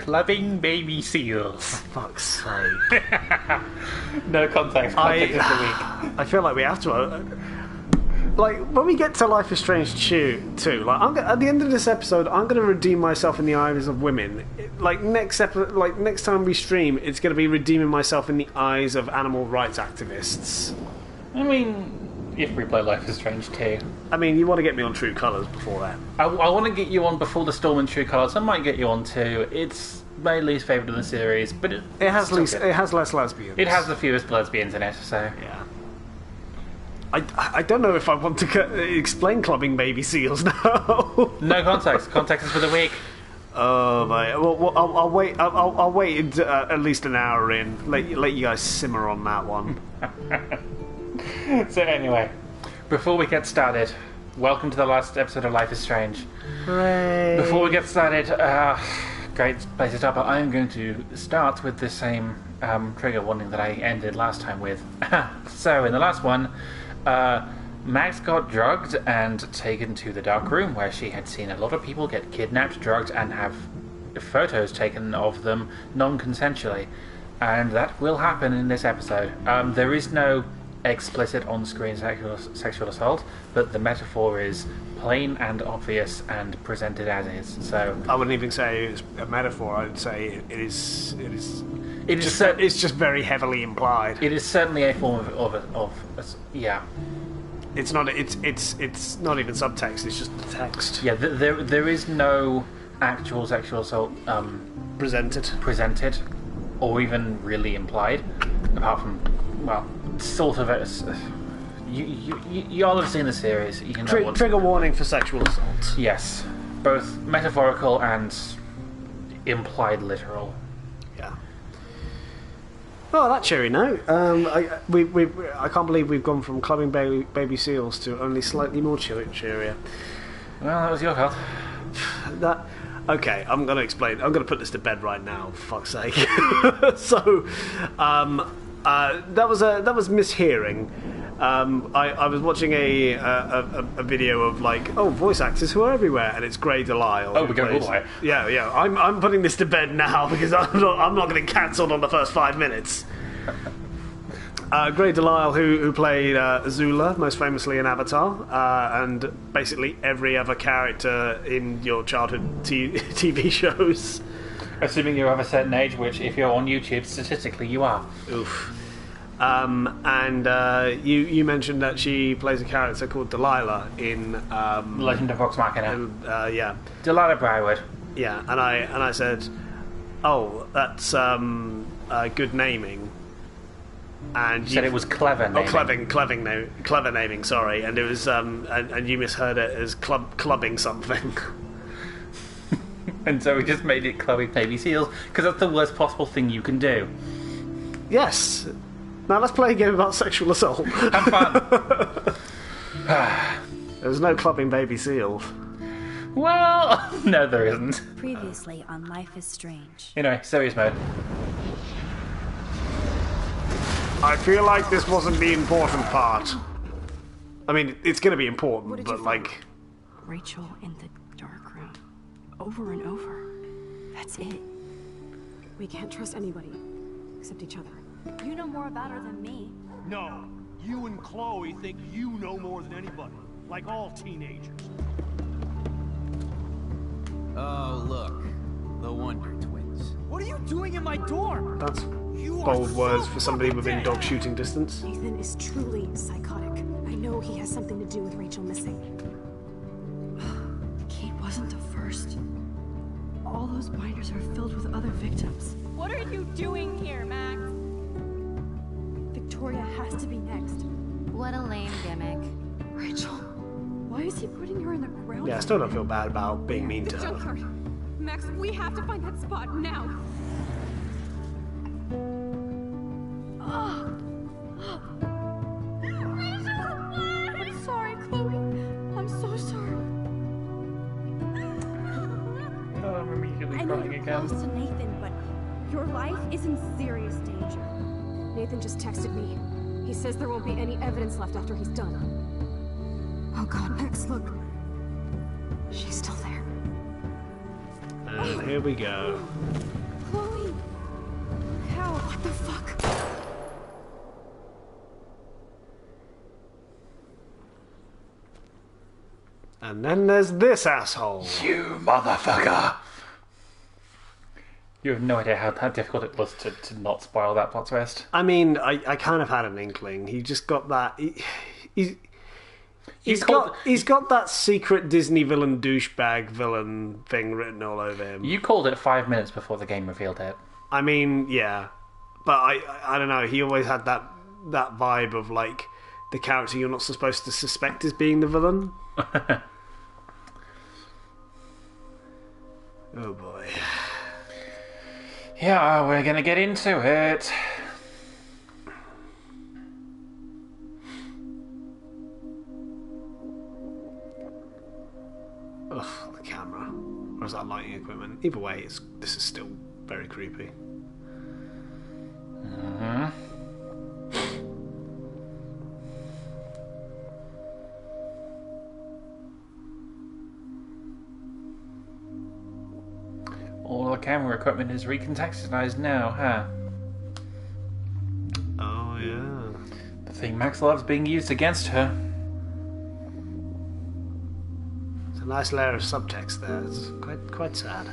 clubbing baby seals. Fuck's sake. No context. Context of the week. I feel like we have to. Like, when we get to Life is Strange 2, like, at the end of this episode, I'm going to redeem myself in the eyes of women. Like, next time we stream, it's going to be redeeming myself in the eyes of animal rights activists. I mean, if we play Life is Strange 2. I mean, you want to get me on True Colours before that. I want to get you on before the Storm and True Colours. I might get you on too. It's my least favourite of the series, but it has less lesbians. It has the fewest lesbians in it, so... Yeah. I don't know if I want to explain clubbing baby seals now. No context. Context is for the week. Oh my! Well, I'll wait. I'll wait at least an hour in. Let you guys simmer on that one. So anyway, before we get started, welcome to the last episode of Life is Strange. Hooray! Before we get started, great place to start. But I am going to start with the same trigger warning that I ended last time with. So in the last one. Max got drugged and taken to the dark room where she had seen a lot of people get kidnapped, drugged, and have photos taken of them non-consensually. And that will happen in this episode. There is no explicit on-screen sexual assault, but the metaphor is plain and obvious and presented as is. So I wouldn't even say it's a metaphor. I would say it is. It's just very heavily implied. It is certainly a form of yeah. It's not. It's not even subtext. It's just the text. Yeah, there is no actual sexual assault presented, or even really implied, apart from sort of. You all have seen the series. You know trigger warning for sexual assault. Yes, both metaphorical and implied literal. Oh, that cheery note. I can't believe we've gone from clubbing baby seals to only slightly more cheerier. Well, that was your fault. Okay, I'm going to explain. I'm going to put this to bed right now, for fuck's sake. So, that was mishearing. I was watching a video of voice actors who are everywhere, and it's Grey Delisle. Oh, we're going all the way. Yeah. I'm putting this to bed now because I'm not going to get cancelled on the first 5 minutes. Grey Delisle, who played Azula, most famously in Avatar, and basically every other character in your childhood TV shows. Assuming you're of a certain age, which if you're on YouTube, statistically you are. Oof. And you mentioned that she plays a character called Delilah in Legend of Vox Machina. Yeah, Delilah Briarwood. Yeah, and I said, "Oh, that's good naming." And you said it was clever naming. Oh, clever naming. Sorry, and it was and you misheard it as clubbing something. And so we just made it clubbing baby seals because that's the worst possible thing you can do. Yes. Now let's play a game about sexual assault. Have fun. There's no clubbing baby seals. Well, no, there isn't. Previously on Life is Strange. Anyway, serious mode. I feel like this wasn't the important part. I mean, it's going to be important, but Rachel in the dark room. Over and over. That's it. We can't trust anybody except each other. You know more about her than me. No, you and Chloe think you know more than anybody, like all teenagers. Oh, look, the Wonder Twins. What are you doing in my dorm? That's bold words for somebody within dog shooting distance. Nathan is truly psychotic. I know he has something to do with Rachel missing. Kate wasn't the first. All those binders are filled with other victims. What are you doing here, Max? Victoria has to be next. What a lame gimmick. Rachel, why is he putting her in the ground? Yeah, I still don't feel bad about being mean to her. Junkyard. Max, we have to find that spot now. I'm sorry, Chloe. I'm so sorry. Oh, I'm immediately I know crying you're again. close to Nathan, but your life is in serious danger. Nathan just texted me. He says there won't be any evidence left after he's done. Oh God, Max, look. She's still there. And here we go. Chloe! How? What the fuck? And then there's this asshole. You motherfucker! You have no idea how difficult it was to not spoil that plot twist. I mean, I kind of had an inkling. He just got that. He's got that secret Disney villain douchebag villain thing written all over him. You called it 5 minutes before the game revealed it. I mean, yeah, but I don't know. He always had that vibe of like the character you're not supposed to suspect as being the villain. Oh boy. Yeah, we're gonna get into it. Ugh, the camera. Or is that lighting equipment? Either way, this is still very creepy. Mm-hmm. All the camera equipment is recontextualized now, huh? Oh, yeah. The thing Max loves being used against her. It's a nice layer of subtext there. It's quite sad.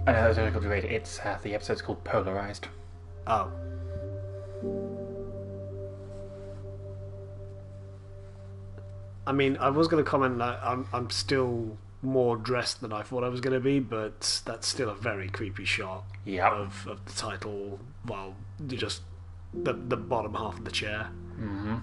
I know, that's really good to read. It's the episode's called Polarized. Oh. I mean, I was going to comment that I'm still more dressed than I thought I was going to be, but that's still a very creepy shot of the title. Well, just the bottom half of the chair. Mm-hmm.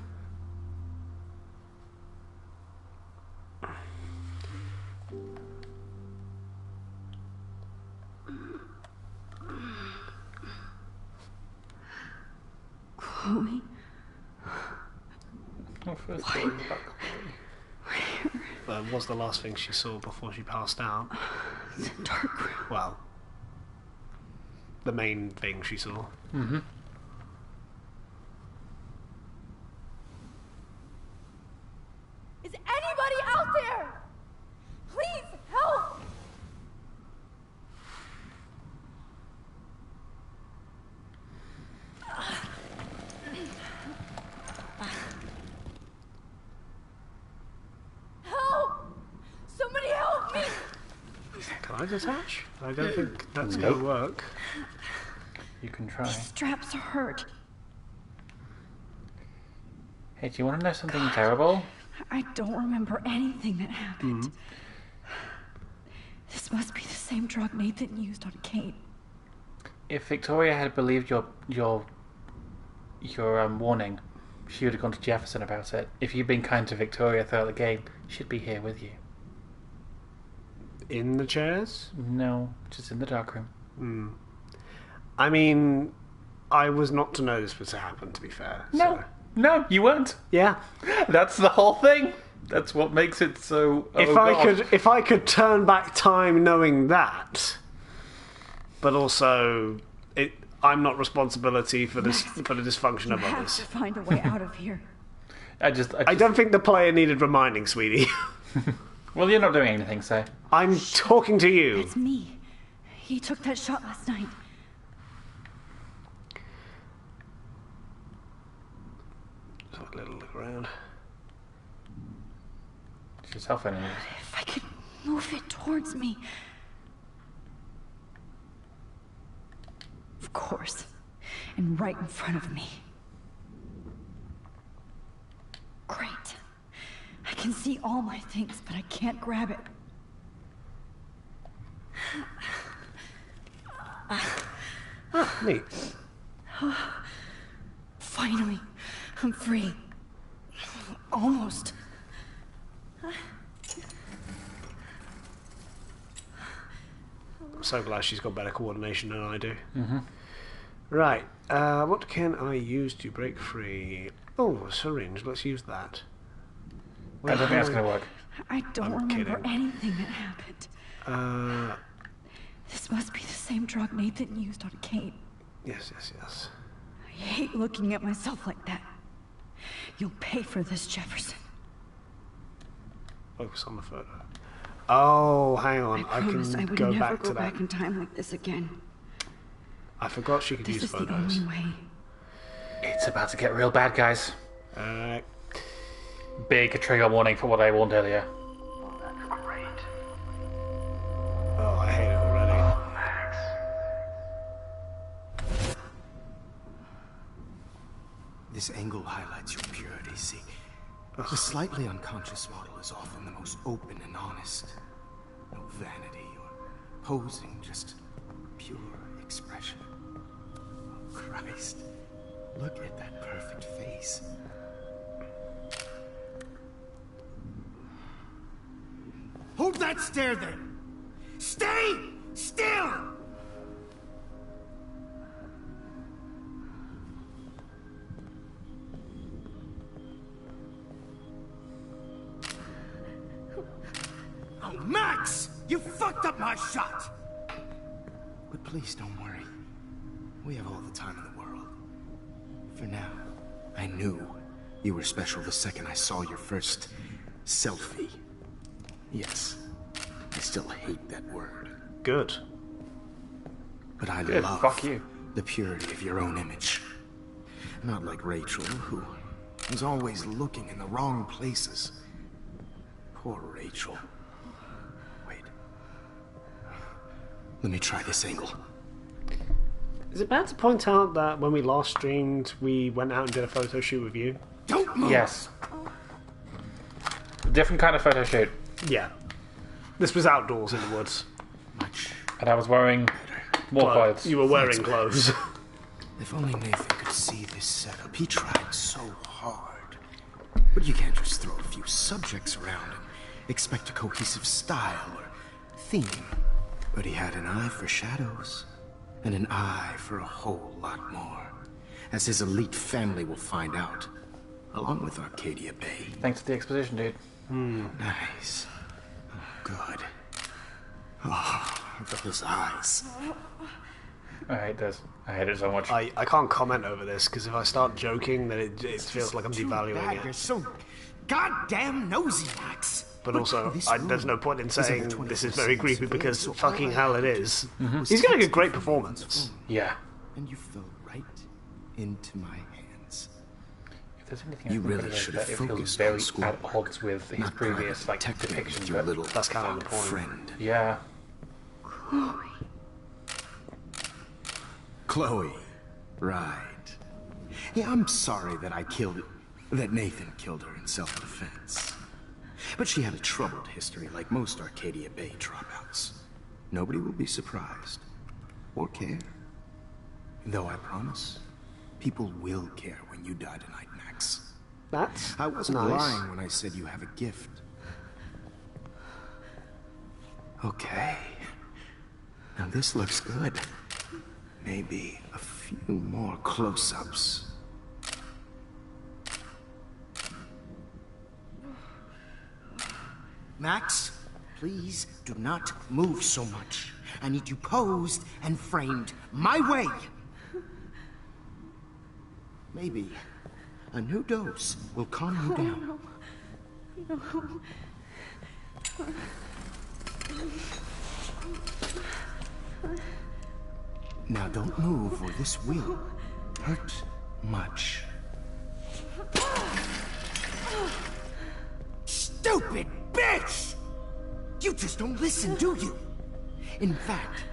Chloe? Was the last thing she saw before she passed out? The dark room. Well, the main thing she saw. Mm-hmm. Is anybody out there? Please help! Help! Somebody help me! Can I detach? I don't think that's going to work. You can try. These straps hurt. Hey, do you want to know something terrible? I don't remember anything that happened. This must be the same drug Nathan used on Kate. If Victoria had believed your warning, she would have gone to Jefferson about it. If you'd been kind to Victoria throughout the game, she'd be here with you. In the chairs? No, just in the dark room. I mean, I was not to know this was to happen, to be fair. No, so. no, you weren't. Yeah. That's the whole thing. That's what makes it so. If I could turn back time knowing that, but also I'm not responsibility for this for the dysfunction of You have others. to find a way out of here. I just I don't think the player needed reminding, sweetie. Well, you're not doing anything, so. I'm talking to you. It's me. He took that shot last night. Just have a little look around. It's your cell phone, anyways. If I could move it towards me. Of course. And right in front of me. Great. I can see all my things, but I can't grab it. Neat. Finally, I'm free. Almost. I'm so glad she's got better coordination than I do. Right. What can I use to break free? Oh, a syringe. Let's use that. I don't think that's going to work. I don't I'm remember kidding. anything that happened. This must be the same drug Nathan used on Kate. Yes. I hate looking at myself like that. You'll pay for this, Jefferson. Focus on the photo. Oh, hang on. I promise I can would go never back go to back that. in time like this again. I forgot she could This use is the photos. only way. It's about to get real bad, guys. Uh, Big trigger warning for what I warned earlier. oh, I hate it already. This angle highlights your purity, see? The slightly unconscious model is often the most open and honest. No vanity or posing, just pure expression. Oh, Christ. Look at that perfect face. Hold that stare there! Stay still! Oh, Max! You fucked up my shot! But please don't worry. We have all the time in the world. For now, I knew you were special the second I saw your first selfie. Yes, I still hate that word. Good. But I Good, love fuck you. the purity of your own image. Not like Rachel, who was always looking in the wrong places. Poor Rachel. Wait. Let me try this angle. Is it bad to point out that when we last streamed, we went out and did a photo shoot with you? Don't move! Yes. Different kind of photo shoot. Yeah. This was outdoors in the woods. Much. And I was wearing more clothes. You were wearing clothes. If only Nathan could see this setup. He tried so hard. But you can't just throw a few subjects around and expect a cohesive style or theme. But he had an eye for shadows, and an eye for a whole lot more, as his elite family will find out, along with Arcadia Bay. Thanks to the exposition, dude. Nice. Oh, good. Oh, those eyes. I hate this. I hate it so much. I can't comment over this, because if I start joking, then it feels like I'm devaluing You're it. so goddamn nosy, Max. But also, this there's room no point in is in saying the this is 21st very creepy, century, because so fucking I hell it is. was He's getting a texting great with performance. Yeah. And you fell right into my hands. If there's anything You I can really think should of have that it feels focused very on school. at odds with his Not previous like private detective depiction, with your but little That's kind of the point. friend. yeah. Chloe. Right. Yeah, I'm sorry that that Nathan killed her in self-defense. But she had a troubled history like most Arcadia Bay dropouts. Nobody will be surprised. Or care. Though I promise, people will care when you die tonight, Max. That's I wasn't nice. lying when I said you have a gift. Okay. Now this looks good. Maybe a few more close-ups. Max, please do not move so much. I need you posed and framed my way. Maybe a new dose will calm you down. Now don't move or this will hurt much. Stupid bitch! You just don't listen, do you? In fact,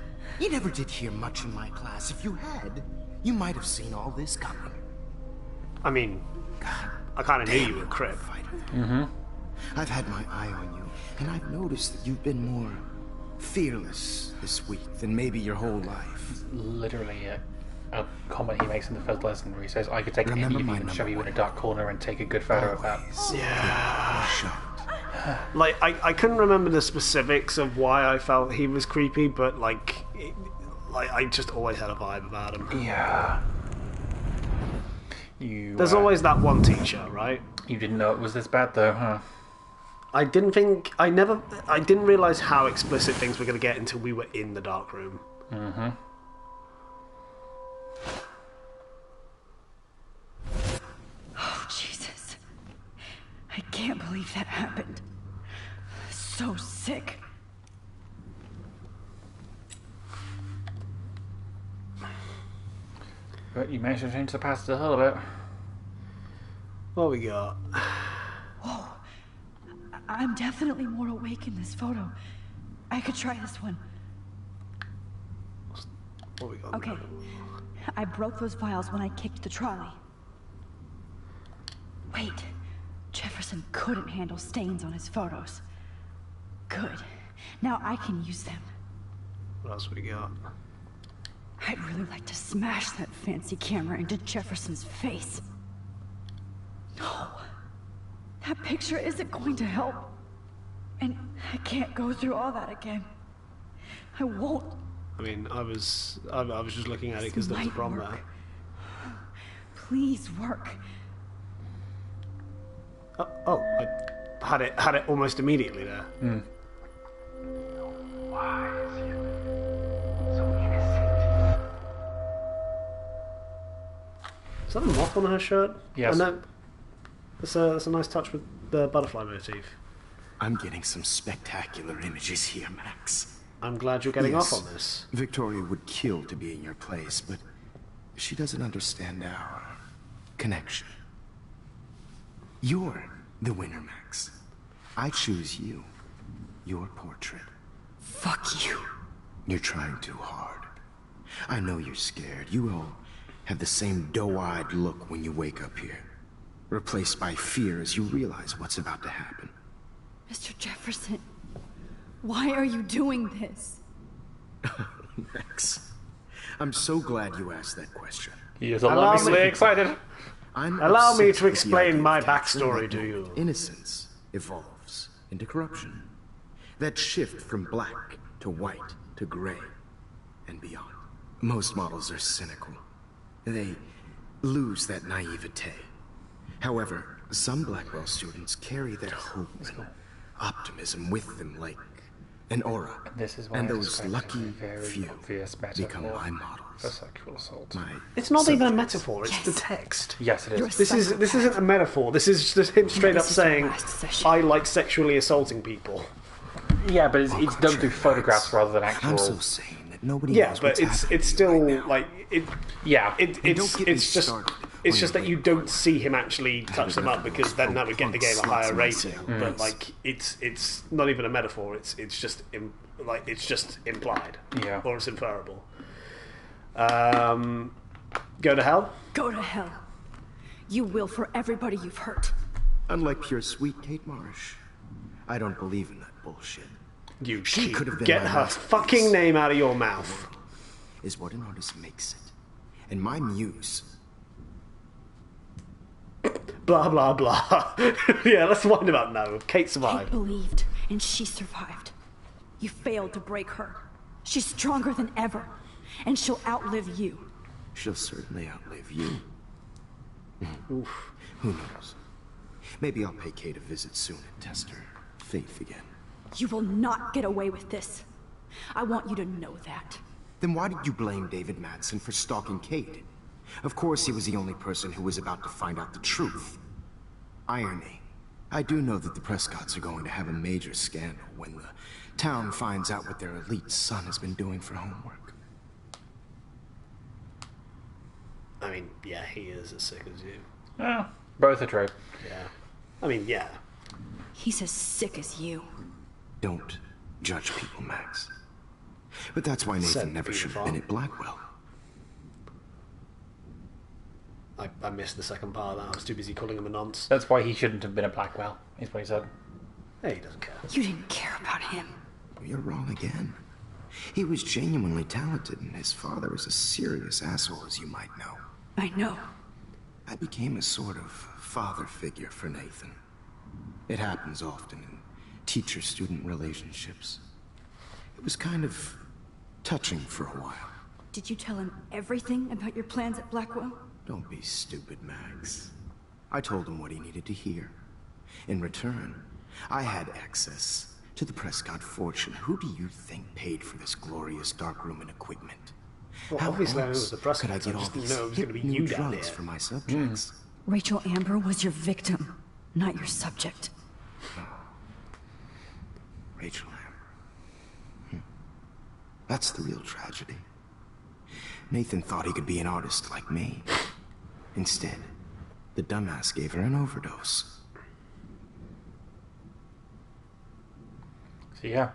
you never did hear much in my class. If you had, you might have seen all this coming. I mean, I kind of knew you were Crip. I've had my eye on you, and I've noticed that you've been more fearless this week than maybe your whole life. Literally a comment he makes in the first lesson where he says, "I could take Remember any of you my and shove number you in a one. dark corner and take a good photo of that." Yeah. Shocked. Like, I couldn't remember the specifics of why I felt he was creepy, but, like like I just always had a vibe about him. Yeah. There's always that one teacher, right? You didn't know it was this bad, though, huh? I didn't realise how explicit things were going to get until we were in the dark room. Mm-hmm. Oh, Jesus. I can't believe that happened. So sick. But you managed to change the past a little bit. What we got? Whoa. I'm definitely more awake in this photo. I could try this one. What we got? Okay. I broke those vials when I kicked the trolley. Wait. Jefferson couldn't handle stains on his photos. Good. Now I can use them. What else we got? I'd really like to smash that fancy camera into Jefferson's face. No. That picture isn't going to help. And I can't go through all that again. I won't. I mean, I was just looking at it because there was a problem there. Please work. I had it almost immediately there. Why is he so innocent? Is that a moth on her shirt? Yes. And that's a nice touch with the butterfly motif. I'm getting some spectacular images here, Max. I'm glad you're getting Yes, off on this. Victoria would kill to be in your place, but she doesn't understand our connection. You're the winner, Max. I choose you. Your portrait. Fuck you. You're trying too hard. I know you're scared. You all have the same doe-eyed look when you wake up here. Replaced by fear as you realize what's about to happen. Mr. Jefferson, why are you doing this? Max, I'm so glad you asked that question. He is alarmingly excited. Allow me to explain my backstory to you. Innocence evolves into corruption. That shift from black to white to gray and beyond. Most models are cynical. They lose that naivete. However, some Blackwell students carry their hope and optimism with them like an aura. This is why and I those described lucky a very few obvious become metaphor my for models. sexual assault. It's not even a metaphor, it's the text. Yes, it is. This isn't a metaphor. This is just him straight up saying, I like sexually assaulting people. Yeah, but it's done through photographs rather than actual. I'm so sane that nobody Yeah, knows but what's it's still right now. like it. Yeah, It's just that you don't see him actually touch them up because then that would get the game a higher rating. But like it's not even a metaphor. It's just implied. Yeah. Or it's inferable. Go to hell. Go to hell. You will for everybody you've hurt. Unlike pure sweet Kate Marsh, I don't believe in that bullshit. She could have been get my her masterpiece. fucking name out of your mouth. Is what an artist makes it. And my muse. Blah blah blah. Yeah, let's wind about now. Kate Kate survived. believed, and she survived. You failed to break her. She's stronger than ever, and she'll outlive you. She'll certainly outlive you. Oof. Who knows? Maybe I'll pay Kate a visit soon and test her faith again. You will not get away with this. I want you to know that. Then why did you blame David Madsen for stalking Kate? Of course he was the only person who was about to find out the truth. Irony. I do know that the Prescotts are going to have a major scandal when the town finds out what their elite son has been doing for homework. I mean, yeah, he is as sick as you. Yeah, both are true. Yeah. I mean, yeah. He's as sick as you. Don't judge people, Max. But that's why Nathan Said never should have Peter been at Blackwell. I missed the second part of that. I was too busy calling him a nonce. That's why he shouldn't have been at Blackwell, is what he said. Hey, he doesn't care. You didn't care about him. You're wrong again. He was genuinely talented, and his father is a serious asshole, as you might know. I know. I became a sort of father figure for Nathan. It happens often in teacher-student relationships. It was kind of touching for a while. Did you tell him everything about your plans at Blackwell? Don't be stupid, Max. I told him what he needed to hear. In return, I had access to the Prescott fortune. Who do you think paid for this glorious darkroom and equipment? Well, How obviously I knew it else was the Prescott. could I get I all just didn't these know it was going to be hip you new down drugs here. for my subjects? Rachel Amber was your victim, not your subject. Rachel Amber. That's the real tragedy. Nathan thought he could be an artist like me. Instead, the dumbass gave her an overdose. So yeah,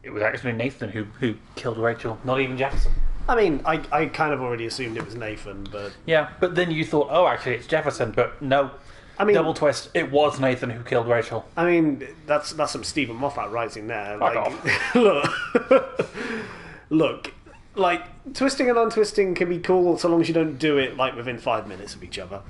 it was actually Nathan who killed Rachel, not even Jefferson. I mean, I kind of already assumed it was Nathan, but... Yeah, but then you thought, oh, actually it's Jefferson, but no. I mean, double twist, it was Nathan who killed Rachel. I mean, that's some Stephen Moffat writing there. Fuck Like, look, like, twisting and untwisting can be cool so long as you don't do it, like, within 5 minutes of each other.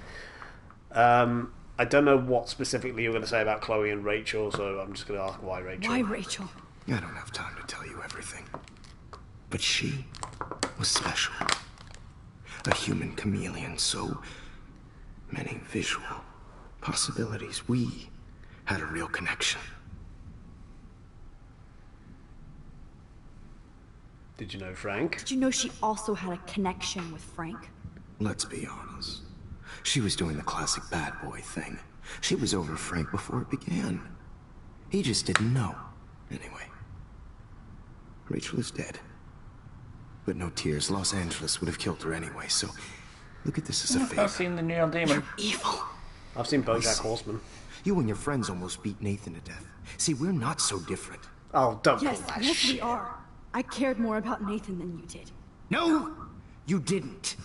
I don't know what specifically you're going to say about Chloe and Rachel, so I'm just going to ask why Rachel. Why Rachel? I don't have time to tell you everything. But she was special. A human chameleon, so many visual possibilities. We had a real connection. Did you know Frank? Did you know she also had a connection with Frank? Let's be honest. She was doing the classic bad boy thing. She was over Frank before it began. He just didn't know. Anyway, Rachel is dead. But no tears. Los Angeles would have killed her anyway, so look at this as a favor. I've seen the Neon Demon. Evil. I've seen BoJack Horseman. You and your friends almost beat Nathan to death. See, we're not so different. Oh, don't Yes, pull that yes, shit. we are. I cared more about Nathan than you did. No, you didn't.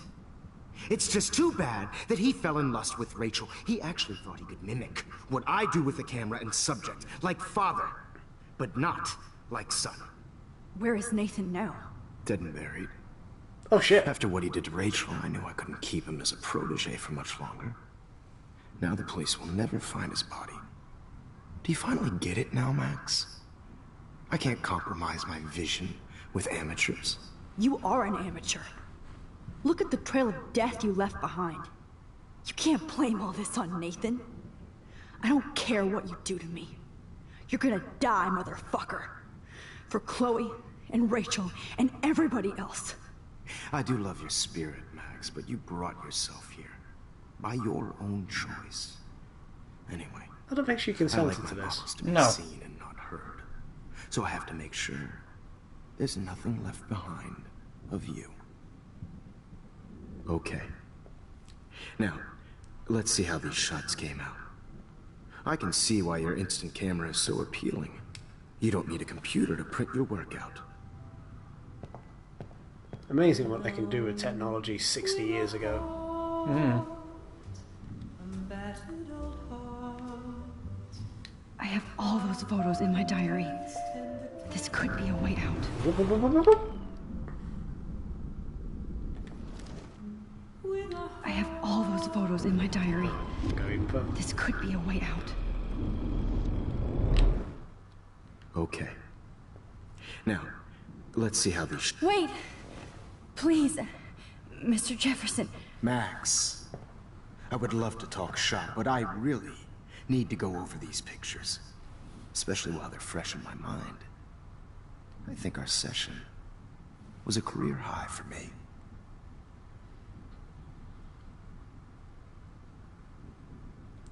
It's just too bad that he fell in lust with Rachel. He actually thought he could mimic what I do with the camera and subject, like father, but not like son. Where is Nathan now? Dead and buried. Oh, shit. After what he did to Rachel, I knew I couldn't keep him as a protege for much longer. Now the police will never find his body. Do you finally get it now, Max? I can't compromise my vision with amateurs. You are an amateur. Look at the trail of death you left behind. You can't blame all this on Nathan. I don't care what you do to me. You're gonna die, motherfucker. For Chloe and Rachel and everybody else. I do love your spirit, Max, but you brought yourself here. By your own choice. Anyway. I don't think she I consented like to my this. powers to be No. seen and not heard. So I have to make sure there's nothing left behind of you. Okay. Now, let's see how these shots came out. I can see why your instant camera is so appealing. You don't need a computer to print your work out. Amazing what they can do with technology 60 years ago. I have all those photos in my diary. This could be a way out. I have all those photos in my diary. This could be a way out. Okay. Now, let's see how these Wait! Please, Mr. Jefferson. Max, I would love to talk shop, but I really need to go over these pictures. Especially while they're fresh in my mind. I think our session was a career high for me.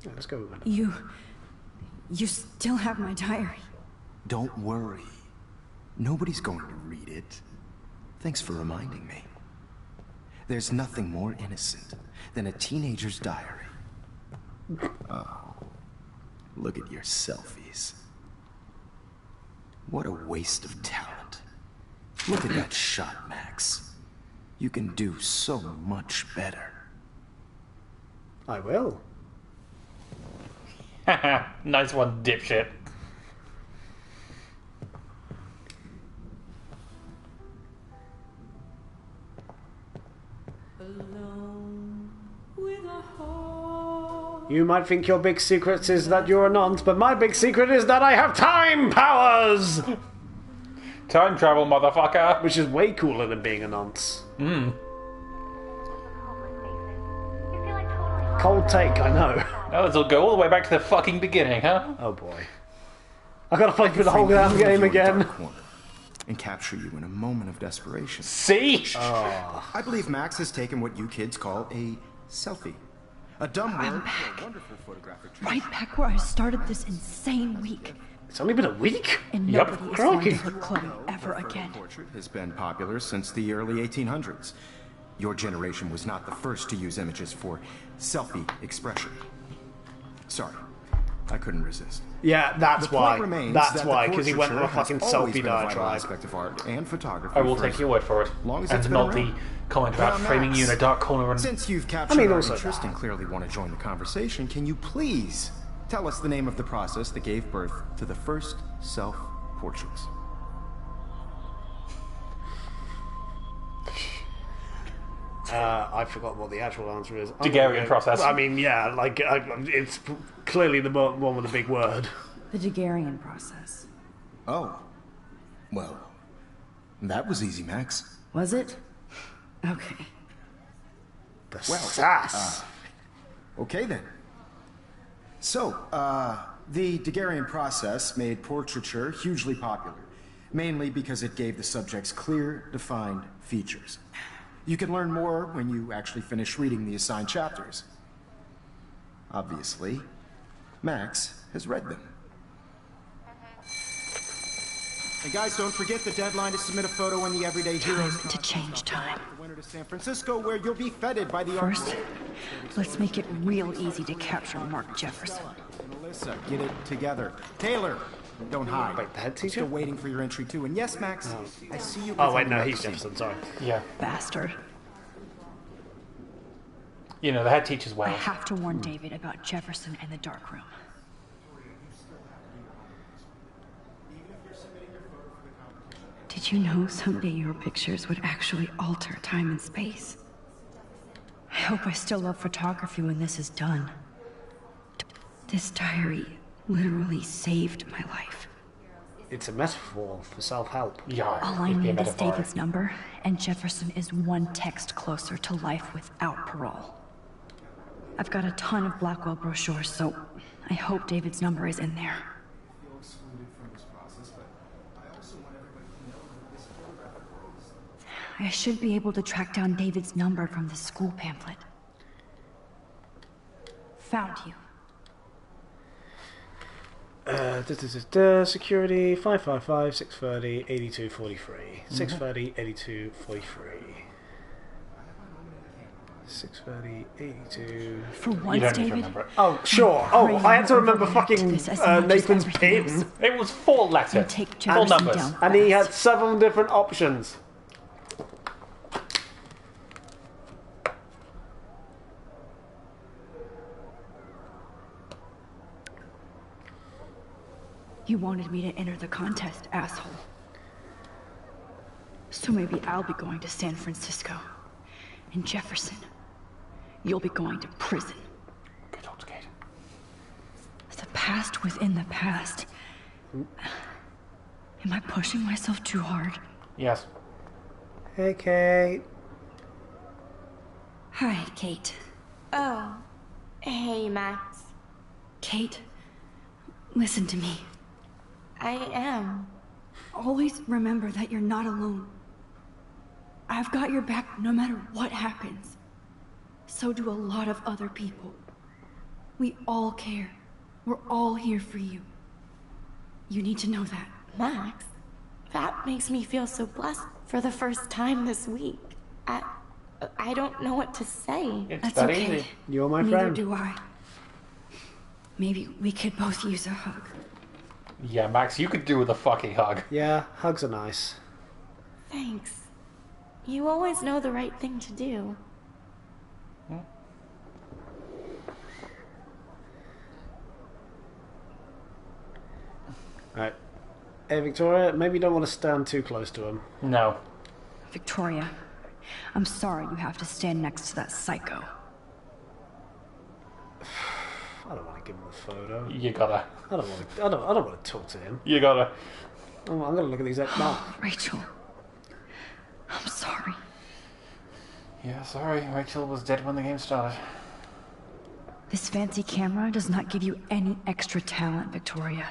Yeah, let's go with it. You still have my diary. Don't worry. Nobody's going to read it. Thanks for reminding me. There's nothing more innocent than a teenager's diary. Oh, look at your selfies. What a waste of talent. Look at that shot, Max. You can do so much better. I will. Nice one, dipshit. You might think your big secret is that you're a nonce, but my big secret is that I have time powers! Time travel, motherfucker! Which is way cooler than being a nonce. Cold take, I know. Now let's all go all the way back to the fucking beginning, huh? Oh boy. I gotta play through the whole damn game again. And capture you in a moment of desperation. See? I believe Max has taken what you kids call a selfie. A dumb word I'm for back. a wonderful photographic Right back where I started this insane week. It's only been a week? And Yep. nobody is going to Crikey. hurt Chloe ever again. portrait has been popular since the early 1800s. Your generation was not the first to use images for selfie expression. Sorry, I couldn't resist. Yeah, that's The point why. remains That's that why, the because he went on a portraiture fucking has always selfie been a vital diatribe. aspect of art and photography. I will for take your word for it. long as it's And been not the around. comment about Now, framing you in a Max, dark corner and... Since you've captured our also interest and clearly want to join the conversation, can you please tell us the name of the process that gave birth to the first self-portraits? I forgot what the actual answer is. Daguerrean process. I mean, yeah, like, it's clearly the one with the big word. The Daguerrean process. Oh. Well, that was easy, Max. Was it? Okay. The Well, sass. Okay then. So, the Daguerrean process made portraiture hugely popular, mainly because it gave the subjects clear, defined features. You can learn more when you actually finish reading the assigned chapters. Obviously, Max has read them. And guys, don't forget the deadline to submit a photo in the Everyday Heroes Time to change time. the winter to San Francisco, where you'll be feted by the art First, world. let's make it real easy to capture Mark Jefferson. Alyssa, get it together. Taylor, don't hide. Wait, the head I'm teacher? still waiting for your entry too. And yes, Max, I see you. Oh, wait, no, performing he's that scene. Jefferson, sorry. Yeah. Bastard. You know, the head teaches I well. have to warn David about Jefferson and the dark room. Did you know someday your pictures would actually alter time and space? I hope I still love photography when this is done. This diary literally saved my life. It's a metaphor for self-help. Yeah. All I it'd be a need is metaphor. David's number, and Jefferson is one text closer to life without parole. I've got a ton of Blackwell brochures, so I hope David's number is in there. I should be able to track down David's number from the school pamphlet. Found you. Security 555 630 8243. 630 8243. 630 82. For You once, don't need to David. remember it. Oh, sure. Oh, I had to remember fucking This as much as Nathan's everything pin. else. It was 4 letters. You take 4 Jefferson numbers. down And he had fast. 7 different options. You wanted me to enter the contest, asshole. So maybe I'll be going to San Francisco. And Jefferson, you'll be going to prison. Good old Kate. The past within the past. Am I pushing myself too hard? Yes. Hey, Kate. Hi, Kate. Oh. Hey, Max. Kate, listen to me. I am. Always remember that you're not alone. I've got your back no matter what happens. So do a lot of other people. We all care. We're all here for you. You need to know that. Max, that makes me feel so blessed for the first time this week. I don't know what to say. It's That's that okay. easy. You're my Neither friend. do I. Maybe we could both use a hug. Yeah, Max, you could do with a fucking hug. Yeah, hugs are nice. Thanks. You always know the right thing to do. Alright. Hey, Victoria, maybe you don't want to stand too close to him. No. Victoria, I'm sorry you have to stand next to that psycho. I don't want to give him the photo. You gotta. I don't want to talk to him. You gotta. Oh, I'm gonna look at these now. Rachel. I'm sorry. Yeah, sorry. Rachel was dead when the game started. This fancy camera does not give you any extra talent, Victoria.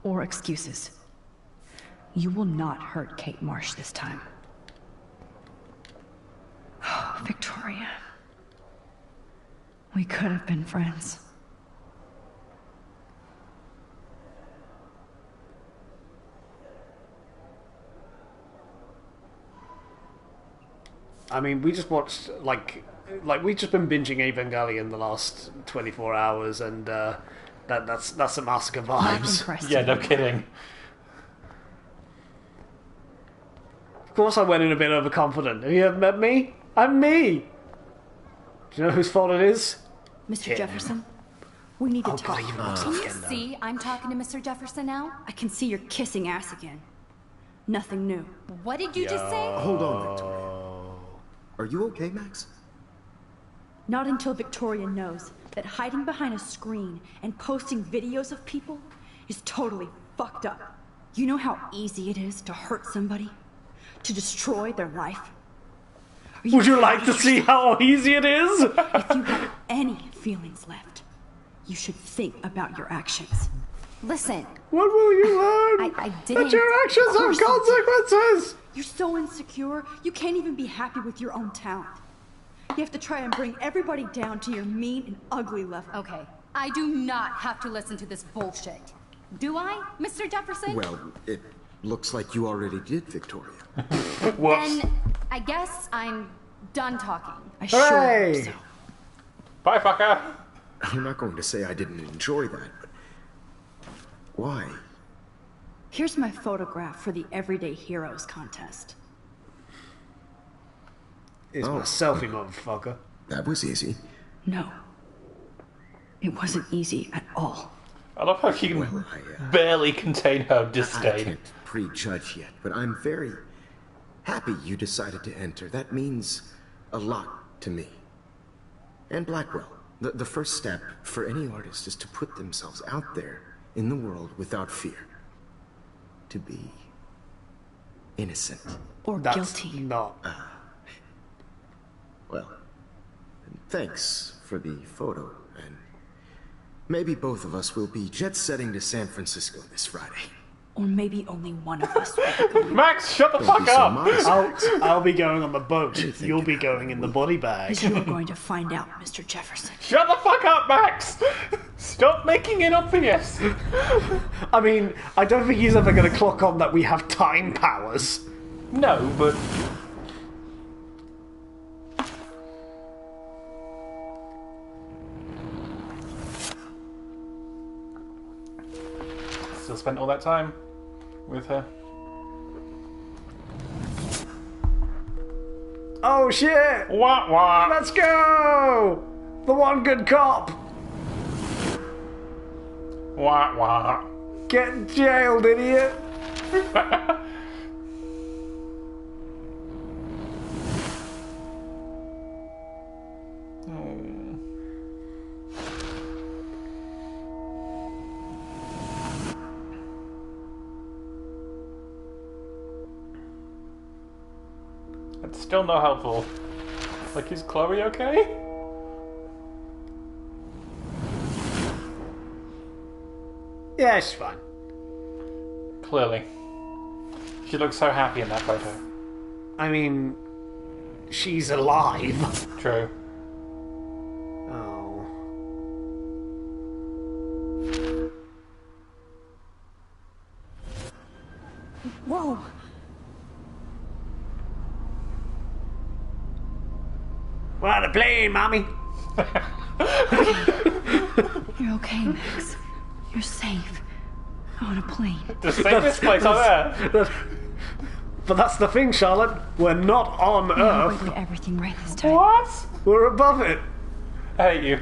Or excuses. You will not hurt Kate Marsh this time. Oh, Victoria. We could have been friends. I mean, we just watched, like we've just been binging Evangelion the last 24 hours, and that's some massacre vibes. Yeah, no kidding. Of course I went in a bit overconfident. Have you ever met me? I'm me! Do you know whose fault it is? Mr. Jefferson, we need to talk. Can you see I'm talking to Mr. Jefferson now? I can see you're kissing ass again. Nothing new. What did you just say? Hold on, Victoria. Are you okay, Max? Not until Victoria knows that hiding behind a screen and posting videos of people is totally fucked up. You know how easy it is to hurt somebody? To destroy their life? Would you like to see how easy it is? If you have any feelings left, you should think about your actions. Listen. What will you learn? I didn't. That your actions have consequences! You're so insecure, you can't even be happy with your own talent. You have to try and bring everybody down to your mean and ugly level. Okay, I do not have to listen to this bullshit. Do I, Mr. Jefferson? Well, it looks like you already did, Victoria. Then I guess I'm done talking. I sure hope so. Bye, fucker! I'm not going to say I didn't enjoy that, but why? Here's my photograph for the Everyday Heroes contest. It's my selfie, motherfucker. That was easy. No. It wasn't easy at all. I love how she can barely contain her I disdain. can't prejudge yet, but I'm very happy you decided to enter. That means a lot to me. And Blackwell. The first step for any artist is to put themselves out there in the world without fear. To be innocent. Or guilty. Not. Well, thanks for the photo, and maybe both of us will be jet-setting to San Francisco this Friday. Or maybe only one of us will be going. Max, shut the Don't fuck be so up! modest. I'll be going on the boat. You'll be going in the body bag. As you're going to find out, Mr. Jefferson. Shut the fuck up, Max! Stop making it obvious! I mean, I don't think he's ever going to clock on that we have time powers. No, but... Still spent all that time with her. Oh shit! Wah wah! Let's go! The one good cop! Wah wah! Get jailed, idiot! It's still not helpful. Like, is Chloe okay? Yeah, it's fine. Clearly. She looks so happy in that photo. I mean, she's alive. True. Oh. Whoa! We're on a plane, mommy. You're okay, Max. You're safe. On a plane. The safest place on Earth. But that's the thing, Charlotte. We're not on We're Earth. doing everything right this time. What? We're above it. I hate you.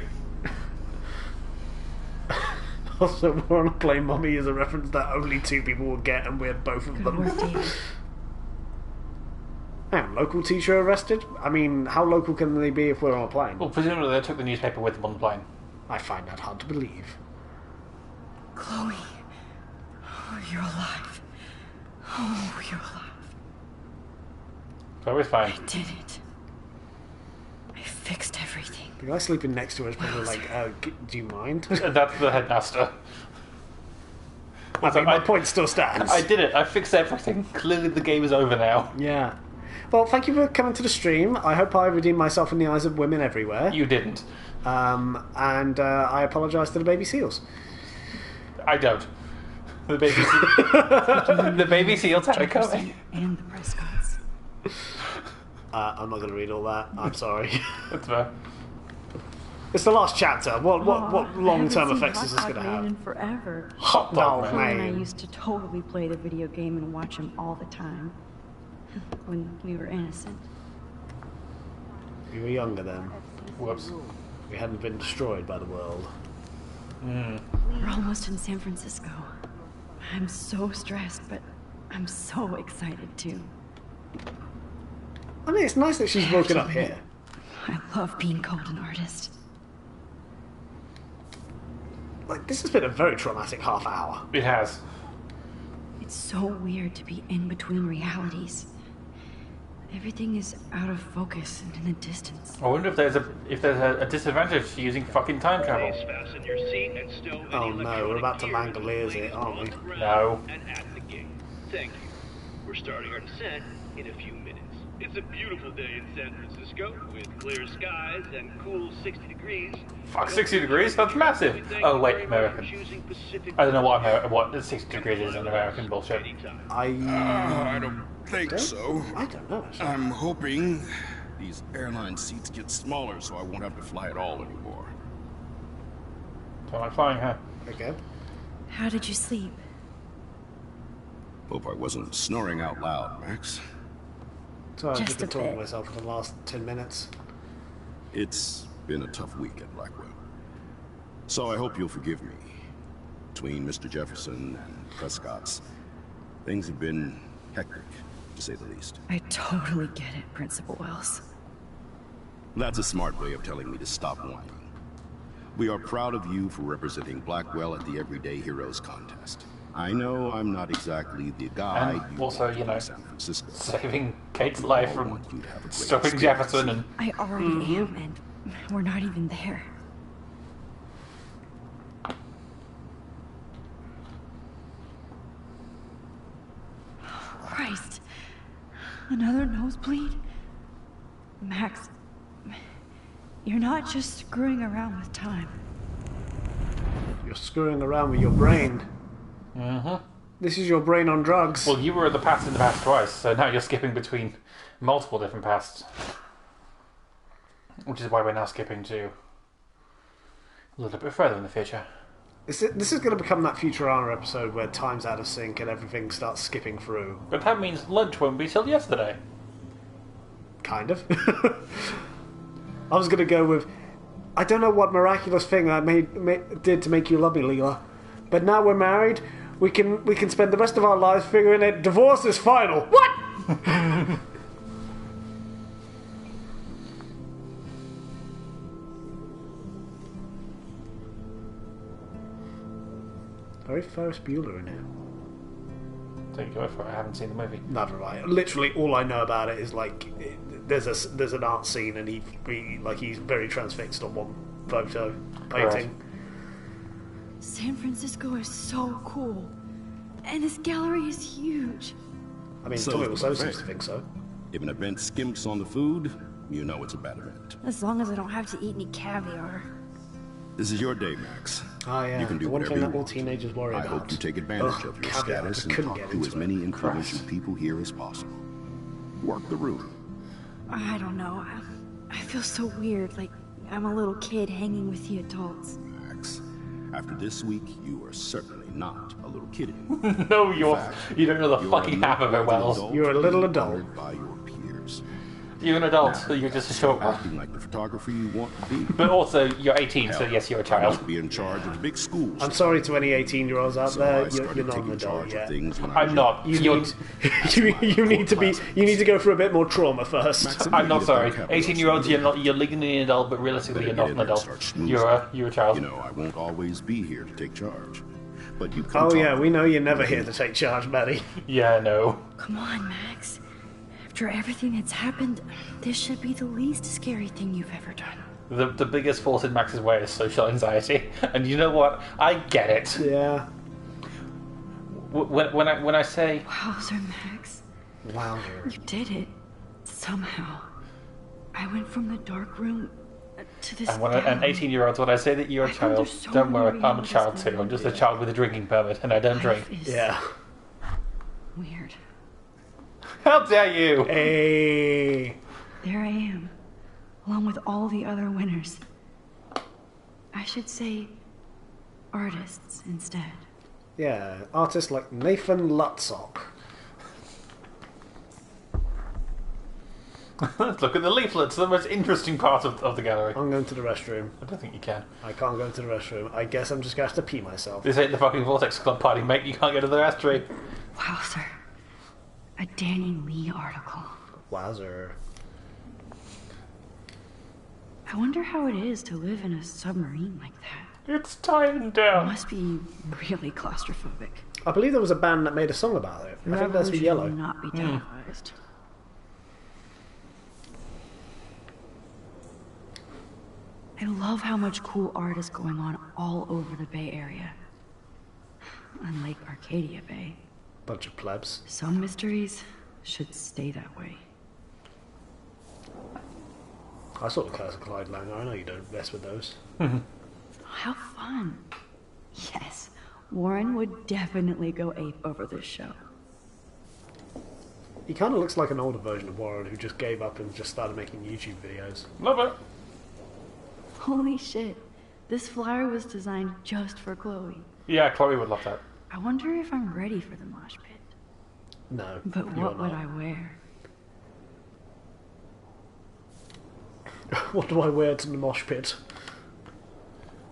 Also, we're on a plane, mommy is a reference that only two people will get, and we're both of Good them. work, David. Hang on, local teacher arrested? I mean, how local can they be if we're on a plane? Well, presumably they took the newspaper with them on the plane. I find that hard to believe. Chloe. Oh, you're alive. Oh, you're alive. It's always fine. I did it. I fixed everything. The guy sleeping next to her is probably like, do you mind? That's the headmaster. I think my point still stands. I did it. I fixed everything. Clearly the game is over now. Yeah. Well, thank you for coming to the stream. I hope I redeemed myself in the eyes of women everywhere. You didn't. And I apologise to the baby seals. I don't. The baby the baby seals had it coming. And the Prescotts. I'm not going to read all that. I'm sorry. That's fair. It's the last chapter. What long-term effects is this going to have? In forever. Hot dog And I man. used to totally play the video game and watch him all the time. When we were innocent. We were younger then. Whoops. We hadn't been destroyed by the world. We're almost in San Francisco. I'm so stressed, but I'm so excited too. I mean, it's nice that she's woken up here. I love being called an artist. Like, this has been a very traumatic half hour. It has. It's so weird to be in between realities. Everything is out of focus and in the distance. I wonder if there's a disadvantage to using fucking time travel. Fasten your seat and stow Oh no, we're about to Langoliers it, aren't we? No. And at the gate. Thank you. We're starting our descent in a few minutes. It's a beautiful day in San Francisco with clear skies and cool 60 degrees. Fuck, 60 degrees? That's massive. Oh wait, American. I don't know what 60 degrees is in American bullshit. I don't think so. I don't know. I'm hoping these airline seats get smaller so I won't have to fly at all anymore. Don't like flying, huh? Okay. How did you sleep? Hope I wasn't snoring out loud, Max. So I've just Just been a talking to bit. myself for the last 10 minutes. It's been a tough week at Blackwell. So I hope you'll forgive me. Between Mr. Jefferson and Prescott's, things have been hectic, to say the least. I totally get it, Principal Wells. That's a smart way of telling me to stop whining. We are proud of you for representing Blackwell at the Everyday Heroes contest. I know I'm not exactly the guy And you also, want you know, in San Francisco. saving Kate's life I from want you to have a great stopping experience. Jefferson and... I already am, and we're not even there. Christ. Another nosebleed? Max, you're not just screwing around with time. You're screwing around with your brain. Mm-hmm. This is your brain on drugs. Well, you were in the past twice, so now you're skipping between multiple different pasts. Which is why we're now skipping to a little bit further in the future. This is going to become that Futurama episode where time's out of sync and everything starts skipping through. But that means lunch won't be till yesterday. Kind of. I was going to go with, I don't know what miraculous thing I did to make you love me, Leela, but now we're married. We can spend the rest of our lives figuring it. Divorce is final. What? Very Ferris Bueller in it. Take your word for it, I haven't seen the movie. Neither have I. Literally, all I know about it is like there's an art scene and he's very transfixed on one photo painting. Right. San Francisco is so cool, and this gallery is huge. I mean, So Tommy is Wiseau the seems buffet. to think so. If an event skimps on the food, you know it's a bad event. As long as I don't have to eat any caviar. This is your day, Max. Oh yeah, You can do the one whatever thing you that all want. teenagers worry I about. hope you take advantage Ugh, of your caveat, status I and couldn't talk get to into as it. many influential people here as possible. Work the room. I don't know. I feel so weird, like I'm a little kid hanging with the adults. Max, after this week, you are certainly not a little kid anymore. No, In you fact, don't know the you fucking are half of it, no Wells. adult You're a little to be adult. honored by your peers. You're an adult, so you're just a short one. Acting like the photographer you want to be. But also, you're 18, so yes, you're a I child. must be in charge of big schools. I'm sorry to any 18-year-olds out So there. I You're started not an taking adult charge yet. of things when I was I'm not. You need to go through a bit more trauma first. I'm not sorry. 18-year-olds, you're legally an adult, but realistically, you're not an adult. You're a child. You know, I won't always be here to take charge. but you come Oh talk. yeah, we know you're never here to take charge, Maddie. Yeah, no. Come on, Max. After everything that's happened, this should be the least scary thing you've ever done. The biggest force in Max's way is social anxiety, and you know what? I get it. Yeah. When I say, Wowzer, Max. Wowzer. You did it. Somehow. I went from the dark room to this and when an 18-year-old, when I say that you're a child, there's so don't many worry, I'm a realities child going too. I'm on. just a child with a drinking permit, and I don't drink. Life is Yeah. weird. How dare you? Hey. There I am, along with all the other winners. I should say artists instead. Yeah, artists like Nathan Lutzock. Let's look at the leaflets, the most interesting part of the gallery. I'm going to the restroom. I don't think you can. I can't go to the restroom. I guess I'm just going to have to pee myself. This ain't the fucking Vortex Club party, mate. You can't go to the restroom. Wow, sir. A Danny Lee article. Wowzer. I wonder how it is to live in a submarine like that. It's tightened It down. must be really claustrophobic. I believe there was a band that made a song about it. I think that's for Revolution Yellow. will not be televised. I love how much cool art is going on all over the Bay Area. Unlike Arcadia Bay. Bunch of plebs. Some mysteries should stay that way. I saw the Curse of Clyde Langer. I know you don't mess with those. How fun. Yes, Warren would definitely go ape over this show. He kind of looks like an older version of Warren who just gave up and just started making YouTube videos. Love it. Holy shit. This flyer was designed just for Chloe. Yeah, Chloe would love that. I wonder if I'm ready for the mosh pit. No. But you're what would not. I wear? What do I wear to the mosh pit?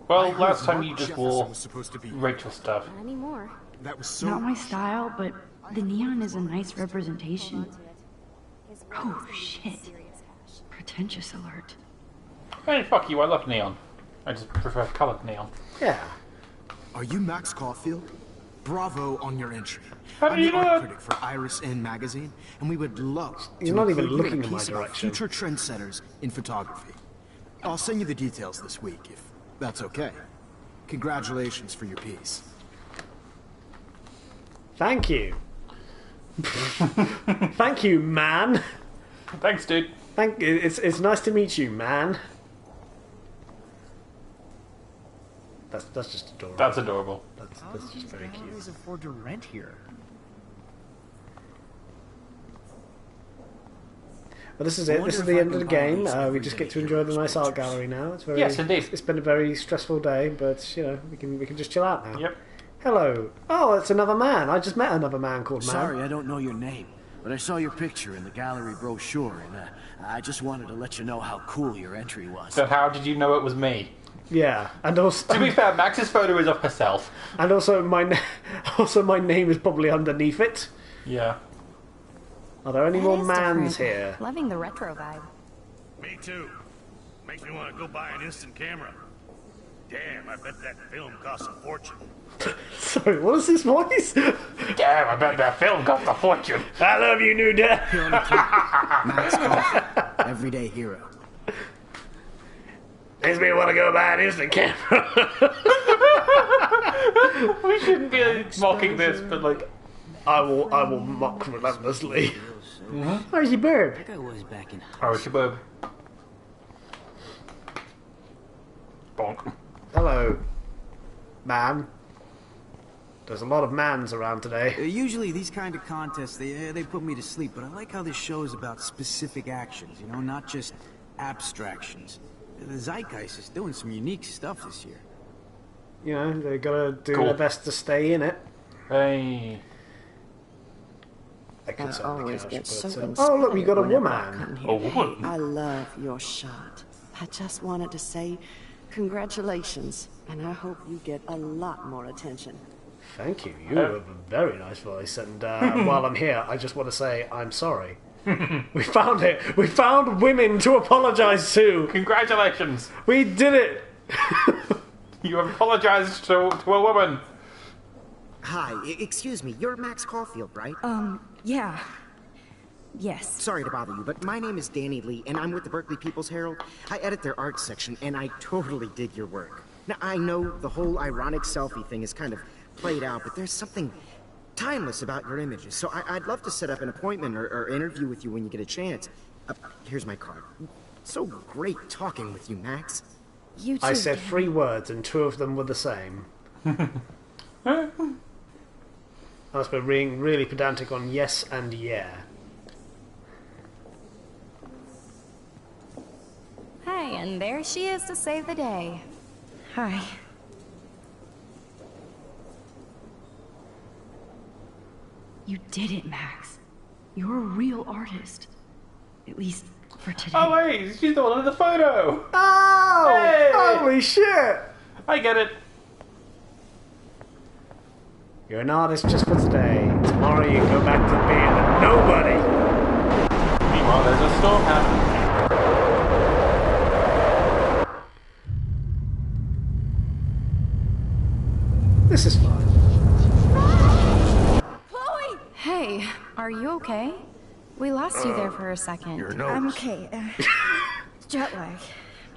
Well, last time you just Jefferson wore was supposed to be. Rachel stuff. Not anymore. That was so. Not my style, but the neon is a nice representation. Oh shit. Pretentious alert. Hey, fuck you, I love neon. I just prefer coloured neon. Yeah. Are you Max Caulfield? Bravo on your entry. How do I'm you the know art that? critic for Iris N magazine, and we would love to You're not even include you looking in a in my piece about direction. future trendsetters in photography. I'll send you the details this week, if that's okay. Congratulations for your piece. Thank you. Thank you, man. Thanks, dude. Thank you. It's nice to meet you, man. That's just adorable. That's adorable. That's just very cute. Always afford to rent here. But this is it. This is the end of the game. We just get to enjoy the nice art gallery now. It's very. Yes, indeed. It's been a very stressful day, but you know we can just chill out now. Yep. Hello. Oh, it's another man. I just met another man called Man. Sorry, I don't know your name, but I saw your picture in the gallery brochure, and I just wanted to let you know how cool your entry was. So how did you know it was me? Yeah, and also To be fair, Max's photo is of herself. and also my name is probably underneath it. Yeah. Are there any more mans here? Loving the retro vibe. Me too. Makes me want to go buy an instant camera. Damn, I bet that film costs a fortune. Sorry, what is this voice? Damn, I bet that film cost a fortune. I love you, New Dad. Max Caulfield, everyday hero. Makes me want to go buy an instant camera. We shouldn't be mocking this, but like... I will mock relentlessly. Where's your bird? Like I was back in. Oh, it's your boob. Bonk. Hello, man. There's a lot of mans around today. Usually these kind of contests, they put me to sleep, but I like how this show is about specific actions, you know, not just abstractions. The Zeitgeist is doing some unique stuff this year. You know, they gotta do Cool. their best to stay in it. Hey. I could I certainly always couch, get but, so oh look, we got a inspired whenever I come woman. here. A woman? I love your shot. I just wanted to say congratulations, and I hope you get a lot more attention. Thank you. You have a very nice voice, and while I'm here, I just want to say I'm sorry. We found it. We found women to apologise to. Congratulations. We did it. You have apologized to a woman. hi. Excuse me, you're Max Caulfield, right? Yeah. Yes. Sorry to bother you, but my name is Danny Lee, and I'm with the Berkeley People's Herald. I edit their art section, and I totally dig your work. Now, I know the whole ironic selfie thing is kind of played out, but there's something timeless about your images, so I'd love to set up an appointment or interview with you when you get a chance. Here's my card. So great talking with you, Max. You too. I said 3 words, and 2 of them were the same. I must be being really pedantic on yes and yeah. Hey, and there she is to save the day. Hi. You did it, Max. You're a real artist. At least for today. Oh wait, she's the one in the photo! Oh! Hey! Holy shit! I get it. You're an artist just for today. Tomorrow you go back to being a nobody. Meanwhile, there's a storm happening. This is fun. Chloe! Hey, are you okay? We lost you there for a second. Your nose. I'm okay. Jet lag.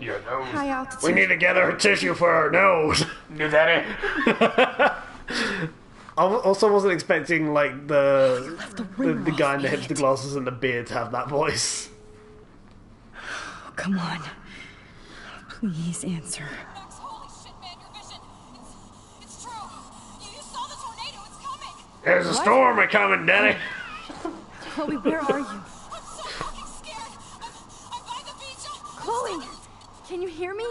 Your nose. High altitude. We need to get her a tissue for her nose. New daddy. I also wasn't expecting like the guy in the hipster glasses and the beard to have that voice. Oh, come on. Please answer. There's a storm coming, Danny. Chloe, where are you? Chloe, can you hear me?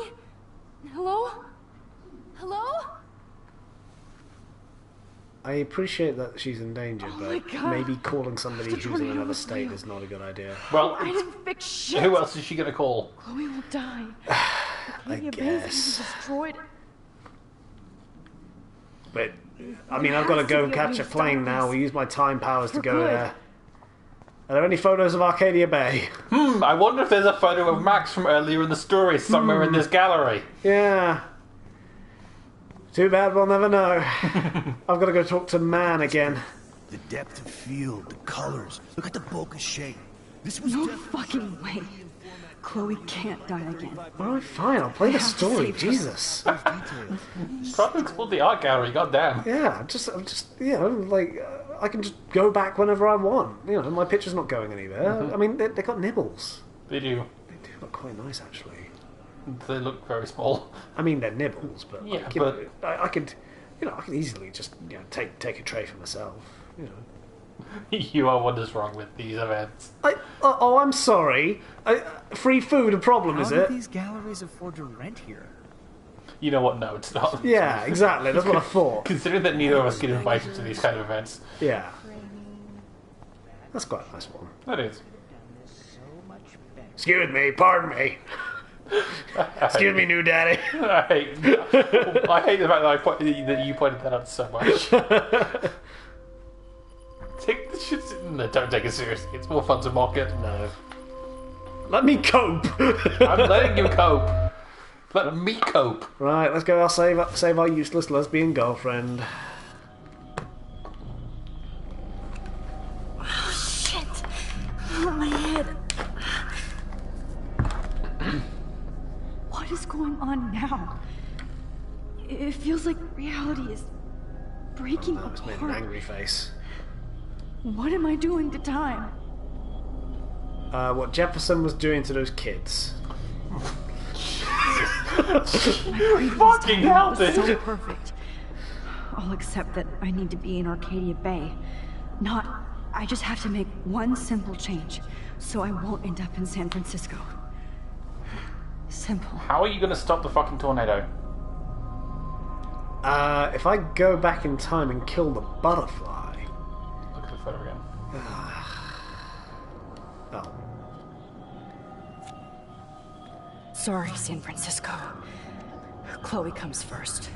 Hello? Hello? I appreciate that she's endangered, my but God. maybe calling somebody The who's in tornado another was state real. is not a good idea. Well, I didn't fix shit. who else is she gonna call? Chloe will die. I Arcadia Bay's guess. destroyed. But, I mean, I've got to has to go be a catch way a to plane stop now. this. We use my time powers to For go good. there. Are there any photos of Arcadia Bay? I wonder if there's a photo of Max from earlier in the story somewhere in this gallery. Yeah. Too bad we'll never know. I've got to go talk to Man again. The depth of field, the colors. Look at the bokeh shape. This was No fucking way. Chloe can't die again. Alright, fine. I'll play the I have to story. save her. Jesus. Try to explore the art gallery, goddamn. Yeah, I'm just, you know, like, I can just go back whenever I want. You know, my picture's not going anywhere. I mean, they got nibbles. They do. They do look quite nice, actually. They look very small. I mean, they're nibbles, but Yeah, like, you but- know, I could, you know, I could easily just, you know, take a tray for myself. You know. You are what is wrong with these events. Oh, I'm sorry. Free food a problem, is How do it? these galleries afford to rent here? You know what? No, it's not. Yeah, exactly. That's what I thought. Considering that neither of us get invited to these kind of events. Yeah. That's quite a nice one. That is. Excuse me, pardon me. Excuse me, new daddy. I hate the fact that you pointed that out so much. Take the shit. No, don't take it seriously. It's more fun to mock it. No. Let me cope. I'm letting you cope. Let me cope. Right, let's go. I'll save our useless lesbian girlfriend. Oh, shit. Oh, my head. What is going on now? It feels like reality is breaking That was made an apart. angry face. What am I doing to time? What Jefferson was doing to those kids. Fucking hell, was dude. so perfect. I'll accept that I need to be in Arcadia Bay. I just have to make one simple change, so I won't end up in San Francisco. Simple. How are you going to stop the fucking tornado? If I go back in time and kill the butterfly. Look at the photo again. Oh. Sorry, San Francisco. Chloe comes first.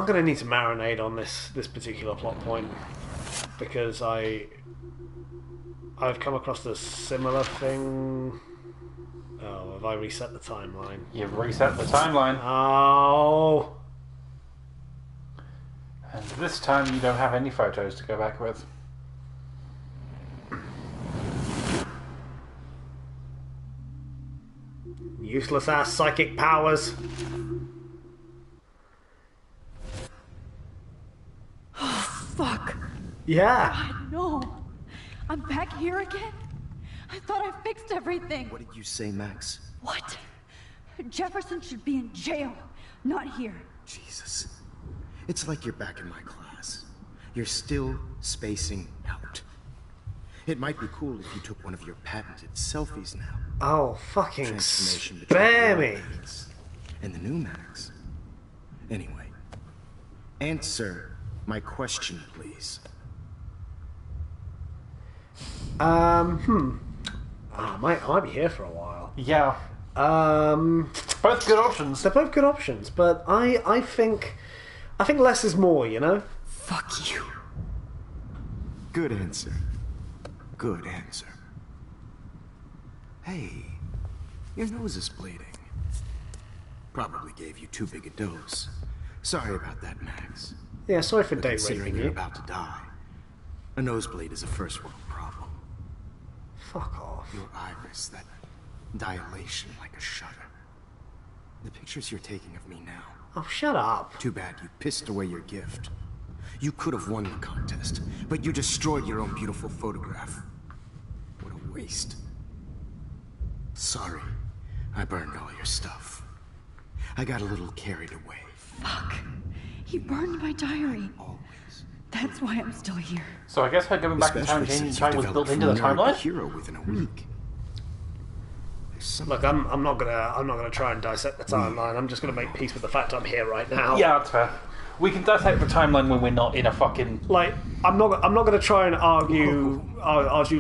I'm gonna need to marinate on this particular plot point because I've come across a similar thing. Oh, have I reset the timeline? You've reset the timeline. Oh. And this time you don't have any photos to go back with. Useless ass psychic powers. Oh, fuck. Yeah. God, no. I'm back here again? I thought I fixed everything. What did you say, Max? What? Jefferson should be in jail, not here. Jesus. It's like you're back in my class. You're still spacing out. It might be cool if you took one of your patented selfies now. Oh, fucking Transformation spare me. And the new Max. Anyway, answer my question, please. I might be here for a while. Yeah. Both good options. They're both good options, but I think less is more, you know? Fuck you. Good answer. Good answer. Hey, your nose is bleeding. Probably gave you too big a dose. Sorry about that, Max. Yeah, sorry for But date considering raping you're you. about to die, a nosebleed is a first world problem. Fuck off. Your iris, that dilation like a shutter. The pictures you're taking of me now. Oh, shut up. Too bad you pissed away your gift. You could have won the contest, but you destroyed your own beautiful photograph. What a waste. Sorry, I burned all your stuff. I got a little carried away. Fuck. He burned my diary. Always. That's why I'm still here. So I guess her going back in time, Especially changing since time you was built developed into the from nerd to timeline. hero within a week. Look, I'm not gonna try and dissect the timeline. I'm just gonna make peace with the fact I'm here right now. Yeah, that's fair. We can dissect the timeline when we're not in a fucking... Like, I'm not gonna try and argue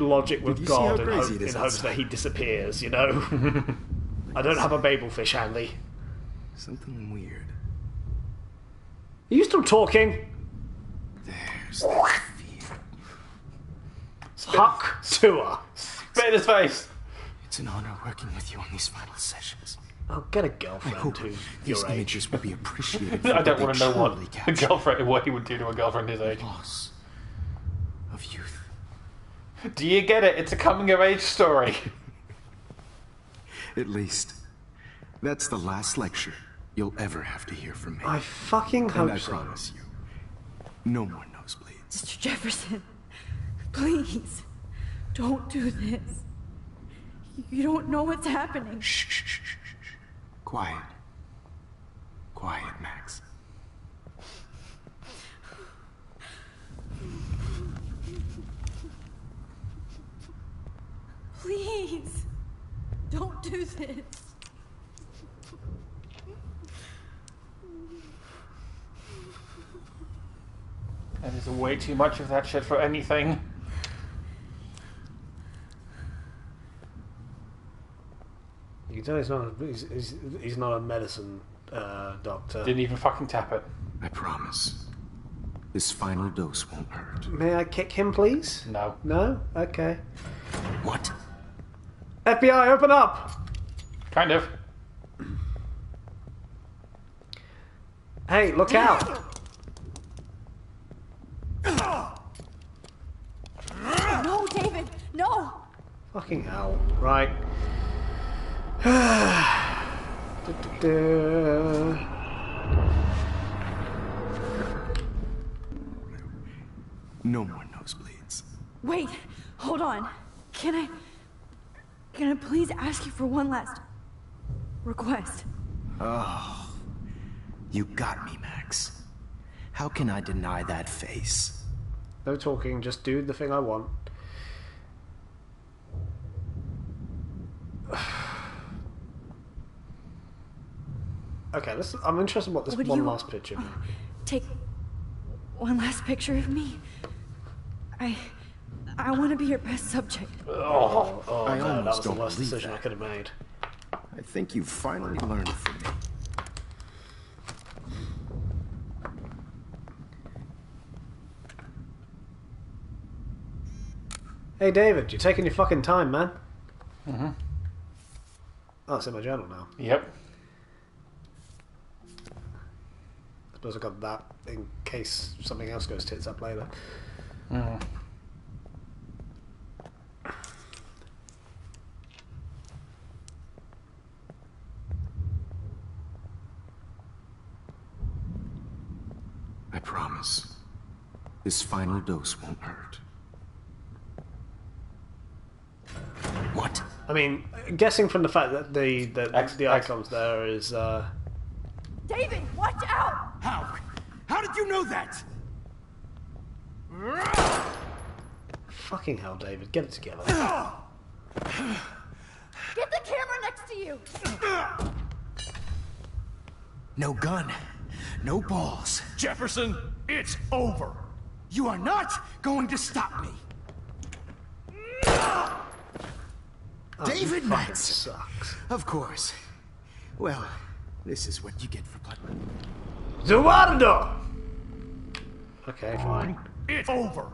logic with Did you see how God crazy it is in hopes outside? that he disappears. You know, I don't have a Babelfish handy. Something weird. Are you still talking? There's that fear. Huck Tour. Spit in his face. It's an honor working with you on these final sessions. Oh, get a I girlfriend hope who's these your age. images will be appreciated. I don't want to know what truly a capture girlfriend, what he would do to a girlfriend his age. loss of youth. Do you get it? It's a coming of age story. At least, that's the last lecture you'll ever have to hear from me. I fucking and hope I so. promise you, no more nosebleeds. Mr. Jefferson, please, don't do this. You don't know what's happening. Shh, shh, shh, shh, shh. Quiet. Quiet, Max. Please, don't do this. That is way too much of that shit for anything. You can tell he's not a medicine doctor. Didn't even fucking tap it. I promise. This final dose won't hurt. May I kick him, please? No. No? Okay. What? FBI, open up! Kind of. Hey, look out! No, David, no! Fucking hell. Right. No more nosebleeds. Wait, hold on. Can I please ask you for one last request? Oh, you got me, Max. How can I deny that face? No talking, just do the thing I want. Okay, I'm interested in what this Would one you- last picture means. Take one last picture of me. I want to be your best subject. Oh, I no, that almost was the don't worst believe decision that. I could have made. I think you finally learned from me. Hey, David, you're taking your fucking time, man. Mm-hmm. Oh, it's in my journal now. Yep. I suppose I got that in case something else goes tits up later. Mm. I promise. This final dose won't hurt. What? I mean, guessing from the fact that the icons there is David, watch out! How? How did you know that? fucking hell, David, get it together. Get the camera next to you! No gun. No balls. Jefferson, it's over. You are not going to stop me. David fucking Madsen. sucks. Of course. Well, this is what you get for playing. Eduardo! Okay, fine. It's over.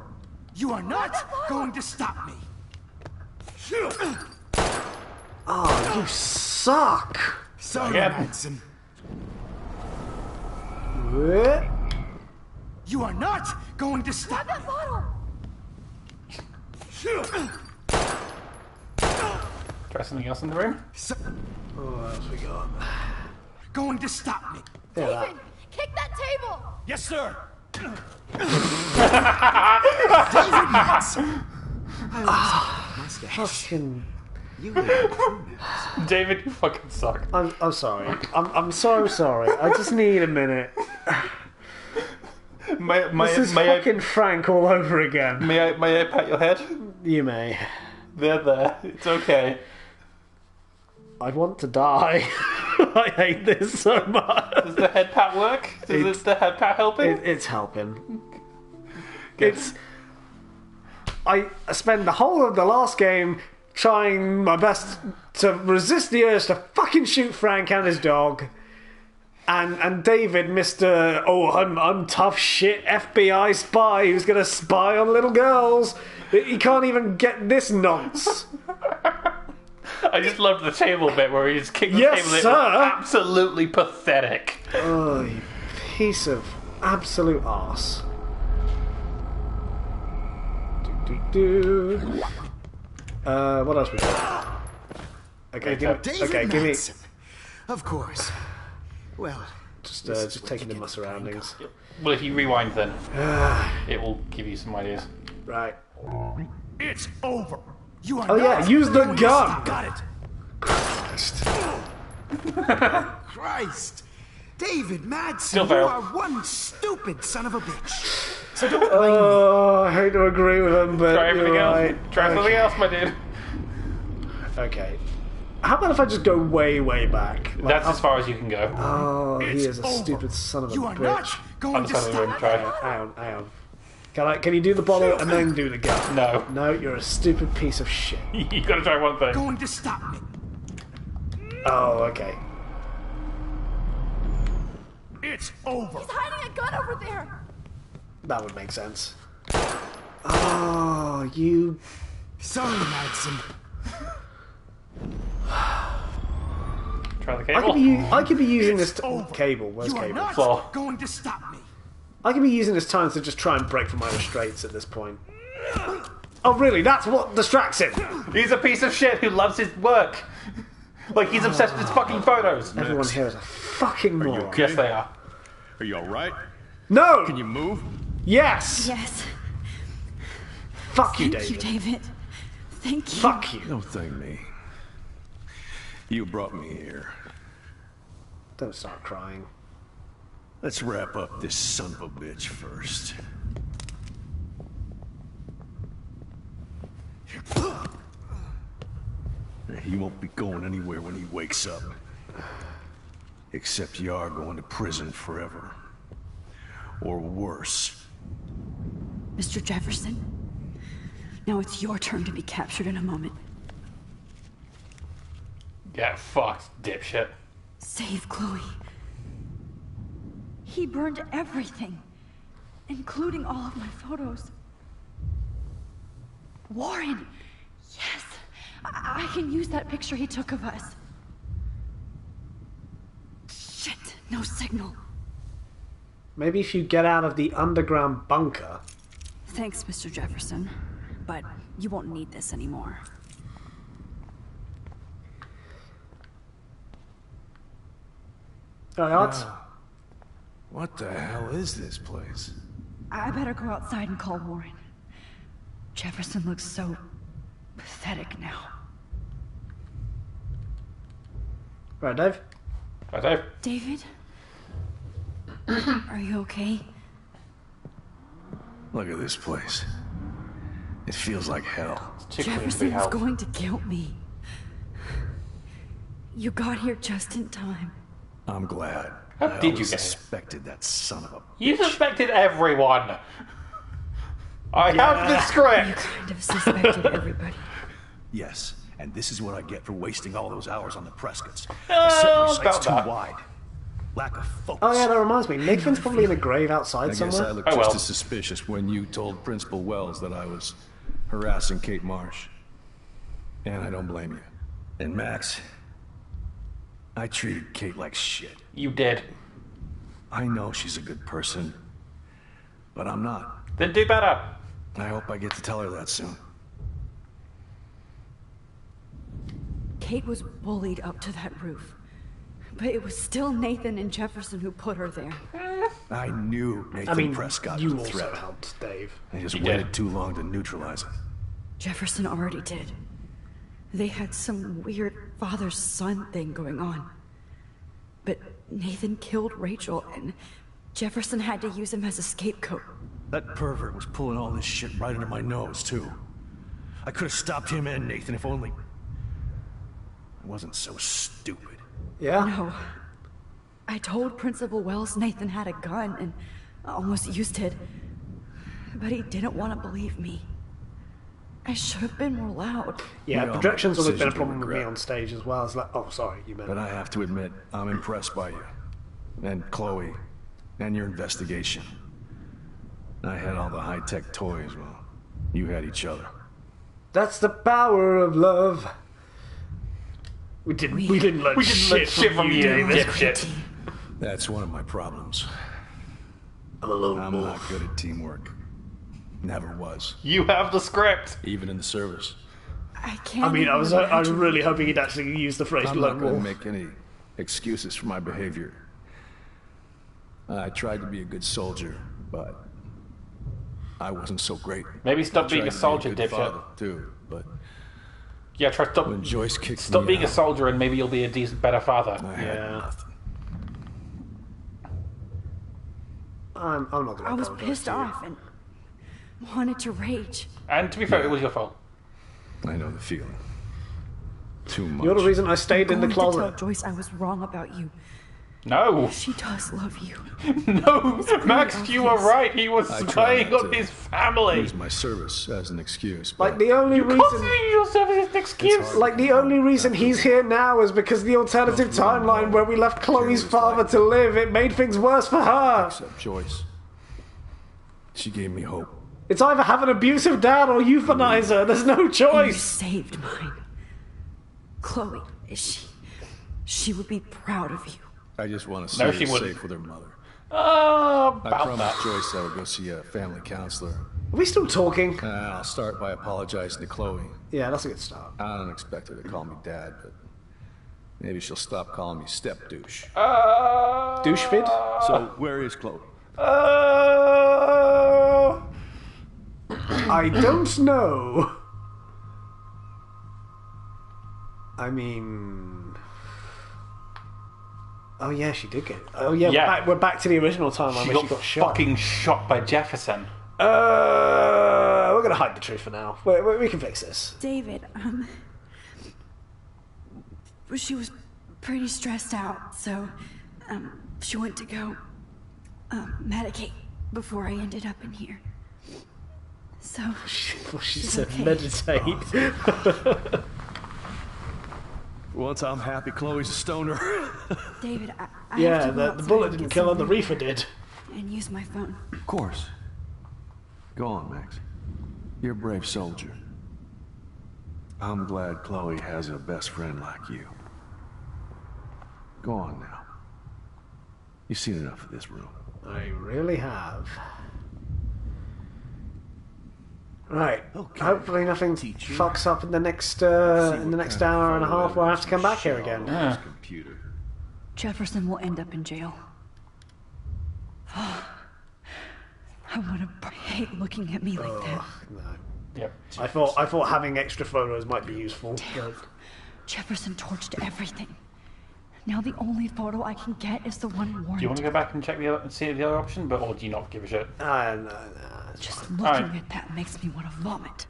You are not going to stop me. Oh, you suck! Sorry, Madsen. What? You are not going to stop me. Try something else in the room? Oh, what else we got? Going to stop me. Yeah, that. David, kick that table! Yes, sir. David Madsen. I always mustache. Fucking... You David, you fucking suck. I'm sorry. I'm so sorry. I just need a minute. This is fucking Frank all over again. May I pat your head? You may. There. It's okay. I want to die. I hate this so much. Does the head pat work? Is the head pat helping? It's helping. I spend the whole of the last game trying my best to resist the urge to fucking shoot Frank and his dog. And David, Mr. I'm tough shit FBI spy who's gonna spy on little girls. He can't even get this nonce. I just loved the table bit where he just kicked the Yes, table. It sir. was absolutely pathetic. Oh, you piece of absolute arse. What else we got? Okay, give me. Of course. Well, just taking in my surroundings. Well, if you rewind, then it will give you some ideas. Right. It's over. You are Oh yeah, use the gun. Got it. Christ. David Madsen, Still you fail. are one stupid son of a bitch. So don't blame Oh, I hate to agree with him, but Try everything you're else. right. Try something else, my dude. Okay. How about if I just go way, way back? Like, That's as far as you can go. Oh, he It's is a over. stupid son of a You are bitch. not going Other to side of the room, stop. try. Hang on. Can you do the bottle and then do the gun? No. No, you're a stupid piece of shit. You gotta try one thing. Going to stop me. Oh, okay. It's over. He's hiding a gun over there! That would make sense. Oh, you... Sorry, Madsen. Try the cable. I could be using this over. cable. Where's You are cable? not Floor. going to stop me. I could be using this time to just try and break from my restraints at this point. Oh, really? That's what distracts him. He's a piece of shit who loves his work. Like, he's obsessed with his fucking photos. Everyone here is a fucking moron. Yes, they are. Are you alright? No! Can you move? Yes! Yes. Fuck you, Thank you, David. David. Thank you. Fuck you. Don't thank me. You brought me here. Don't start crying. Let's wrap up this son of a bitch first. He won't be going anywhere when he wakes up. Except you are going to prison forever. Or worse. Mr. Jefferson, now it's your turn to be captured in a moment. Get fucked, dipshit. Save Chloe. He burned everything, including all of my photos. Warren! Yes! I can use that picture he took of us. Shit, no signal. Maybe if you get out of the underground bunker. Thanks, Mr. Jefferson. But you won't need this anymore. Alright. What the hell is this place? I better go outside and call Warren. Jefferson looks so pathetic now. Right, Dave? Right, Dave? David? Are you okay? Look at this place. It feels like hell. Jefferson was going to kill me. You got here just in time. I'm glad. How I did you always get here? suspected that son of a... You suspected everyone. I have the script. You kind of suspected everybody. Yes, and this is what I get for wasting all those hours on the Prescotts. Oh, I set my sights about too that. wide. Lack of focus. Oh yeah, that reminds me. Nathan's probably in a grave outside I guess somewhere. I looked just as suspicious when you told Principal Wells that I was harassing Kate Marsh. And I don't blame you. And Max, I treated Kate like shit. You did. I know she's a good person, but I'm not. Then do better. I hope I get to tell her that soon. Kate was bullied up to that roof. But it was still Nathan and Jefferson who put her there. I knew Nathan Prescott you was a also threat. helped, Dave. I just You waited did. too long to neutralize it. Jefferson already did. They had some weird father-son thing going on. But Nathan killed Rachel, and Jefferson had to use him as a scapegoat. That pervert was pulling all this shit right under my nose, too. I could have stopped him and Nathan if only... I wasn't so stupid. Yeah? No. I told Principal Wells Nathan had a gun and almost used it. But he didn't want to believe me. I should have been more loud. Yeah, We all projection's make always been a decisions we problem with me regret. on stage as well. It's like, oh, sorry, you meant. But I have to admit, I'm impressed by you. And Chloe. And your investigation. I had all the high-tech toys, well, you had each other. That's the power of love. We didn't learn shit from you, David. dipshit. That's one of my problems. I'm not good at teamwork. Never was. You have the script. Even in the service. I can't. I mean, I was imagine- really hoping he'd actually use the phrase I'm not "learn going more." to make any excuses for my behavior. I tried to be a good soldier, but I wasn't so great. Maybe stop I being tried a to be soldier, good dipshit. father, too, but Yeah, try stop. when Joyce kicked Stop me being a out, soldier, and maybe you'll be a decent, better father. I had Yeah. nothing. I'm not going to I was apologize pissed to you. off and wanted to rage. And to be fair, it was your fault. I know the feeling. Too much. You're the reason I stayed in the Going to tell closet. Joyce I was wrong about you. No. She does love you. No, Max, pretty you were obvious. right. He was I try spying not on to his family. use my service as an excuse. Like but the only reason. Constantly yourself as an excuse. Like the only reason he's here now is because the alternative timeline where we left Chloe's father to live, it made things worse for her. Except Joyce. She gave me hope. It's either have an abusive dad or euthanize her. There's no You choice. saved mine. Chloe, she would be proud of you. I just want to see No, her she wouldn't. safe with her mother. Oh, I about promised that. Joyce I would go see a family counselor. Are we still talking? I'll start by apologizing to Chloe. Yeah, that's a good start. I don't expect her to call me dad, but maybe she'll stop calling me step douche. Douchefid? So where is Chloe? I don't know. I mean... Oh yeah, she did get... Oh yeah, Yeah. we're back to the original timeline She where got she got shot. fucking shot by Jefferson. We're gonna hide the truth for now. We can fix this. David, she was pretty stressed out, so she went to go medicate before I ended up in here. So She she's said okay. meditate. Once I'm happy, Chloe's a stoner. David, I have Yeah, to go the outside bullet and didn't get kill her, the something reefer did. and use my phone. Of course. Go on, Max. You're a brave soldier. I'm glad Chloe has a best friend like you. Go on now. You've seen enough of this room. I really have. Right. Hopefully nothing fucks up in the next hour and a half where I have to come back here again. Yeah. Jefferson will end up in jail. I want to hate looking at me like that. No. Yep. I thought having extra photos might be useful. Damn. Jefferson torched everything. Now the only photo I can get is the one Warren. Do you want to go back and check and see the other option, or do you not give a shit? No, just looking at that makes me want to vomit.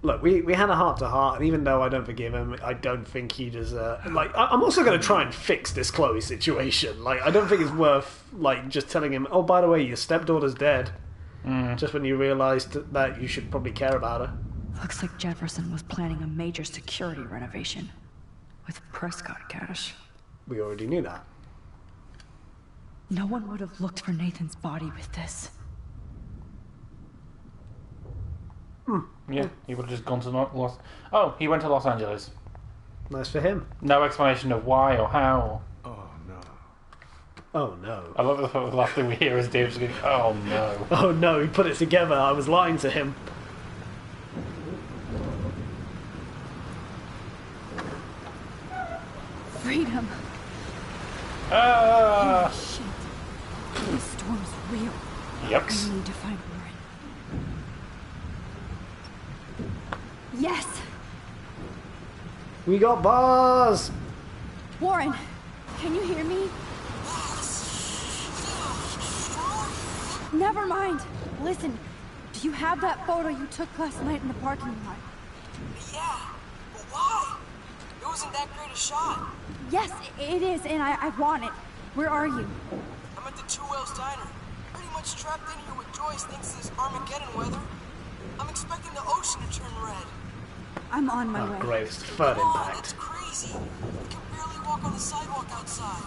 Look, we had a heart-to-heart, and even though I don't forgive him, I don't think he deserves... I'm also going to try and fix this Chloe situation. I don't think it's worth, just telling him, oh, by the way, your stepdaughter's dead. Just when you realised that you should probably care about her. Looks like Jefferson was planning a major security renovation. With Prescott cash. We already knew that. No one would have looked for Nathan's body with this. Yeah, he would have just gone to Los... Oh, he went to Los Angeles. Nice for him. No explanation of why or how. Oh, no. Oh, no. I love the last thing we hear is Dave just going, oh, no. Oh, no, he put it together. I was lying to him. Freedom. Ah! Holy shit. This storm's real. Yep. I need to find Warren. Yes! We got bars! Warren, can you hear me? Never mind. Listen, do you have that photo you took last night in the parking lot? Yeah, but why? It wasn't that great a shot. Yes, it is, and I want it. Where are you? I'm at the Two Whales Diner. Pretty much trapped in here with Joyce thanks to this Armageddon weather. I'm expecting the ocean to turn red. I'm on my way. Great, it's third impact. That's crazy. I can barely walk on the sidewalk outside.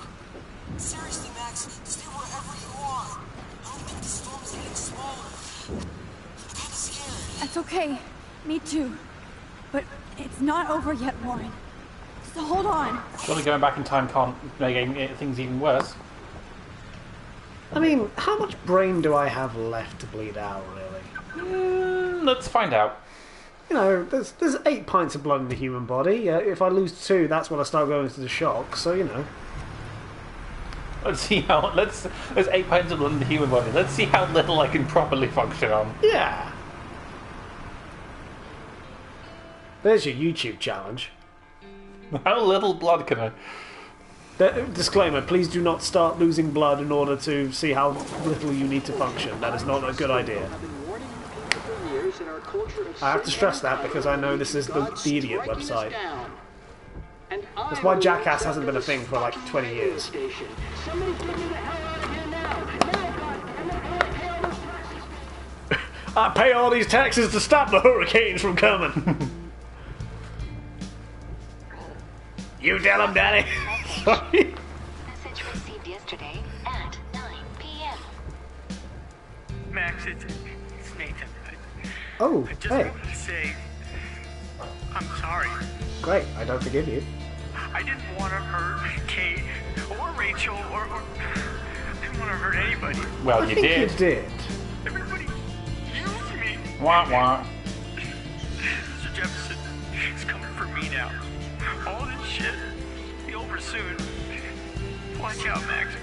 Seriously, Max, stay wherever you are. I don't think the storm is getting smaller. I'm kinda scared. That's okay. Me too. But it's not over yet, Warren. So hold on. Surely going back in time can't make things even worse. I mean, how much brain do I have left to bleed out, really? Let's find out. You know, there's 8 pints of blood in the human body. If I lose 2, that's when I start going into the shock. So, you know. Let's see how... There's 8 pints of blood in the human body. Let's see how little I can properly function on. Yeah. There's your YouTube challenge. How little blood can I... Disclaimer, please do not start losing blood in order to see how little you need to function. That is not a good idea. I have to stress that because I know this is the idiot website. That's why Jackass hasn't been a thing for like 20 years. I pay all these taxes to stop the hurricanes from coming. You tell him, Daddy. Sorry. Message received yesterday at 9 p.m. Max, it's Nathan. Oh, I just hey. wanted to say, I'm sorry. Great, I don't forgive you. I didn't want to hurt Kate or Rachel or I didn't want to hurt anybody. Well, I you think did. You did. Everybody used me. Wah wah. Mr. Jefferson is coming for me now. All this shit will be over soon. Watch out, Max.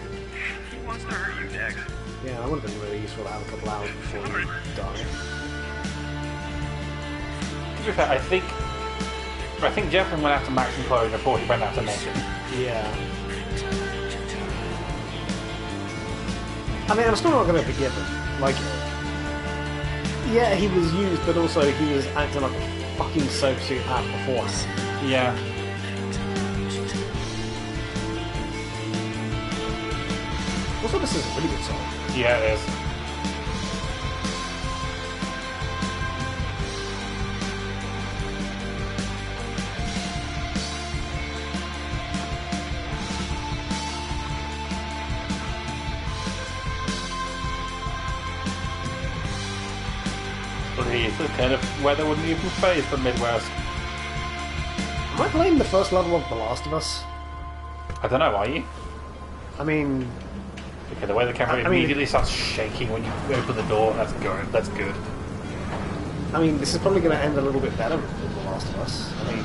He wants to hurt you next. Yeah, that would have been really useful to have a couple hours before you die. To be fair, I think Jefferson went after Max and Chloe before he went after Nathan. Yeah. I mean, I'm still not going to forgive him. Like, yeah, he was used, but also he was acting like a fucking sociopath beforehand. Yeah. Also, this is a really good song. Yeah, it is. It's the kind of weather wouldn't even phase the Midwest. Am I playing the first level of The Last of Us? I don't know, are you? I mean... Okay, the way the camera immediately starts shaking when you open the door, that's good. That's good. I mean, this is probably going to end a little bit better than The Last of Us. I mean,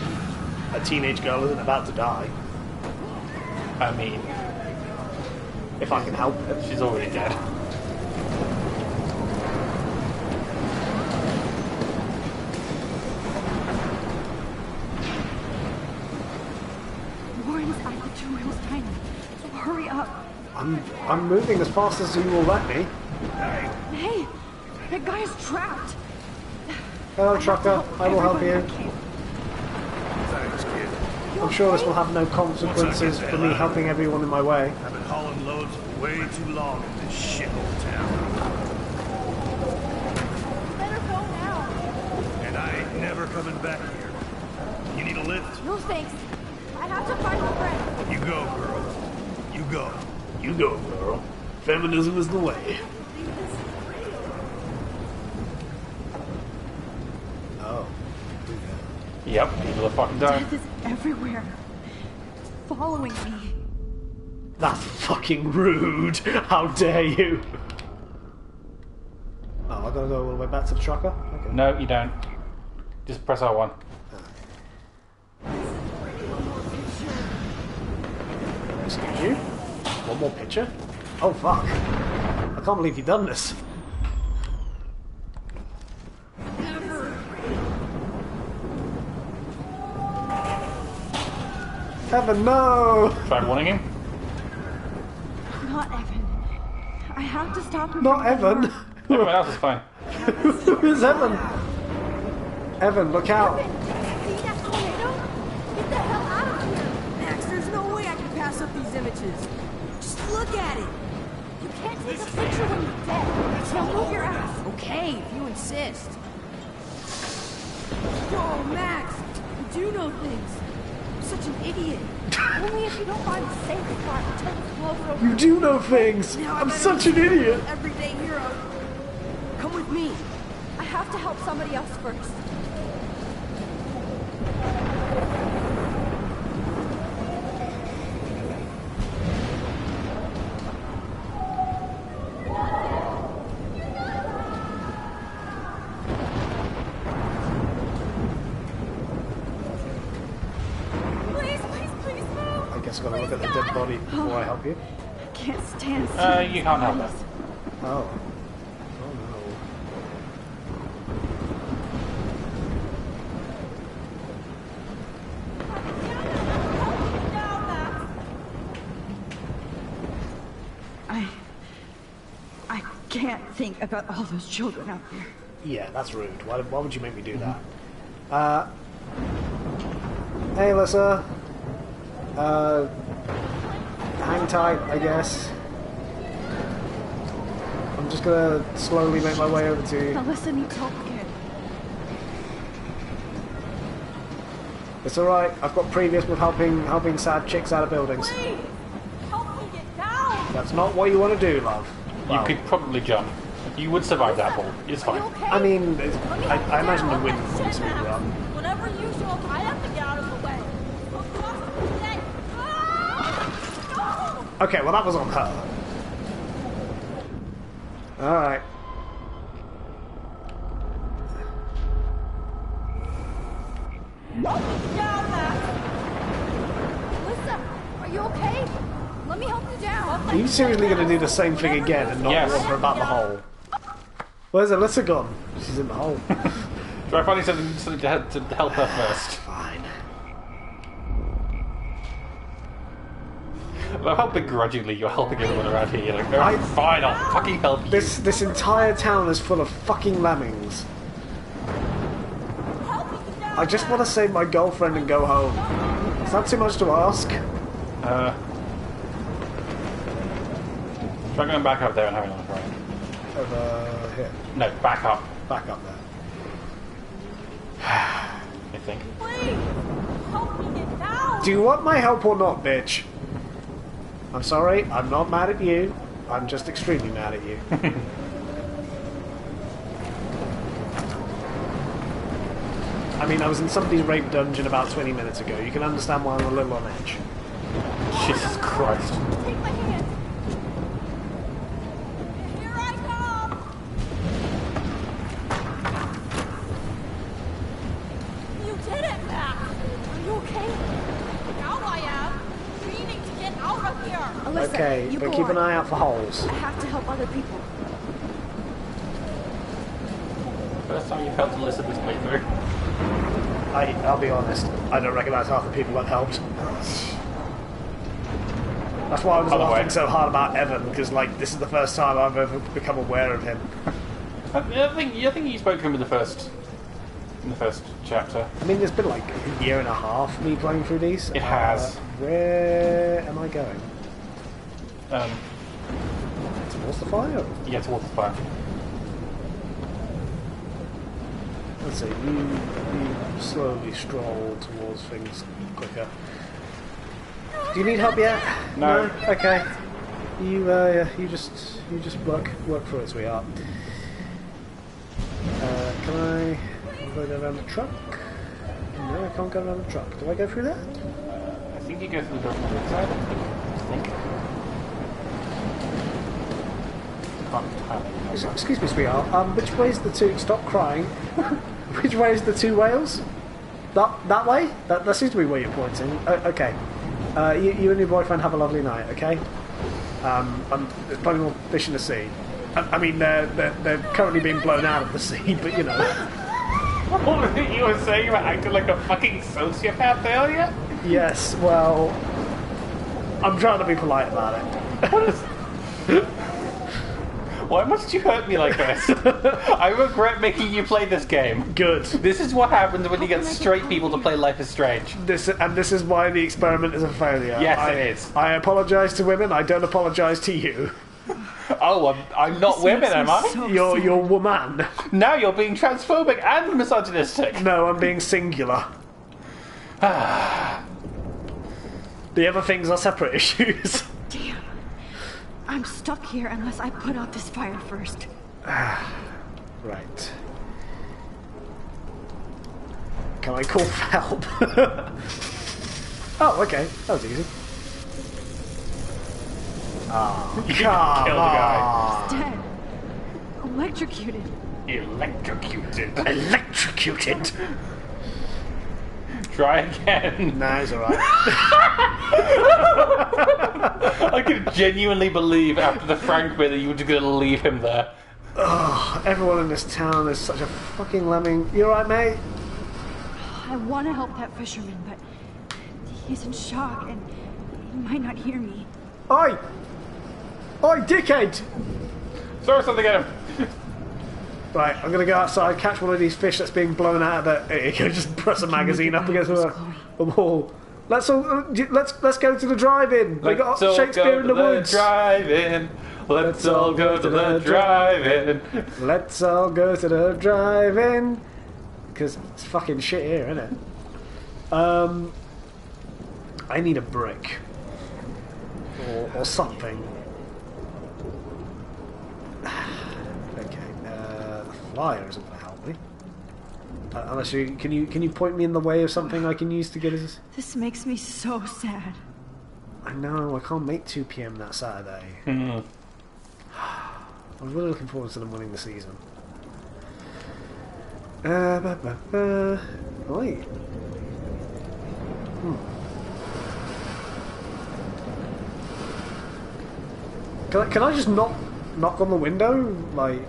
a teenage girl isn't about to die. I mean... If I can help it. She's already dead. Warren's at the 2 wheels tiny. So hurry up. I'm moving as fast as you will let me. Hey, that guy is trapped. Hello, trucker. I will help you. I'm sure this will have no consequences for me helping everyone in my way. I've been hauling loads way too long in this shithole town. Better go now. And I ain't never coming back here. You need a lift? No thanks. I have to find a friend. You go, girl. You go. You go, girl. Feminism is the way. Oh. Yep, people are fucking dying. Death is everywhere. It's following me. That's fucking rude. How dare you? Oh, I gotta go all the way back to the trucker? Okay. No, you don't. Just press R1. Excuse you? One more picture? Oh fuck. I can't believe you've done this. Evan, no! Try warning him? Not Evan. I have to stop him. Not Evan! Everyone else is fine. Who is Evan? Evan, look out! See that tornado? Get the hell out of here! Max, there's no way I can pass up these images. Just look at it. You can't take a picture when you're dead. Now move your ass. Okay, if you insist. Whoa, Max, you do know things. I'm such an idiot. Only if you don't find a safe spot until it's blown over. You do know things! Now I I'm better such an idiot! Everyday hero. Come with me. I have to help somebody else first. I guess I gotta look at the dead body before I help you. I can't stand You can't help that. Oh. Oh no. I can't think about all those children out there. Yeah, that's rude. Why would you make me do that? Hey, Alyssa. Hang tight, I guess. I'm just gonna slowly make my way over to you. Alyssa needs help again. It's alright, I've got previous with helping sad chicks out of buildings. Please, help me get down. That's not what you want to do, love. You could probably jump. You would survive that fall. It's fine. I mean, I imagine the wind wants me to run. Whenever you show up, I have to get out of the way. Okay, well that was on her. Alright. Alyssa, are you okay? Let me help you down. Are you seriously going to do the same thing again and not warn her about the hole? Where's Alyssa gone? She's in the hole. Try finding something to help her first. Fine. I love how begrudgingly you're helping everyone around here. You're like, alright, fine, I'll fucking help you. This entire town is full of fucking lemmings. I just want to save my girlfriend and go home. Is that too much to ask? Try going back up there and having a look around. Over here. No, back up. Back up there. I think. Please, help me get down. Do you want my help or not, bitch? I'm sorry, I'm not mad at you. I'm just extremely mad at you. I mean, I was in somebody's rape dungeon about 20 minutes ago. You can understand why I'm a little on edge. Jesus Christ. Take my hand. Here I come. You did it, Max. Are you okay? Now I am. We need to get out of here. Alyssa, Okay, you but go keep an on. eye out for holes. I have to help other people. First time you've helped Alyssa this playthrough. I'll be honest, I don't recognise half the people I've helped. That's why I was Other way. laughing so hard about Evan, because like this is the first time I've ever become aware of him. I think you spoke to him in the first chapter. I mean, it's been like a year and a half me playing through these. It has. Where am I going? Towards the fire? Yeah, towards the fire. Let's see, you slowly stroll towards things quicker. Do you need help yet? No. Okay. You just work through it, sweetheart. Can I go around the truck? No, I can't go around the truck. Do I go through that? I think you go through the door from the inside. I think. Can't entirely. Excuse me, sweetheart. Which way is the two? Stop crying. Which way is the two whales? That way? That seems to be where you're pointing. Okay. You and your boyfriend have a lovely night. Okay. There's plenty more fish in the sea. I mean, they're currently being blown out of the sea, but you know. What was it you were saying about acting like a fucking sociopath earlier? Yes. Well, I'm trying to be polite about it. Why must you hurt me like this? I regret making you play this game. Good. This is what happens when you get straight people to play Life is Strange. This is why the experiment is a failure. Yes, it is. I apologise to women. I don't apologise to you. Oh, I'm not women, am I? You're woman. Now you're being transphobic and misogynistic. No, I'm being singular. The other things are separate issues. Damn. I'm stuck here unless I put out this fire first. Right. Can I call for help? Oh, okay. That was easy. You killed the guy. He's dead. Electrocuted. Electrocuted. Electrocuted. Try again. Nah, it's alright. I could genuinely believe after the Frank bit that you were just going to leave him there. Oh, everyone in this town is such a fucking lemming. You alright, mate? I want to help that fisherman, but he's in shock and he might not hear me. Oi! Oi, dickhead! Throw something at him. Right, I'm gonna go outside, catch one of these fish that's being blown out of the. There you go, just press a magazine up against the wall. Let's go to the drive-in. We got Shakespeare in the Woods. Drive-in. Let's all go to the drive-in. Let's all go to the drive-in. Because it's fucking shit here, isn't it? I need a brick. Or something. Okay, the flyer isn't going to help me. Unless you can you point me in the way of something I can use to get us? This makes me so sad. I know, I can't make 2 PM that Saturday. I'm really looking forward to them winning the season. Right. Can I just knock on the window? Like,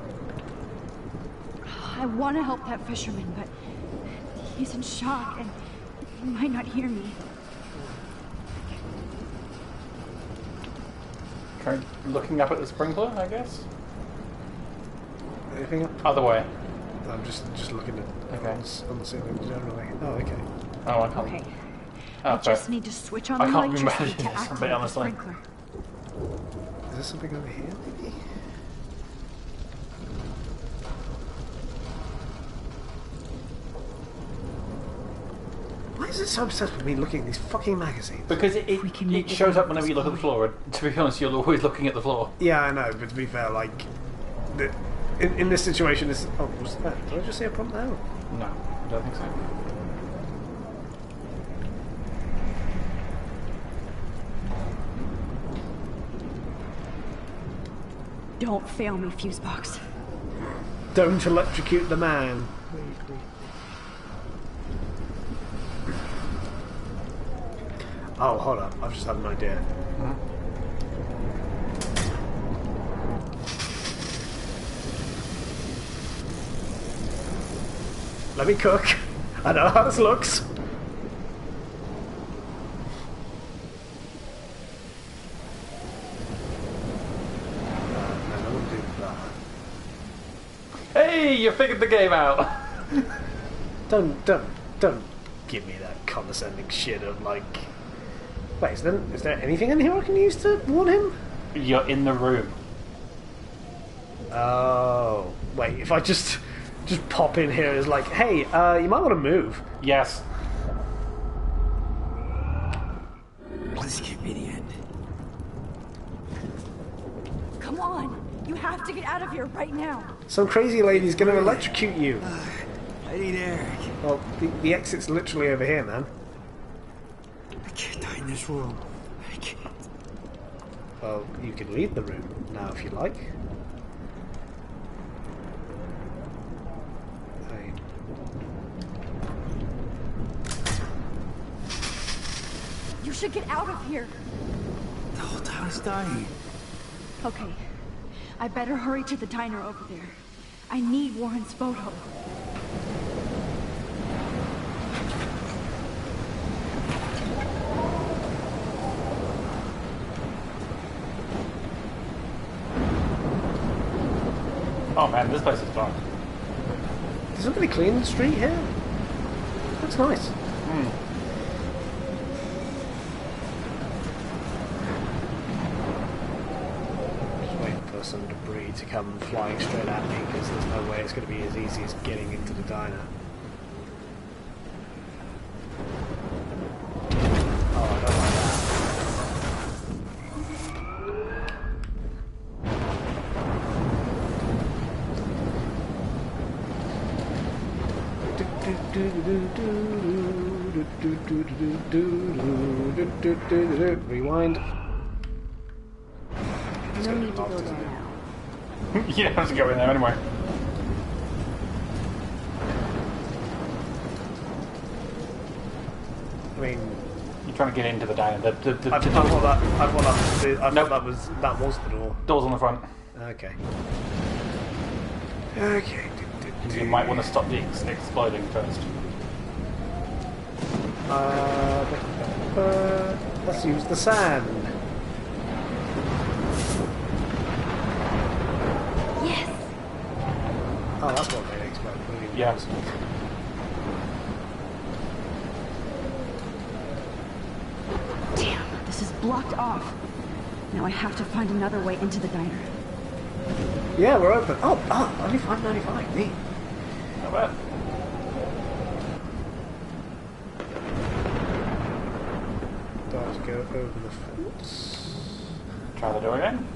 I want to help that fisherman, but he's in shock and he might not hear me. Try looking up at the sprinkler, I guess. anything up? Other way. I'm just looking at Okay. on the ceiling generally. Oh, okay. Oh, I can't. Okay. Oh, I just need to switch on I the can't electricity imagine to this, activate but the honestly. sprinkler. Is there something over here, maybe? Why is it so obsessed with me looking at these fucking magazines? Because it shows up whenever you look at the floor. And to be honest, you're always looking at the floor. Yeah, I know, but to be fair, like, in this situation, this. Oh, what's that? Did I just see a prompt there? No, I don't think so. Don't fail me, Fusebox. Don't electrocute the man. Oh, hold up. I've just had an idea. Let me cook. I know how this looks. Hey, you figured the game out. Don't give me that condescending shit of like. Wait, is there anything in here I can use to warn him? You're in the room. Oh, wait. If I just pop in here as like, hey, you might want to move. Yes. Please give me the end. Come on! You have to get out of here right now! Some crazy lady's gonna electrocute you. I need Eric. Well, the exit's literally over here, man. I can't die in this room. I can't. Well, you can leave the room now if you like. You should get out of here! The whole town's dying. Okay. I better hurry to the diner over there. I need Warren's photo. Oh man, this place is dark. Did somebody clean the street here? That's nice. Some debris to come flying straight at me because there's no way it's going to be as easy as getting into the diner. Oh, I don't like that. Rewind. No need to go there now. You don't have to go in there anyway. I mean, you're trying to get into the diner. I thought that was the door. Door's on the front. Okay. Okay. You might want to stop the exploding first. Let's use the sand. Yes. Oh, that's what made it explode. Yeah. Damn, this is blocked off. Now I have to find another way into the diner. Yeah, we're open. Oh, only $5.95. Neat. Not bad. Do I have to go over the fence? Try the door again.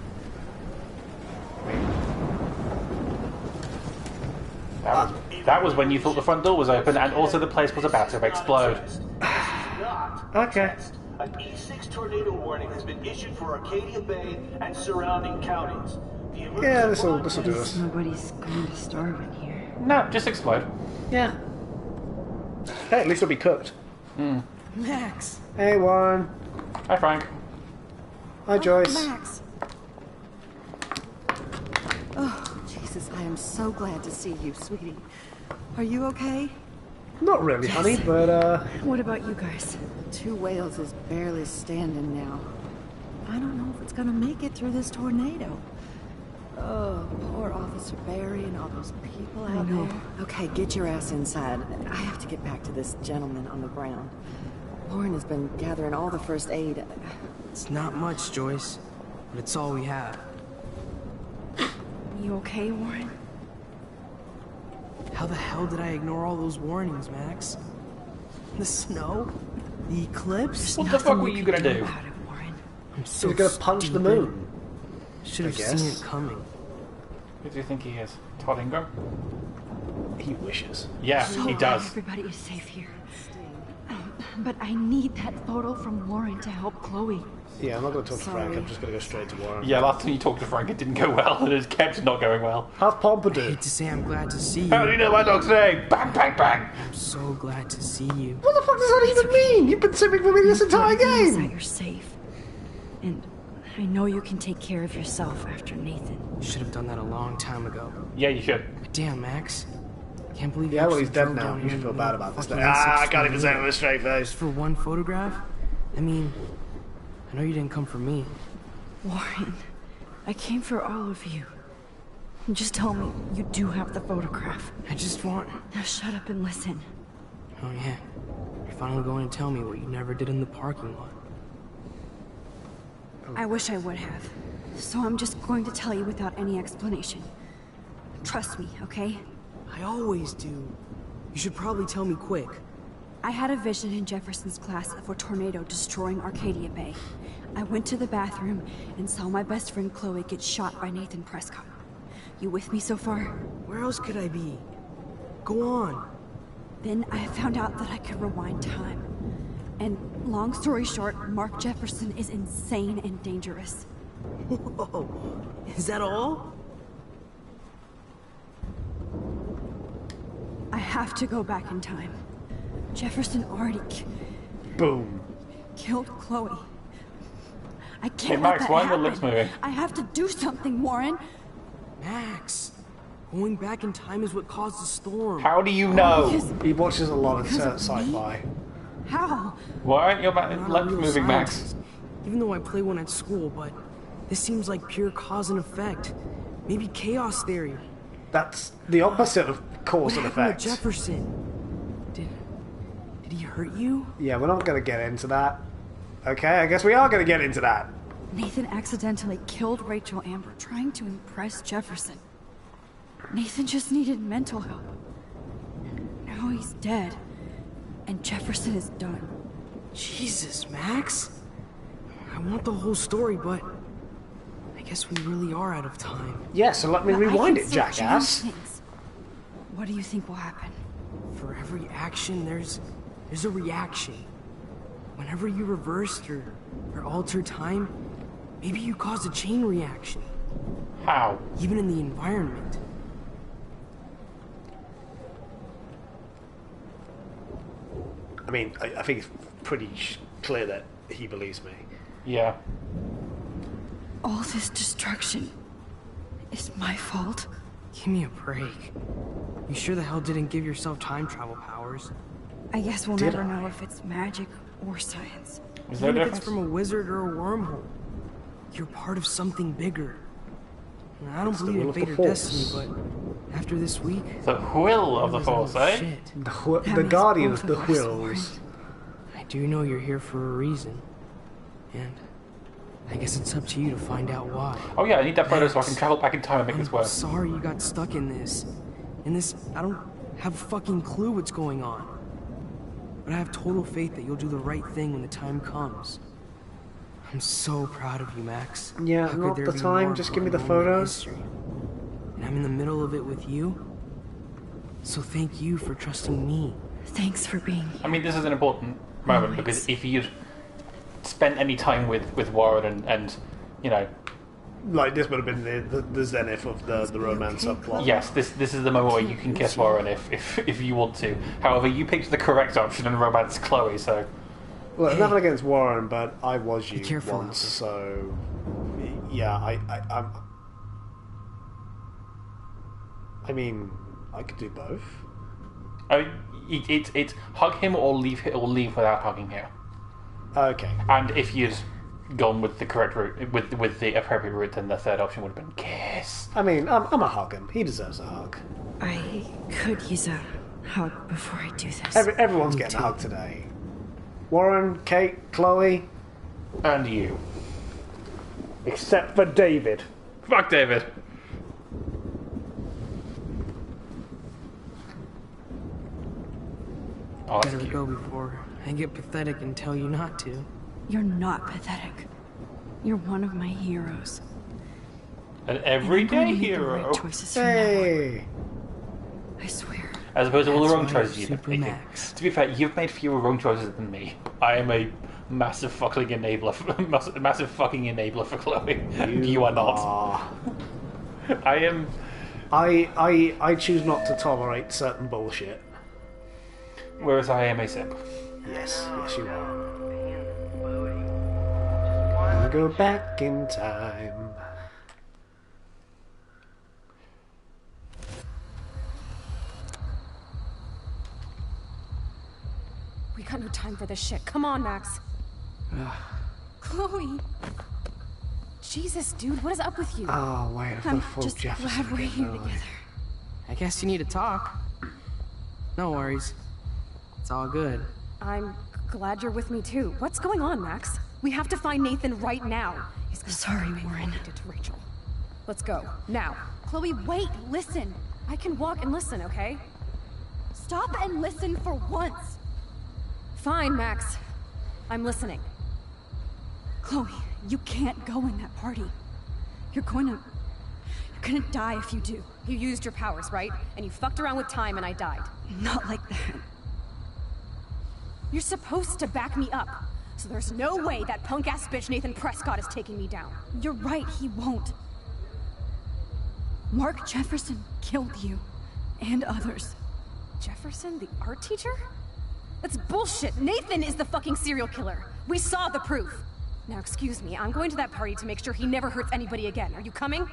That was when you thought the front door was open and also the place was about to explode. Okay. An E6 tornado warning has been issued for Arcadia Bay and surrounding counties. Yeah, this'll do us. Nobody's going to starve in here. No, just explode. Yeah. Hey, at least it'll be cooked. Max. Hey, Warren. Hi, Frank. Hi, Joyce. Max. Oh, Jesus, I am so glad to see you, sweetie. Are you okay? Not really, honey, but What about you guys? Two Whales is barely standing now. I don't know if it's gonna make it through this tornado. Oh, poor Officer Barry and all those people out there. Okay, get your ass inside. I have to get back to this gentleman on the ground. Warren has been gathering all the first aid. It's not much, Joyce, but it's all we have. You okay, Warren? How the hell did I ignore all those warnings, Max? The snow? The eclipse? What the fuck were you gonna do? I'm so You're gonna punch the moon. Should have I guess. seen it coming. Who do you think he is? Todd Ingram? He wishes. Yeah, So he does. Everybody is safe here. But I need that photo from Warren to help Chloe. Yeah, I'm not going to talk to Frank. Sorry. I'm just going to go straight to Warren. Yeah, last time you talked to Frank, it didn't go well, and it kept not going well. How's Pompadour? I hate to say I'm glad to see you. How do you know my dog's name? Bang, bang, bang! I'm so glad to see you. What the fuck does that even mean? You've been sipping for me this entire That game. you're safe. And I know you can take care of yourself after Nathan. Should have done that a long time ago. Yeah, you should. But damn, Max. I can't believe you Yeah, well, he's actually dead drove now. down You here should feel and bad about this. fucking I can't even N6 say it with a straight face. Just for one photograph? I mean, I know you didn't come for me. Warren, I came for all of you. Just tell me you do have the photograph. I just want... Now shut up and listen. Oh yeah. You're finally going to tell me what you never did in the parking lot. I wish I would have. So I'm just going to tell you without any explanation. Trust me, okay? I always do. You should probably tell me quick. I had a vision in Jefferson's class of a tornado destroying Arcadia Bay. I went to the bathroom and saw my best friend Chloe get shot by Nathan Prescott. You with me so far? Where else could I be? Go on. Then I found out that I could rewind time. And long story short, Mark Jefferson is insane and dangerous. Whoa. Is that all? I have to go back in time. Jefferson already Boom. killed Chloe. I can't Hey, let Max, that why are the happen. lips moving? I have to do something, Warren. Max. Going back in time is what caused the storm. How do you know? He watches a lot of Because of sci-fi. How? Why aren't your I'm not a lips real moving, Max? scientist, even though I play one at school, but this seems like pure cause and effect. Maybe chaos theory. That's the opposite of cause and What happened effect. to Jefferson? Did he hurt you? Yeah, we're not going to get into that. Okay, I guess we are going to get into that. Nathan accidentally killed Rachel Amber trying to impress Jefferson. Nathan just needed mental help. Now he's dead. And Jefferson is done. Jesus, Max. I want the whole story, but I guess we really are out of time. Yeah, so let me But I rewind can it, still jackass. change things. What do you think will happen? For every action, there's a reaction. Whenever you reversed or altered time, maybe you caused a chain reaction. How? Even in the environment. I mean, I think it's pretty clear that he believes me. Yeah. All this destruction is my fault. Give me a break. You sure the hell didn't give yourself time travel powers? I guess we'll Did never I? know if it's magic or science. Is there a Even if it's difference? from a wizard or a wormhole. You're part of something bigger. And I don't It's the believe will in of the fate or Force. destiny, but after this week... The will of the I realize Force, I'm eh? shit. The means Guardian both of the of us, Whirls. I do know you're here for a reason. And I guess it's up to you to find out why. Oh yeah, I need that photo so I can travel back in time and make this I'm work. sorry you got stuck in this. I don't have a fucking clue what's going on. But I have total faith that you'll do the right thing when the time comes. I'm so proud of you, Max. Yeah, How could not there the be time, more just give me the important moment in photos. history? And I'm in the middle of it with you. So thank you for trusting me. Thanks for being here. I mean, this is an important moment because if you'd spent any time with Warren and you know, Like, this would have been the zenith of the romance subplot. yes, this is the moment where you can kiss Warren if you want to. However, you picked the correct option and romance Chloe, so. Well, nothing against Warren, but I was you careful, once, so yeah, I'm. I mean, I could do both. Oh, it's hug him or leave without hugging him. Okay. And if you'd gone with the correct route, with the appropriate route, then the third option would have been kiss. I mean, I'm a hug him. He deserves a hug. I could use a hug before I do this. Everyone's getting a hug today. Warren, Kate, Chloe, and you. Except for David. Fuck David. Oh, Better go before I get pathetic and tell you not to. You're not pathetic. You're one of my heroes. An everyday hero. Right choices from now on. I swear. As opposed to all the wrong That's why choices you're you've Super made. Max. To be fair, you've made fewer wrong choices than me. I am a massive fucking enabler. Massive fucking enabler for Chloe. You are not. I am. I choose not to tolerate certain bullshit. Whereas I am a simp. Yes, you are. I'll go back in time. We got no time for this shit. Come on, Max. Chloe. Jesus, dude, what is up with you? Oh, wait, I've got I'm a full just Jefferson glad we're again, here don't I? together. I guess you need to talk. No worries. It's all good. I'm glad you're with me too. What's going on, Max? We have to find Nathan right now. He's gonna Sorry, Warren. did to Rachel. Let's go now. Chloe, wait, listen. I can walk and listen, okay? Stop and listen for once. Fine, Max. I'm listening. Chloe, you can't go in that party. You're gonna die if you do. You used your powers, right? And you fucked around with time and I died. Not like that. You're supposed to back me up. So there's no way that punk-ass bitch Nathan Prescott is taking me down. You're right, he won't. Mark Jefferson killed you. And others. Jefferson, the art teacher? That's bullshit. Nathan is the fucking serial killer. We saw the proof. Now, excuse me, I'm going to that party to make sure he never hurts anybody again. Are you coming?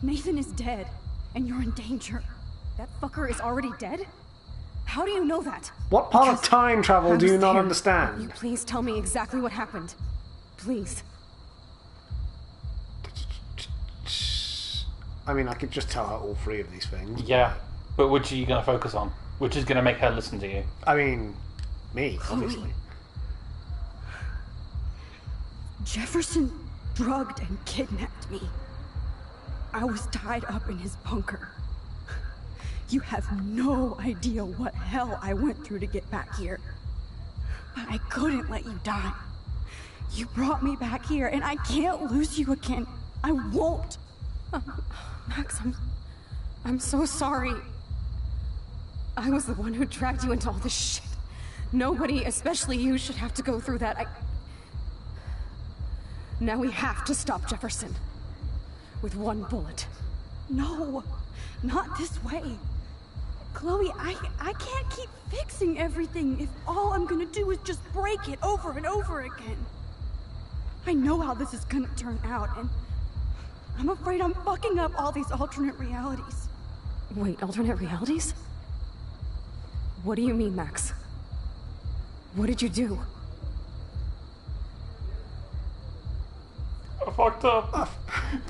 Nathan is dead, and you're in danger. That fucker is already dead? How do you know that? What part of time travel do you not understand? You please tell me exactly what happened. Please. I mean, I could just tell her all three of these things. Yeah, but which are you going to focus on? Which is going to make her listen to you? I mean, me, obviously. Jefferson drugged and kidnapped me. I was tied up in his bunker. You have no idea what hell I went through to get back here. But I couldn't let you die. You brought me back here, and I can't lose you again. I won't. Max, I'm so sorry. I was the one who dragged you into all this shit. Nobody, especially you, should have to go through that. Now we have to stop Jefferson. With one bullet. No, not this way. Chloe, I can't keep fixing everything if all I'm gonna do is just break it over and over again. I know how this is gonna turn out, and I'm afraid I'm fucking up all these alternate realities. Wait, alternate realities? What do you mean, Max? What did you do? I fucked up.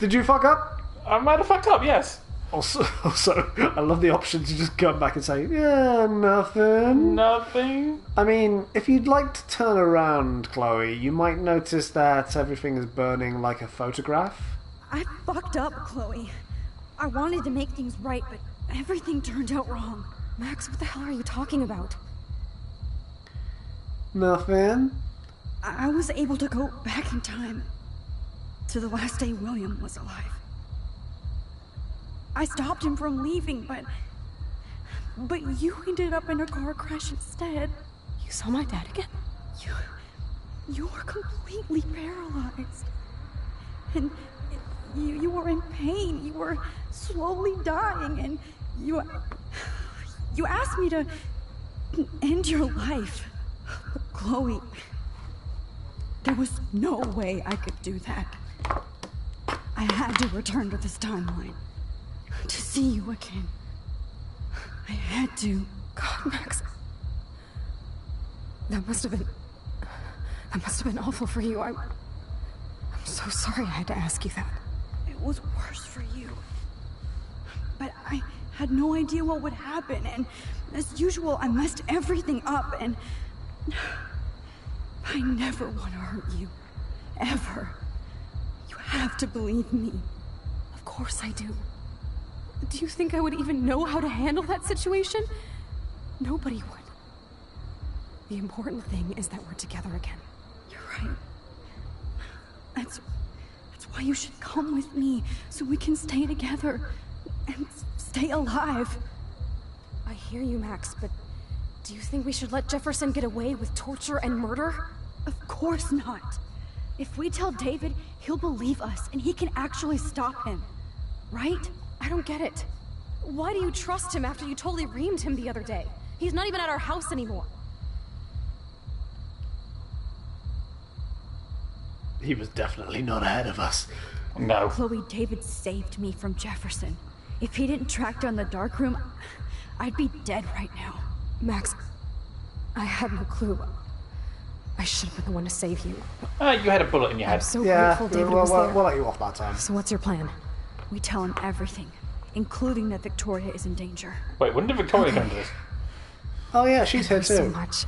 Did you fuck up? I might have fucked up, yes. Also, I love the option to just come back and say, yeah, nothing. Nothing? I mean, if you'd like to turn around, Chloe, you might notice that everything is burning like a photograph. I fucked up, Chloe. I wanted to make things right, but everything turned out wrong. Max, what the hell are you talking about? Nothing. I was able to go back in time to the last day William was alive. I stopped him from leaving, but you ended up in a car crash instead. You saw my dad again? You were completely paralyzed. And you were in pain. You were slowly dying, and you asked me to end your life. But Chloe, there was no way I could do that. I had to return to this timeline. To see you again. I had to. God, Max. That must have been awful for you. I'm so sorry I had to ask you that. It was worse for you. But I had no idea what would happen, and as usual, I messed everything up, and I never want to hurt you. Ever. You have to believe me. Of course I do. Do you think I would even know how to handle that situation? Nobody would. The important thing is that we're together again. You're right. That's why you should come with me, so we can stay together and stay alive. I hear you, Max, but do you think we should let Jefferson get away with torture and murder? Of course not. If we tell David, he'll believe us, and he can actually stop him. Right? I don't get it. Why do you trust him after you totally reamed him the other day? He's not even at our house anymore. He was definitely not ahead of us. No. Chloe, David saved me from Jefferson. If he didn't track down the dark room, I'd be dead right now. Max, I had no clue. I should have been the one to save you. You had a bullet in your head. I'm so grateful David was there. We'll let you off that time. So what's your plan? We tell him everything, including that Victoria is in danger. Wait, when did Victoria come to this? Oh yeah, she's here too. So much.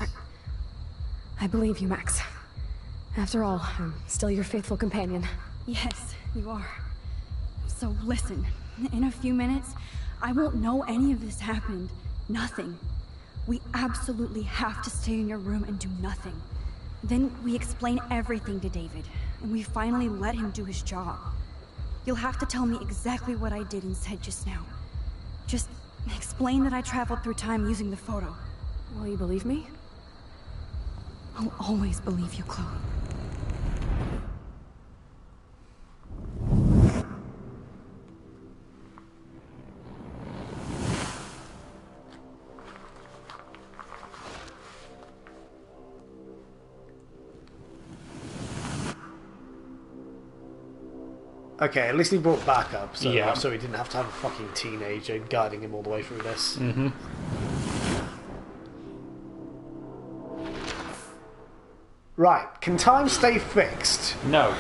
I believe you, Max. After all, I'm still your faithful companion. Yes, you are. So listen, in a few minutes, I won't know any of this happened. Nothing. We absolutely have to stay in your room and do nothing. Then we explain everything to David, and we finally let him do his job. You'll have to tell me exactly what I did and said just now. Just explain that I traveled through time using the photo. Will you believe me? I'll always believe you, Chloe. Okay, at least he brought backup, so Yeah. so he didn't have to have a fucking teenager guiding him all the way through this. Mm-hmm. Right, can time stay fixed? No.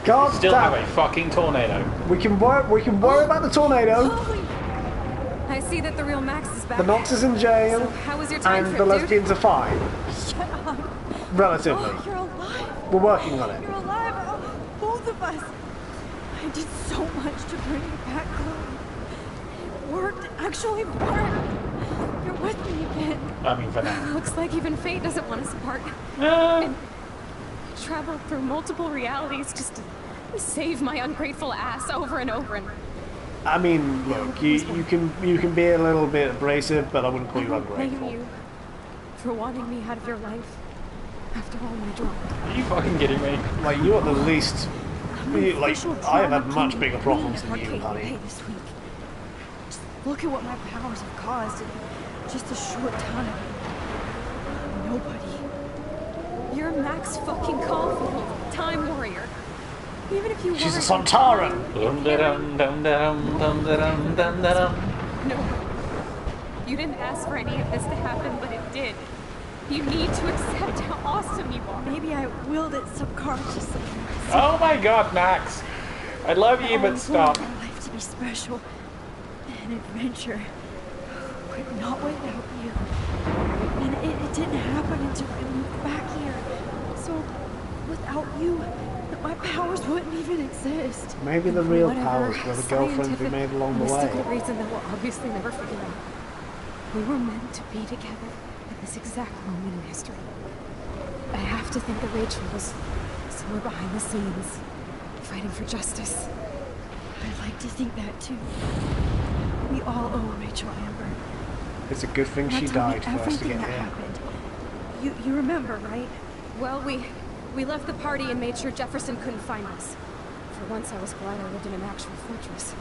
God We still damn have a fucking tornado. We can worry about the tornado. I see that the real Max is back. The Knox is in jail. So how was your time and trip, the dude? lesbians are fine. Shut up. Relatively. Oh, you're alive. We're working on it. You're alive. Oh, both of us. I did so much to bring you back, Chloe. It worked. It actually worked. You're with me again. I mean, for now. Looks like even fate doesn't want us apart. And I traveled through multiple realities just to save my ungrateful ass over and over. And I mean, look, you can be a little bit abrasive, but I wouldn't call you blame ungrateful. you for wanting me out of your life after all my drama. Are you fucking kidding me? Like, you are the least. Like, I have had much bigger problems than you, honey. This week. Just look at what my powers have caused in just a short time. Nobody. You're Max fucking Caulfield, Time Warrior. Even if you She's a weren't- Sontaran. No. You didn't ask for any of this to happen, but it did. You need to accept how awesome you are. Maybe I willed it subconsciously. Oh my god, Max! I love you, but stop. I want my life to be special. An adventure. But not without you. And it didn't happen until I moved back here. So, without you, my powers wouldn't even exist. Maybe the real Whatever powers were the girlfriends we made along the mystical way. reason that we'll obviously never figure out. We were meant to be together at this exact moment in history. I have to think that Rachel was somewhere behind the scenes, fighting for justice. I'd like to think that too. We all owe Rachel Amber. It's a good thing Now she tell me died for us to everything get that here. happened. You remember, right? Well, we left the party and made sure Jefferson couldn't find us. For once, I was glad I lived in an actual fortress.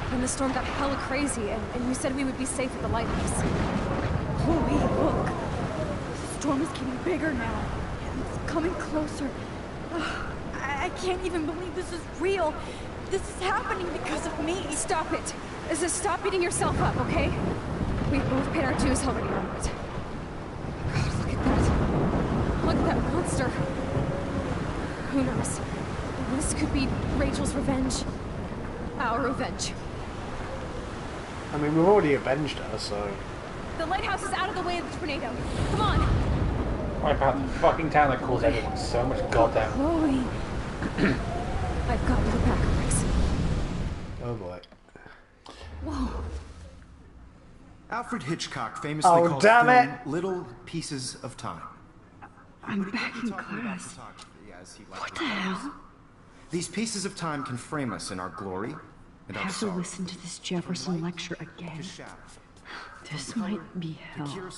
Then the storm got hella crazy, and you said we would be safe at the lighthouse. Chloe, look. The storm is getting bigger now. It's coming closer. I can't even believe this is real. This is happening because of me. Stop it. Stop beating yourself up, okay? We both paid our dues already on it. God, look at that. Look at that monster. Who knows? This could be Rachel's revenge. Our revenge. I mean, we've already avenged her, so. The lighthouse is out of the way of the tornado. Come on. Wipe out the fucking town that caused everyone so much goddamn. Chloe. I've got your back, Max. Oh boy. Whoa. Alfred Hitchcock famously Oh, calls damn film it. little pieces of time. I'm back in class. What the hell? These pieces of time can frame us in our glory and our Have to sorrow. listen to this Jefferson lecture again. This might be hell.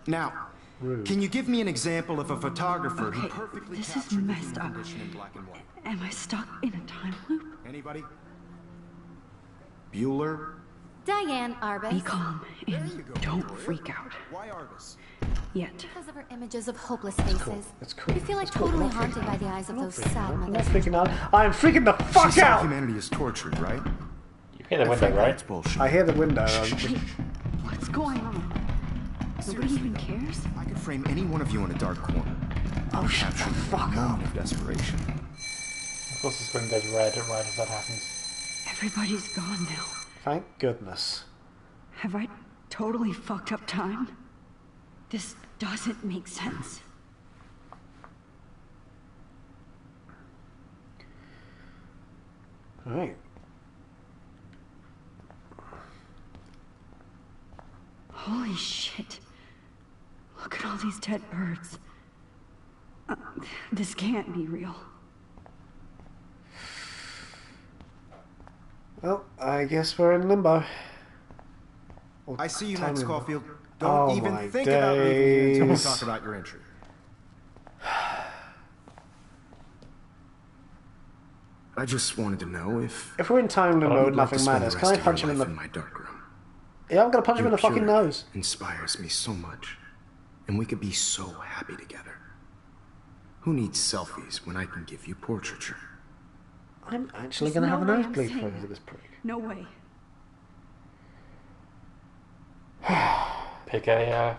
Now, can you give me an example of a photographer who Okay, perfectly this is captured the messed human up. condition in black and white? Am I stuck in a time loop? Anybody? Bueller? Diane Arbus. Be calm and don't freak out. Why Arbus? Yet. Because of her images of hopeless faces. That's cool. You feel like That's cool. totally I'm not haunted by the eyes of those sad I'm not mothers. freaking out. I am freaking the fuck She said out! humanity is tortured, right? You hear the window, right? That's bullshit. I hear the window. What's going on? Nobody even cares? I could frame any one of you in a dark corner. Oh, shut the fuck up. Of desperation. Of course, the screen goes red right as that happens. Everybody's gone now. Thank goodness. Have I totally fucked up time? This doesn't make sense. Alright. Holy shit. Look at all these dead birds. This can't be real. Well, I guess we're in limbo. I see you Time next, limbo. Caulfield. Don't Oh even my think about leaving here until we days. talk about your entry. I just wanted to know if If we're in time limbo, you'd like to nothing spend matters. the Can rest I of punch your him in life the... in my dark room. Yeah, I'm gonna punch him in Your the fucking purity nose. inspires me so much, and we could be so happy together. Who needs selfies when I can give you portraiture? I'm actually There's gonna have a no way I'm nosebleed saying because of that. this prick. No way. Pick a.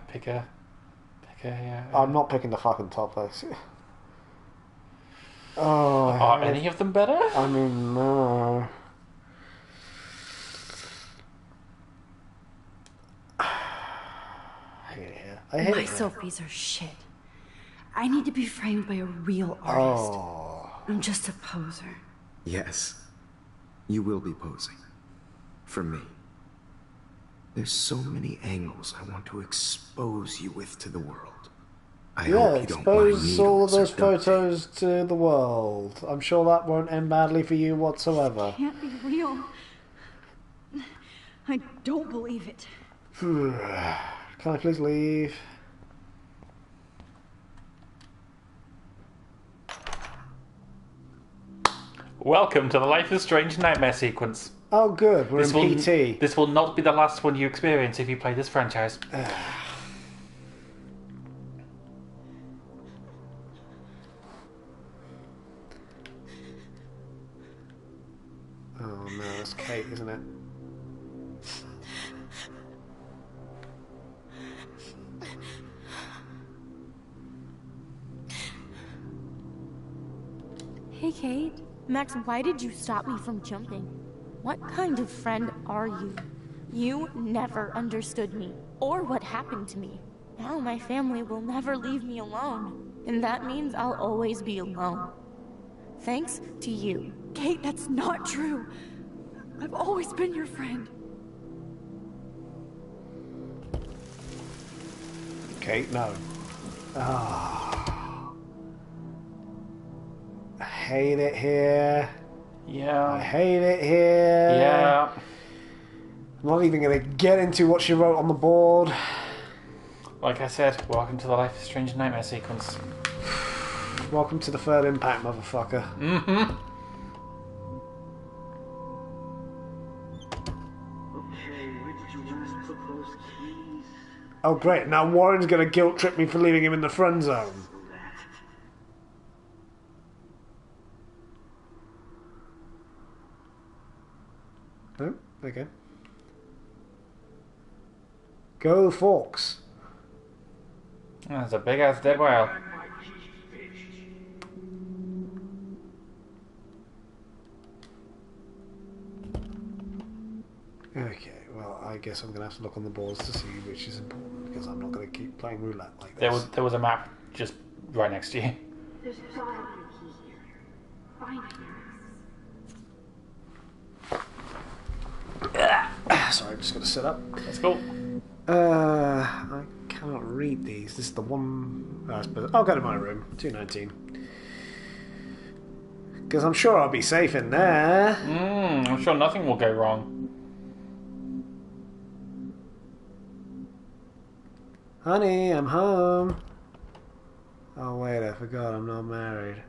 I'm not picking the fucking top place. Oh, Are any of them better? I mean, no. I hate it here. I hate My it here. selfies are shit. I need to be framed by a real artist. Oh. I'm just a poser. Yes, you will be posing. For me. There's so many angles I want to expose you with to the world. I Yeah, hope you don't mind expose all of needles or those duct photos to the world. I'm sure that won't end badly for you whatsoever. Can't be real. I don't believe it. Can I please leave? Welcome to the Life is Strange nightmare sequence. Oh, good. We're in PT. This will not be the last one you experience if you play this franchise. Oh no, that's Kate, isn't it? Hey, Kate. Max, why did you stop me from jumping? What kind of friend are you? You never understood me, or what happened to me. Now my family will never leave me alone, and that means I'll always be alone. Thanks to you. Kate, that's not true. I've always been your friend. Kate, no. Ah. I hate it here. Yeah. I hate it here. Yeah. I'm not even going to get into what she wrote on the board. Like I said, welcome to the Life is Strange nightmare sequence. Welcome to the third impact, motherfucker. Mm-hmm. Oh, great. Now Warren's going to guilt trip me for leaving him in the friend zone. Oh, okay. Go Forks. That's a big ass dead whale. Okay, well, I guess I'm going to have to look on the boards to see which is important, because I'm not going to keep playing roulette like this. There was a map just right next to you. There's gotta be a key here. Find it. Sorry, I'm just going to sit up. Let's go. I cannot read these. This is the one... I suppose I'll go to my room. 219. Because I'm sure I'll be safe in there. I'm sure nothing will go wrong. Honey, I'm home. Oh wait, I forgot I'm not married.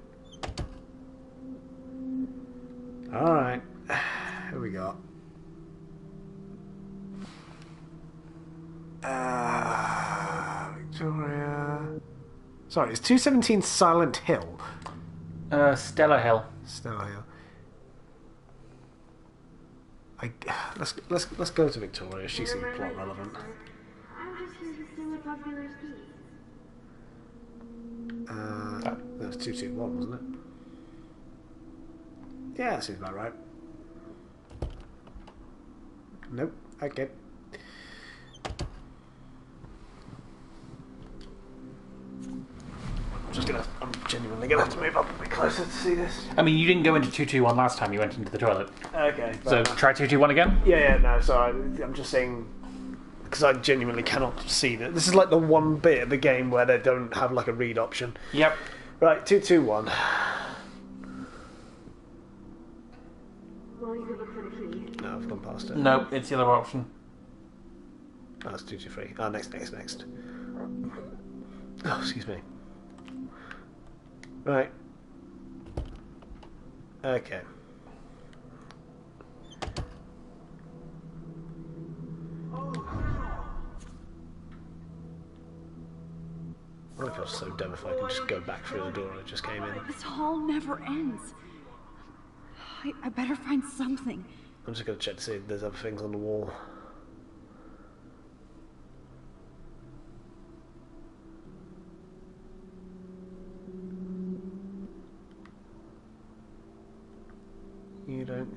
Alright. Who we got? Victoria. Sorry, it's 217 Silent Hill. Stella Hill. Stella Hill. Let's go to Victoria. She seems plot relevant. That was 221, wasn't it? Yeah, that seems about right. Nope. Okay. I'm genuinely gonna have to move up a bit closer to see this. I mean, you didn't go into 221 last time you went into the toilet. Okay. So try 221 again? Yeah, no, sorry. I'm just saying, because I genuinely cannot see that. This is like the one bit of the game where they don't have like a read option. Yep. Right, 221. No, I've gone past it. Nope, it's the other option. Oh, it's 223. Oh, next. Oh, excuse me. Right. Okay. I feel so dumb if I can just go back through the door I just came in. This hall never ends. I better find something. I'm just going to check to see if there's other things on the wall. You don't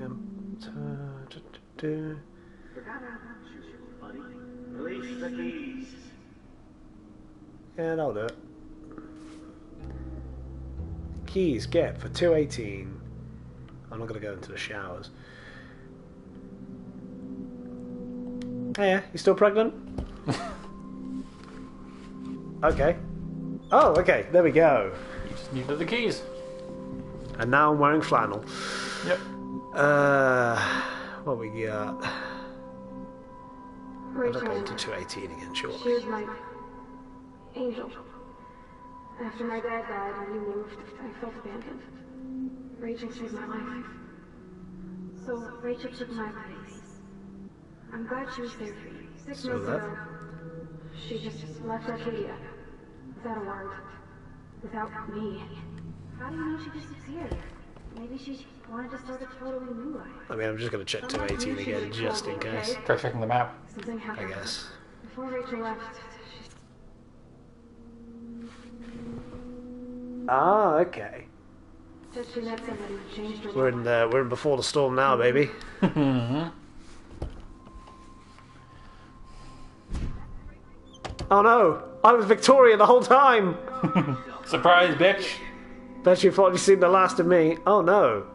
Release the keys. Yeah, that'll do it. Keys get for 218. I'm not going to go into the showers. Hey, you still pregnant? Okay. Oh, okay. There we go. You just needed the keys. And now I'm wearing flannel. Yep. What we got? I'm not going to 218 again, She surely. was my angel. After my dad died and you moved, I felt abandoned. Rachel saved my life. So Rachel took my place. I'm glad she was there for you. 6 months ago, she just left Arcadia. Without a word. Without me. How do you know she disappeared? Maybe she wanted to start a totally new life. I mean, I'm just going to check 218 again, just in case. Try checking the map. Something I happened. guess. Before Rachel left, Ah, okay. said she met somebody who changed her We're life. in before the storm now, baby. Oh no! I was Victoria the whole time! Surprise, bitch! Bet you thought you'd seen the last of me. Oh no.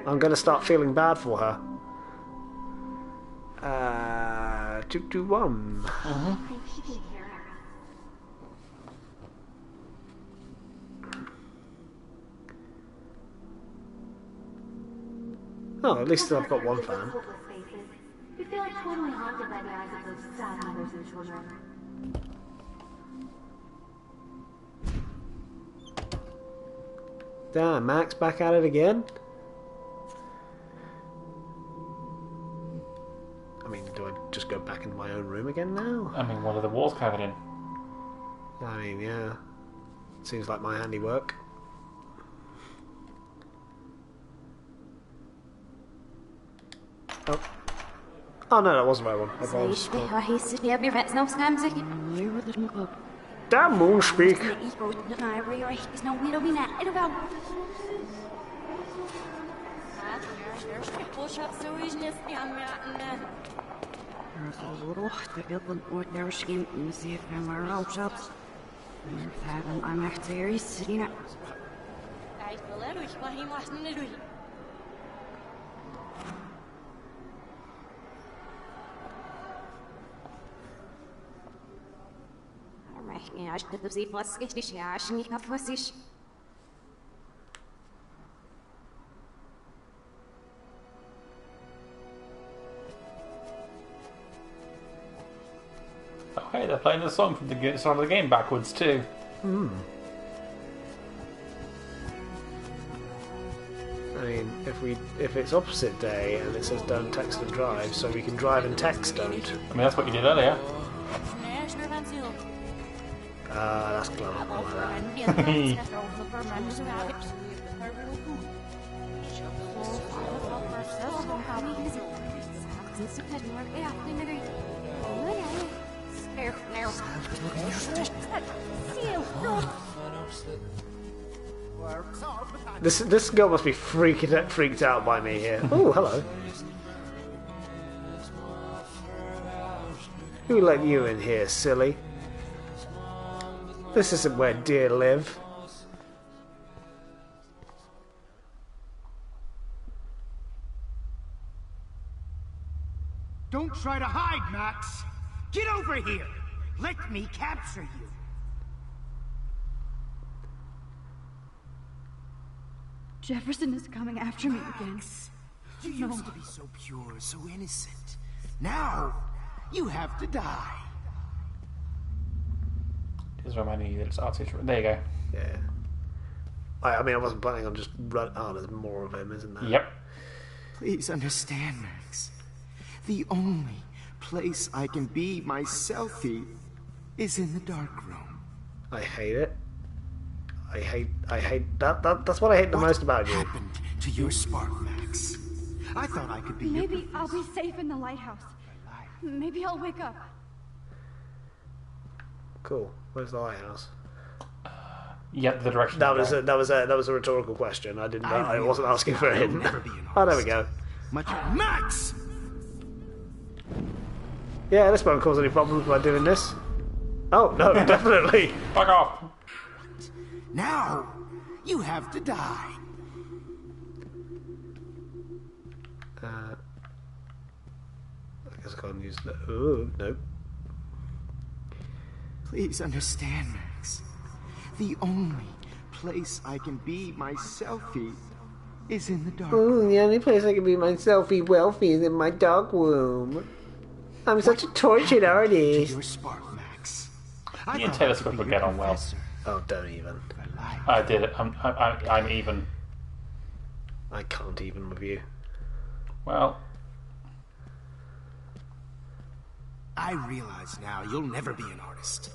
I'm gonna start feeling bad for her. 221. Oh, at least I've got one fan. You feel like totally haunted by the eyes of those sad mothers and children. Damn, Max back at it again? I mean, do I just go back into my own room again now? I mean, what are the walls covered in? I mean, yeah. Seems like my handiwork. Oh. Oh no, that wasn't my one. Damn moon speak. Oh, hey, they're playing the song from the start of the game backwards too. Hmm. I mean, if it's opposite day and it says don't text and drive, so we can drive and text don't. I mean, that's what you did earlier. That's clever. I like This girl must be freaked out by me here. Oh, hello. Who let you in here, silly? This isn't where deer live. Don't try to hide, Max. Get over here. Let me capture you. Jefferson is coming after me again. You used to be so pure, so innocent. Now, you have to die. Just reminding you that it's artificial. There you go. Yeah. I mean, I wasn't planning on just run. Oh, there's more of him, isn't there? Yep. Please understand, Max. The only place I can be myself is in the dark room. I hate it. I hate that. That's what I hate the most about you. What happened to your spark, Max? I thought I could be your Maybe I'll be safe in the lighthouse. Maybe I'll wake up. Cool. Where's the lighthouse? Yep, the direction. That was a rhetorical question. I wasn't asking for a hint. Oh, there we go. Max! Yeah, this won't cause any problems by doing this. Oh no, definitely. Fuck off. Now, you have to die. I guess I can't use the. Oh no. Please understand, Max. The only place I can be myself is in the dark. The only place I can be myself wealthy is in my dark room. I'm such a tortured artist. Your spark, Max. Me and Taylor Swift would get on well. Oh, don't even. I did it. I'm even. I can't even with you. Well. I realize now you'll never be an artist.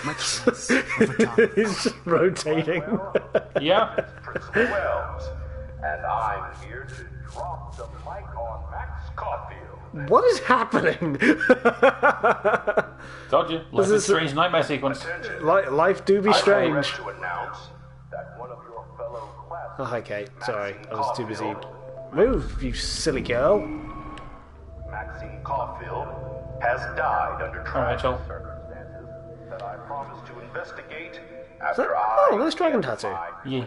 Much less a photographer. He's just rotating. Yeah. Principal Wells, and I'm here to drop the mic on Max Caulfield. What is happening? Told you. Life is a strange nightmare sequence. Life do be strange. To announce that one of your fellow classmates, Oh, hi, Kate. Sorry, I was too busy. Move, you silly girl. Maxine Caulfield, has died under tragic Rachel. circumstances that I promised to investigate Is after that, I... oh, nice dragon tattoo. Yeah.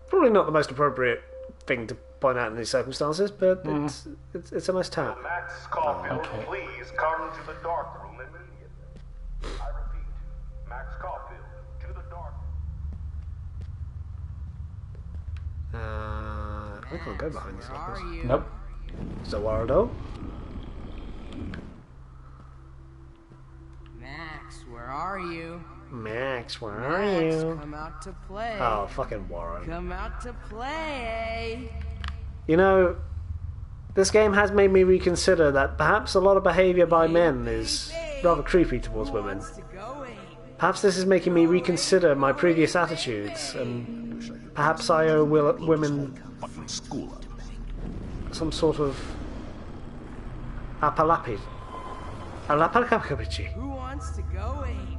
Probably not the most appropriate thing to point out in these circumstances, but it's a nice tat. Max Caulfield, okay. please come to the dark room immediately. I repeat, Max Caulfield, to the dark room. I can't go behind these lockers. Nope. Zawardo? Max, where are you? Max, where Max, are you? come out to play. Oh, fucking Warren. Come out to play. You know, this game has made me reconsider that perhaps a lot of behaviour by men is rather creepy towards women. Perhaps this is making me reconsider my previous attitudes, and perhaps I owe women some sort of apalapi. Who wants to go ape?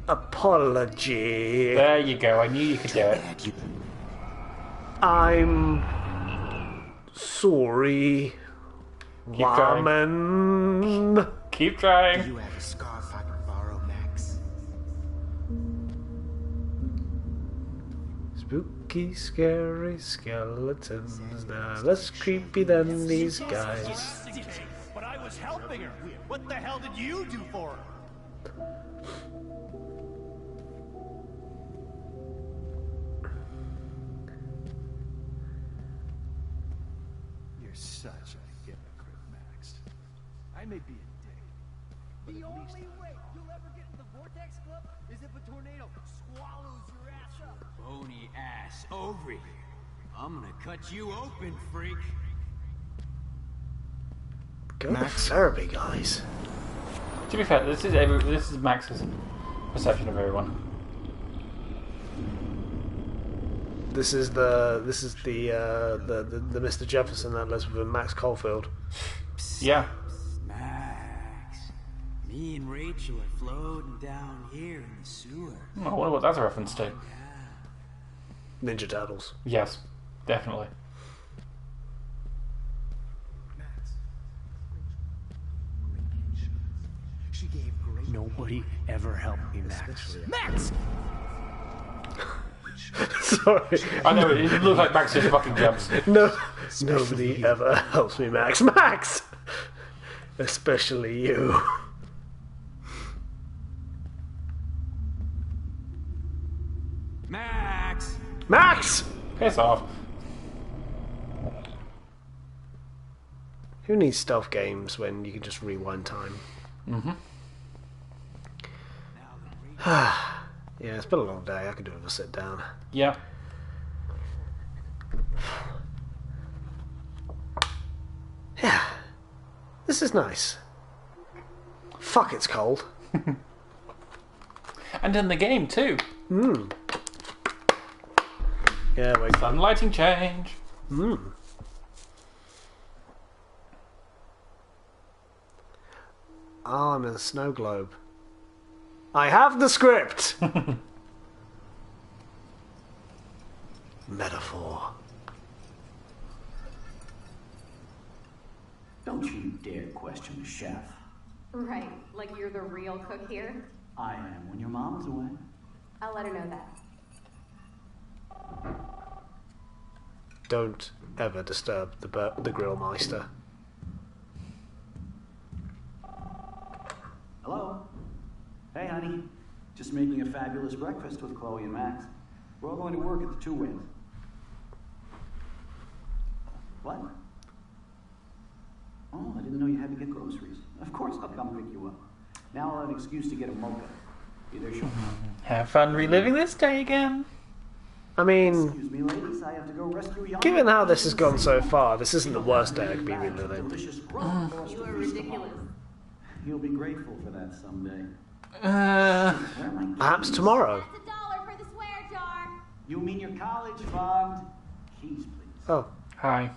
Apology. There you go. I knew you could do it. I'm sorry, Keep trying. woman. Keep trying. Do you have a scarf I can borrow, Max? Spooky, scary skeletons. Now less creepy than these guys. But I was helping her. What the hell did you do for her? You're such a hypocrite, Max. I I may be a dick. The only way you'll ever get to the Vortex Club is if a tornado swallows your ass up. Bony ass over here. I'm gonna cut you open, freak. Go to therapy, guys. To be fair, this is Max's perception of everyone. This is the Mr. Jefferson that lives with Max Caulfield. Yeah. Max, me and Rachel are floating down here in the sewer. I wonder what that's a reference to. Ninja Turtles. Yes, definitely. She gave great. Nobody ever helped me, Max. Max! Sorry. I know, it looks like Max just fucking jumps. No, nobody ever helps me, Max. Max! Especially you. Max! Max! Piss off. Who needs stealth games when you can just rewind time? Mm-hmm. Yeah, it's been a long day. I could do it with a sit down. Yeah. Yeah. This is nice. Fuck, it's cold. And in the game, too. Hmm. Yeah, wait. Sun lighting change. Hmm. Ah, I'm in a snow globe. I have the script! Metaphor. Don't you dare question the chef. Right, like you're the real cook here? I am when your mom's away. I'll let her know that. Don't ever disturb the Grillmeister. Hello? Hey, honey. Just making a fabulous breakfast with Chloe and Max. We're all going to work at the Two Winds. What? Oh, I didn't know you had to get groceries. Of course I'll come pick you up. Now I'll have an excuse to get a mocha. Either she'll... Have fun reliving this day again. I mean, Excuse me, ladies. I have to go rescue Jan. given how this has gone so far, this isn't the worst day I could be reliving. You are ridiculous. You'll be grateful for that someday. Perhaps tomorrow. You mean your college fund? Keys, please. Oh. Hi.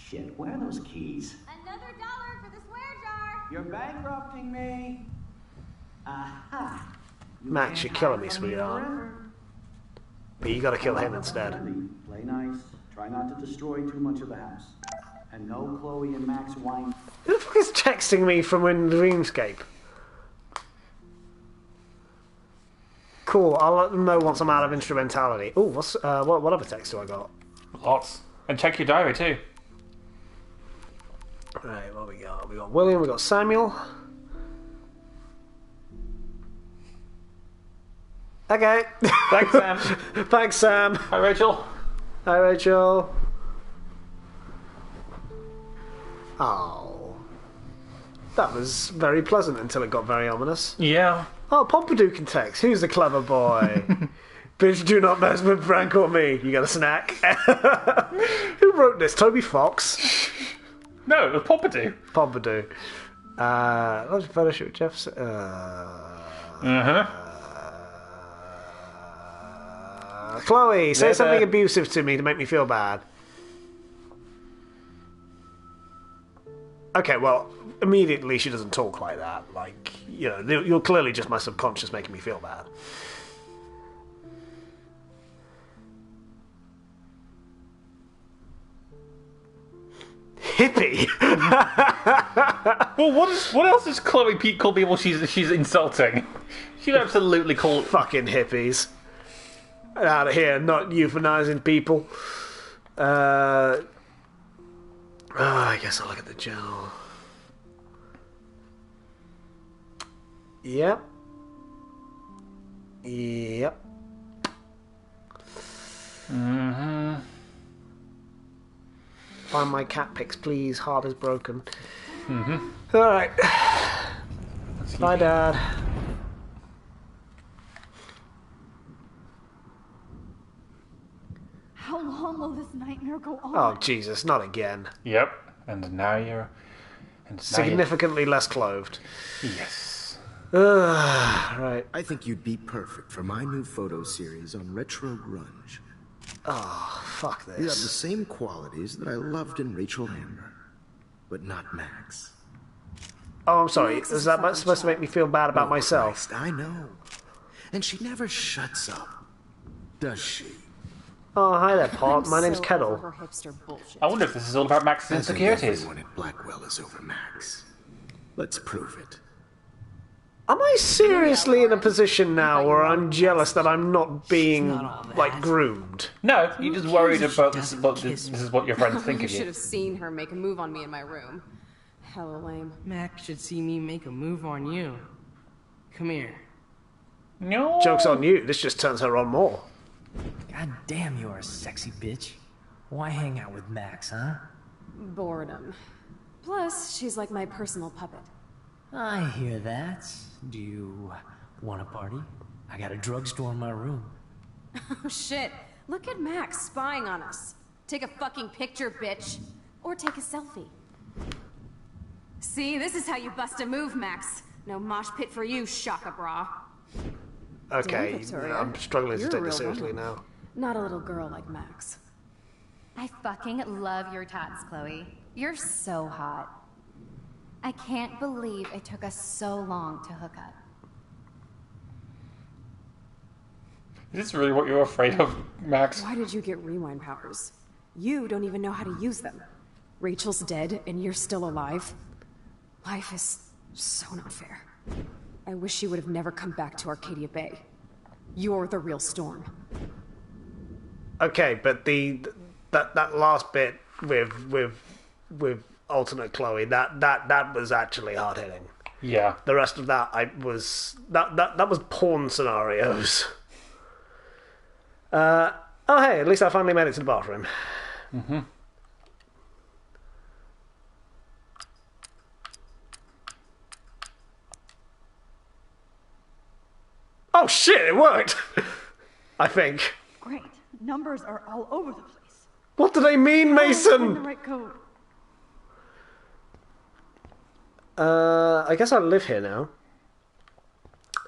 Shit, where are those keys? Another $1 for the swear jar! You're bankrupting me. Aha. Max, you're killing me, sweetheart. But you gotta kill him instead. Play nice. Try not to destroy too much of the house. And no Chloe and Max wine. Who the fuck is texting me from in Dreamscape? Cool, I'll let them know once I'm out of instrumentality. Oh, what other text do I got? Lots. And check your diary too. Right, what we got? We got William, we got Samuel. Okay. Thanks, Sam. Thanks, Sam. Hi, Rachel. Hi, Rachel. Oh. That was very pleasant until it got very ominous. Yeah. Oh, Pompadour can text. Who's the clever boy? Bitch, do not mess with Frank or me. You got a snack? Who wrote this? Toby Fox? No, it was Pompadour. Pompadour. Let's fellowship with Jefferson. Chloe, say something abusive to me to make me feel bad. Okay, well, immediately she doesn't talk like that. Like, you know, you're clearly just my subconscious making me feel bad. Hippie. Well, what else does Chloe Pete call people she's insulting? She'd absolutely call fucking hippies. Out of here, not euthanizing people. I guess I'll look at the journal. Yep. Find my cat pics, please. Heart is broken. Mm-hmm. Alright. Bye, Dad. How long will this nightmare go on? Oh, Jesus, not again. Yep. And now you're... Significantly less clothed. Yes. Right. I think you'd be perfect for my new photo series on retro grunge. Oh, fuck this. You have the same qualities that I loved in Rachel Amber, but not Max. Oh, I'm sorry. Is that supposed to make me feel bad about myself? Christ, I know. And she never shuts up, does she? Oh, hi there, Pop. My name's Kettle. I wonder if this is all about Max's insecurities. Everyone at Blackwell is over Max. Let's prove it. Am I seriously in a position now where I'm jealous that I'm not being, like, groomed? No, you're just worried about this is what your friends think You of should you. have seen her make a move on me in my room. Hella lame. Max should see me make a move on you. Come here. No. Joke's on you. This just turns her on more. God damn, you are a sexy bitch. Why hang out with Max, huh? Boredom. Plus, she's like my personal puppet. I hear that. Do you want a party? I got a drugstore in my room. Oh shit. Look at Max spying on us. Take a fucking picture, bitch. Or take a selfie. See, this is how you bust a move, Max. No mosh pit for you, Shaka Bra. Okay, Damn, Victoria. I'm struggling You're to a take this real seriously woman. now. Not a little girl like Max. I fucking love your tots, Chloe. You're so hot. I can't believe it took us so long to hook up. Is this really what you're afraid of, Max? Why did you get rewind powers? You don't even know how to use them. Rachel's dead and you're still alive. Life is so not fair. I wish she would have never come back to Arcadia Bay. You're the real Storm. Okay, but that last bit with alternate Chloe, that was actually hard hitting. Yeah. The rest of that was porn scenarios. Oh hey, at least I finally made it to the bathroom. Mm-hmm. Oh shit, it worked! I think. Great. Numbers are all over the place. What do they mean, Find Mason? the right code. I guess I live here now.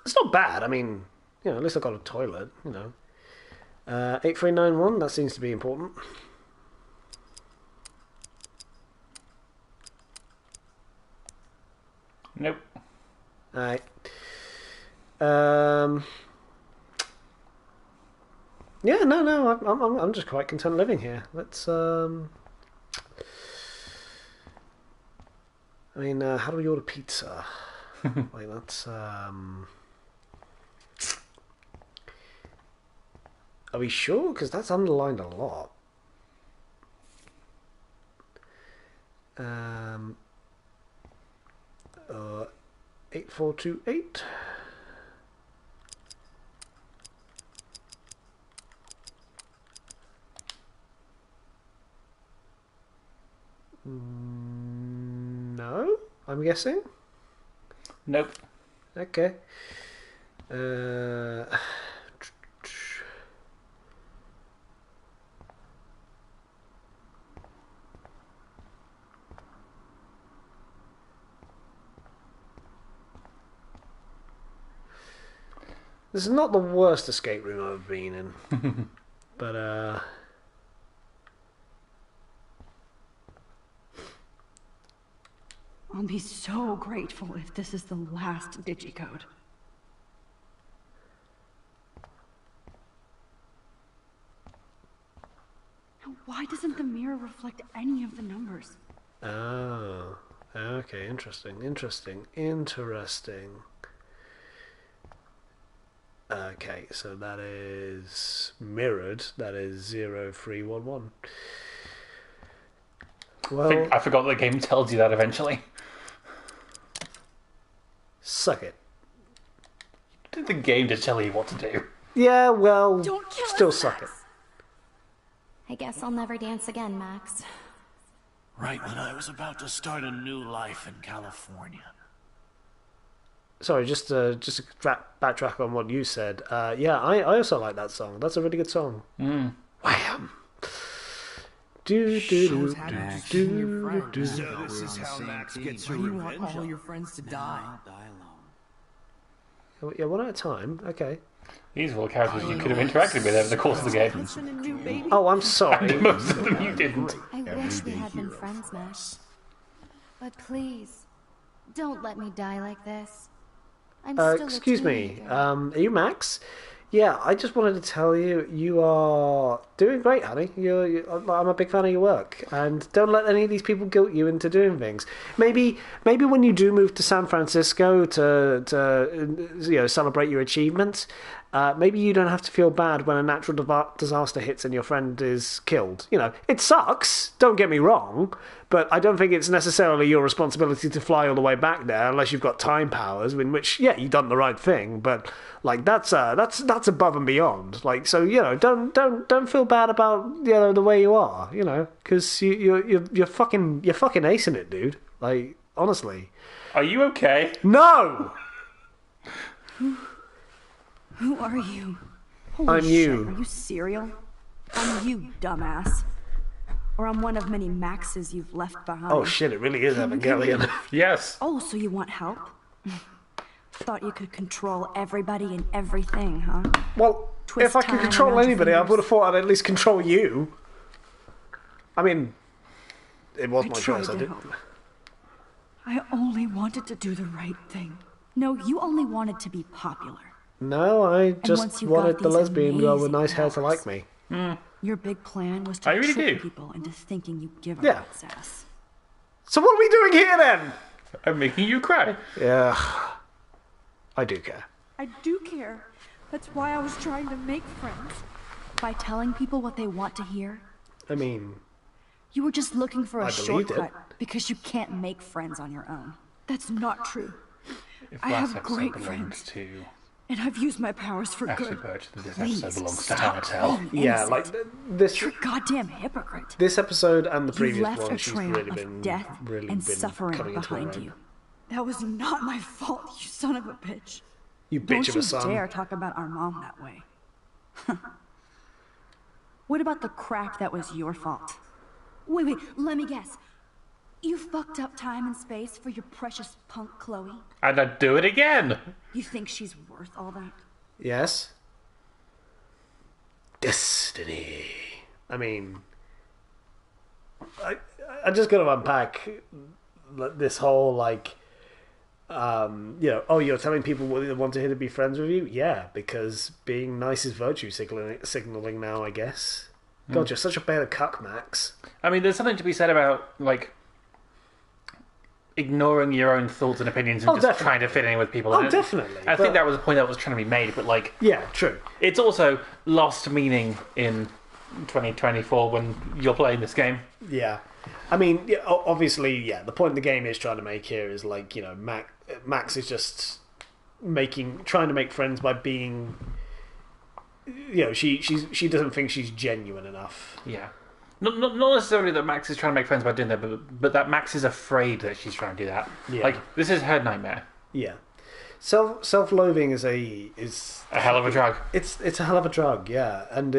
It's not bad. I mean, you know, at least I've got a toilet, you know. 8391, that seems to be important. Nope. Alright. Yeah, no, I'm just quite content living here. Let's, I mean, how do we order pizza? Like, that's, are we sure? Because that's underlined a lot. 8428. No, I'm guessing. Nope. Okay. This is not the worst escape room I've ever been in. But, I'll be so grateful if this is the last digicode. Now, why doesn't the mirror reflect any of the numbers? oh. Okay, interesting. Okay, so that is mirrored. That is 0311. Well, I forgot the game tells you that eventually. Suck it. Did the game just tell you what to do? Yeah, well, Don't kill still us, suck it. I guess I'll never dance again, Max. Right when I was about to start a new life in California. Sorry, just to backtrack on what you said. Yeah, I also like that song. That's a really good song. Wham! Do do do Max, do your friend. do. So this is how Max gets her revenge. Why do you want all your friends to die? Yeah, one at a time. Okay. These were all characters you could have interacted with over the course of the game. Oh, I'm sorry. And most of them you didn't. I wish we had been friends, Max. But please, don't let me die like this. I'm still Excuse a me. teenager. Are you Max? Yeah, I just wanted to tell you, you are doing great, honey. I'm a big fan of your work, and don't let any of these people guilt you into doing things. Maybe when you do move to San Francisco to celebrate your achievements, maybe you don't have to feel bad when a natural disaster hits and your friend is killed. It sucks. Don't get me wrong, but I don't think it's necessarily your responsibility to fly all the way back there unless you've got time powers. In which, yeah, you've done the right thing, but that's above and beyond. Don't feel bad about the way you are. Because you're fucking acing it, dude. Like, honestly. Are you okay? No. Who are you? I'm Holy shit, you. Are you serial? I'm you, dumbass. Or I'm one of many Maxes you've left behind. Oh shit! It really is Evangelion. Yes. Oh, so you want help? Thought you could control everybody and everything, huh? Well, Twist if I could time control around your anybody, I fingers. would have thought I'd at least control you. I mean, it was my tried choice. I to did. help. I only wanted to do the right thing. No, you only wanted to be popular. No, I once just you got wanted the these lesbian girl with amazing nice hair to like me. Your big plan was to I really trick do. people into thinking you'd give a Yeah. rat's ass. So what are we doing here then? I'm making you cry. Yeah, I do care. I do care. That's why I was trying to make friends. By telling people what they want to hear, I mean, you were just looking for a I believed it. shortcut because you can't make friends on your own. That's not true. If I last have episode great belongs friends, to and I've used my powers for Ashley good. Birch, this Please, episode belongs to stop Donatello. playing Yeah, innocent. like this. You're a goddamn hypocrite. This episode and the You previous left one, a she's trail really of been death really and been suffering coming into her behind own. you. That was not my fault, you son of a bitch. You bitch Don't of you a son. dare talk about our mom that way. What about the crap that was your fault? Wait, let me guess. You fucked up time and space for your precious punk Chloe? And I'd do it again. You think she's worth all that? Yes. Destiny. I mean, I just got to unpack this whole oh, you're telling people what they want to hear to be friends with you? Yeah, because being nice is virtue signaling now, I guess. God, you're such a beta cuck, Max. I mean, there's something to be said about, ignoring your own thoughts and opinions and Oh, just definitely. trying to fit in with people. Oh, And it- definitely, I but- think that was the point that was trying to be made, but, Yeah, true. it's also lost meaning in 2024 when you're playing this game. Yeah. I mean, yeah, obviously, yeah, the point the game is trying to make here is, Max is just trying to make friends by being... she doesn't think she's genuine enough. Yeah. Not necessarily that Max is trying to make friends by doing that, but that Max is afraid that she's trying to do that. Yeah. This is her nightmare. Yeah. Self-loathing is a hell of a drug. It's a hell of a drug, yeah. And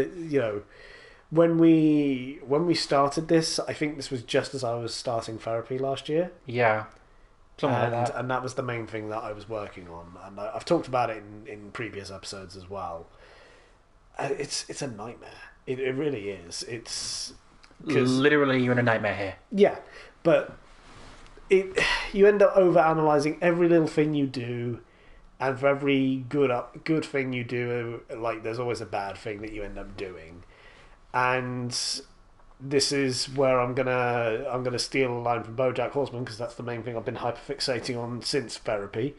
when we started this, I think this was just as I was starting therapy last year. Yeah. Something like that. And that was the main thing that I was working on, and I've talked about it in previous episodes as well. It's a nightmare. It really is. It's literally you're in a nightmare here. Yeah, but you end up over-analysing every little thing you do, and for every good thing you do, there's always a bad thing that you end up doing. And this is where I'm gonna steal a line from BoJack Horseman, because that's the main thing I've been hyperfixating on since therapy.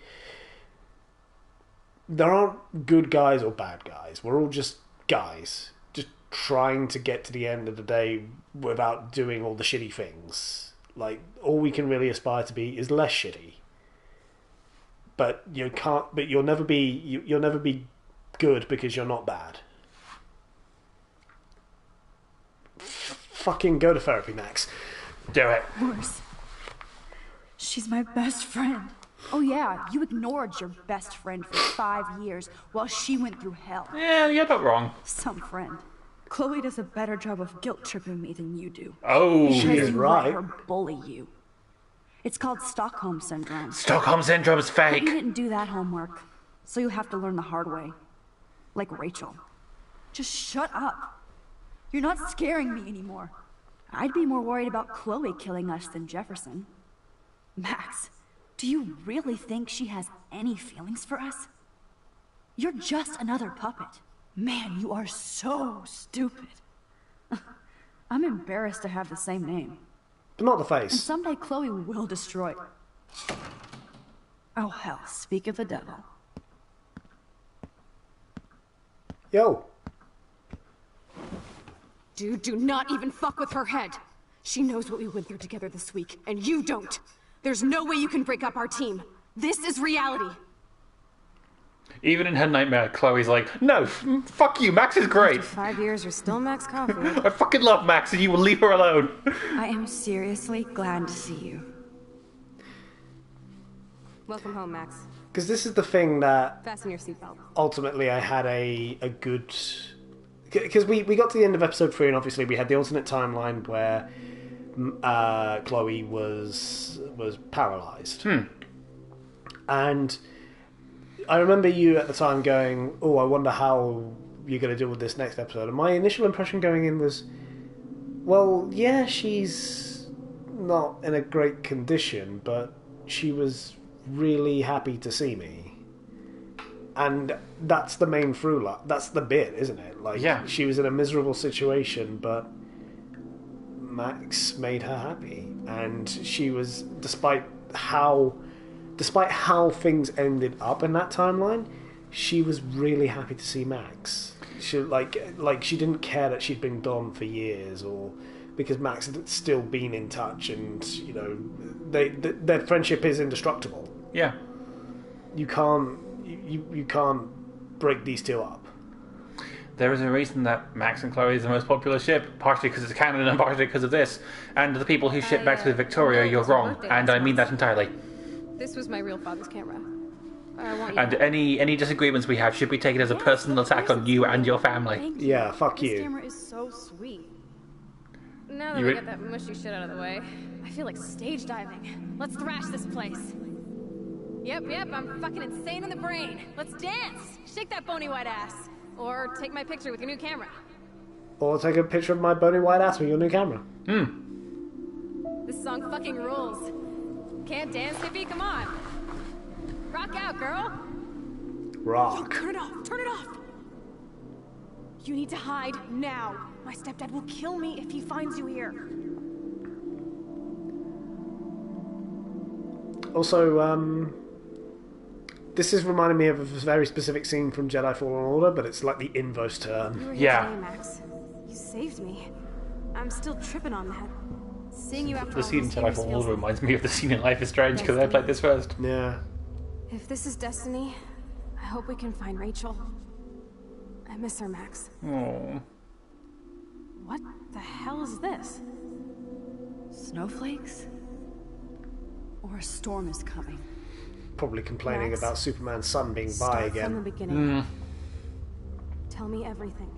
There aren't good guys or bad guys. We're all just guys, just trying to get to the end of the day without doing all the shitty things. All we can really aspire to be is less shitty. But you can't. But you'll never be good because you're not bad. Fucking go to therapy, Max. Do it. Worse. She's my best friend. Oh yeah, you ignored your best friend for 5 years while she went through hell. Yeah, you're not wrong. Some friend. Chloe does a better job of guilt-tripping me than you do. Oh, because she is you right. let her bully you. It's called Stockholm Syndrome. Stockholm Syndrome is But fake. you didn't do that homework, so you'll have to learn the hard way. Like Rachel. Just shut up. You're not scaring me anymore. I'd be more worried about Chloe killing us than Jefferson. Max, do you really think she has any feelings for us? You're just another puppet. Man, you are so stupid. I'm embarrassed to have the same name. But not the And face. someday Chloe will destroy. Oh hell, speak of the devil. Yo. Dude, do not even fuck with her head. She knows what we went through together this week, and you don't. There's no way you can break up our team. This is reality. Even in her nightmare, Chloe's like, no, fuck you, Max is great. 5 years, you're still Max Caulfield. I fucking love Max and you will leave her alone. I am seriously glad to see you. Welcome home, Max. Because this is the thing that Fasten your seatbelt. ultimately I had a good... Because we got to the end of episode 3 and obviously we had the alternate timeline where Chloe was paralysed. And I remember you at the time going, oh, I wonder how you're going to deal with this next episode. And my initial impression going in was, well, yeah, she's not in a great condition, but she was really happy to see me. And that's the main through line. That's the bit, isn't it? Like, yeah. She was in a miserable situation, but Max made her happy. And she was, despite how things ended up in that timeline, she was really happy to see Max. She like she didn't care that she'd been gone for years, or because Max had still been in touch, and you know, their friendship is indestructible. Yeah, you can't break these two up. There is a reason that Max and Chloe is the most popular ship, partially because it's canon and partially because of this. And the people who ship Max with Victoria, you're wrong, and I mean that entirely. This was my real father's camera. I want you And any disagreements we have should be taken as a personal attack on you and your family. Yeah, fuck This you. camera is so sweet. Now that You we re- got that mushy shit out of the way, I feel like stage diving. Let's thrash this place. Yep, I'm fucking insane in the brain. Let's dance! Shake that bony white ass. Or take my picture with your new camera. Or take a picture of my bony white ass with your new camera. This song fucking rules. Can't dance, hippie? Come on. Rock out, girl. Rock. Turn it off. Turn it off. You need to hide now. My stepdad will kill me if he finds you here. Also, this is reminding me of a very specific scene from Jedi Fallen Order, but it's like the inverse You were term. here today, Max. You saved me. I'm still tripping on that. Seeing you after The all scene in these Jedi years Fallen feels Order like... reminds me of the scene in Life is Strange because I played this first. Yeah. If this is destiny, I hope we can find Rachel. I miss her, Max. Oh. What the hell is this? Snowflakes? Or a storm is coming. Probably complaining Max, about Superman's son being by Start again. from the beginning. Tell me everything.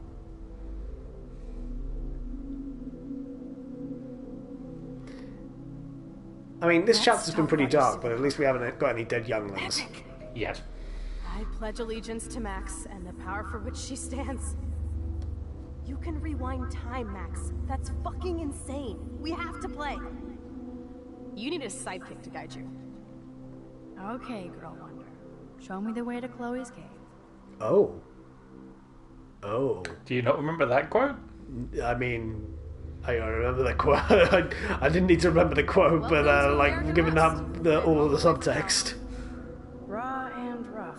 I mean, this Let's chapter's been talk pretty about your dark, but at least we haven't got any dead younglings. Yet. I pledge allegiance to Max and the power for which she stands. You can rewind time, Max. That's fucking insane. We have to play. You need a sidekick to guide you. Okay, Girl Wonder. Show me the way to Chloe's cave. Oh. Oh. Do you not remember that quote? I mean, I remember the quote. I didn't need to remember the quote, but like, given all of the subtext. Raw and rough.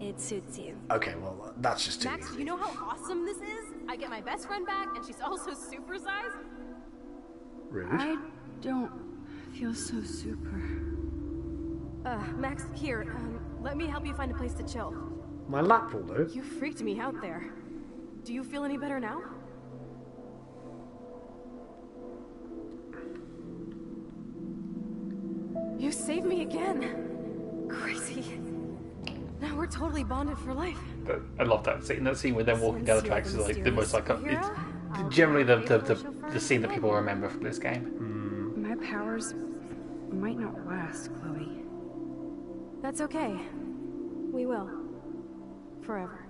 It suits you. Okay, well, that's just too Max, easy. do you know how awesome this is? I get my best friend back, and she's also supersized. Rude. I don't feel so super. Max, here, let me help you find a place to chill. My lap will do. You freaked me out there. Do you feel any better now? saved me again. Crazy. Now we're totally bonded for life. I love that scene. That scene with them walking down the tracks is like the most like it's generally the scene that people remember from this game. My powers might not last, Chloe. That's okay. We will. Forever.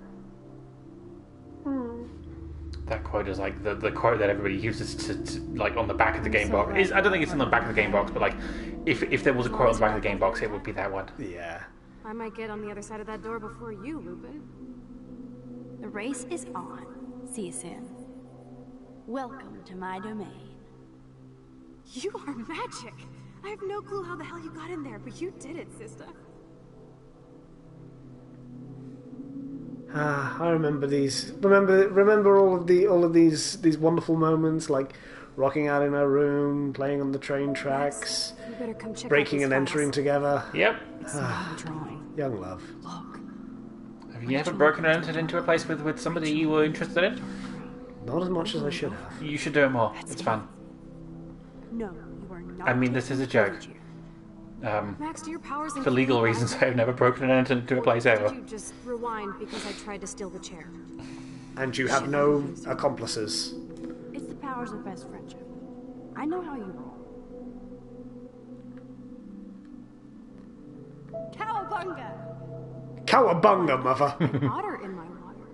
That quote is like the quote that everybody uses to like on the back of the game box. I don't think it's on the back of the game box, but like if there was a quote on the back of the game box, it would be that one. Yeah. I might get on the other side of that door before you, Lupin. The race is on. See you soon. Welcome to my domain. You are magic. I have no clue how the hell you got in there, but you did it, sister. I remember these. Remember all of these wonderful moments, like rocking out in our room, playing on the train tracks, breaking and entering together. Yep. Young love. Have you ever broken and entered into a place with somebody you were interested in? Not as much as I should have. You should do it more. It's fun. No, you are not. I mean, this is a joke. Max, do your powers For legal reasons, I've never broken and entered into a place ever. Did you just rewind because I tried to steal the chair? And you have no accomplices. It's the powers of best friendship. I know how you roll. Cowabunga! Cowabunga, mother! Otter in my water.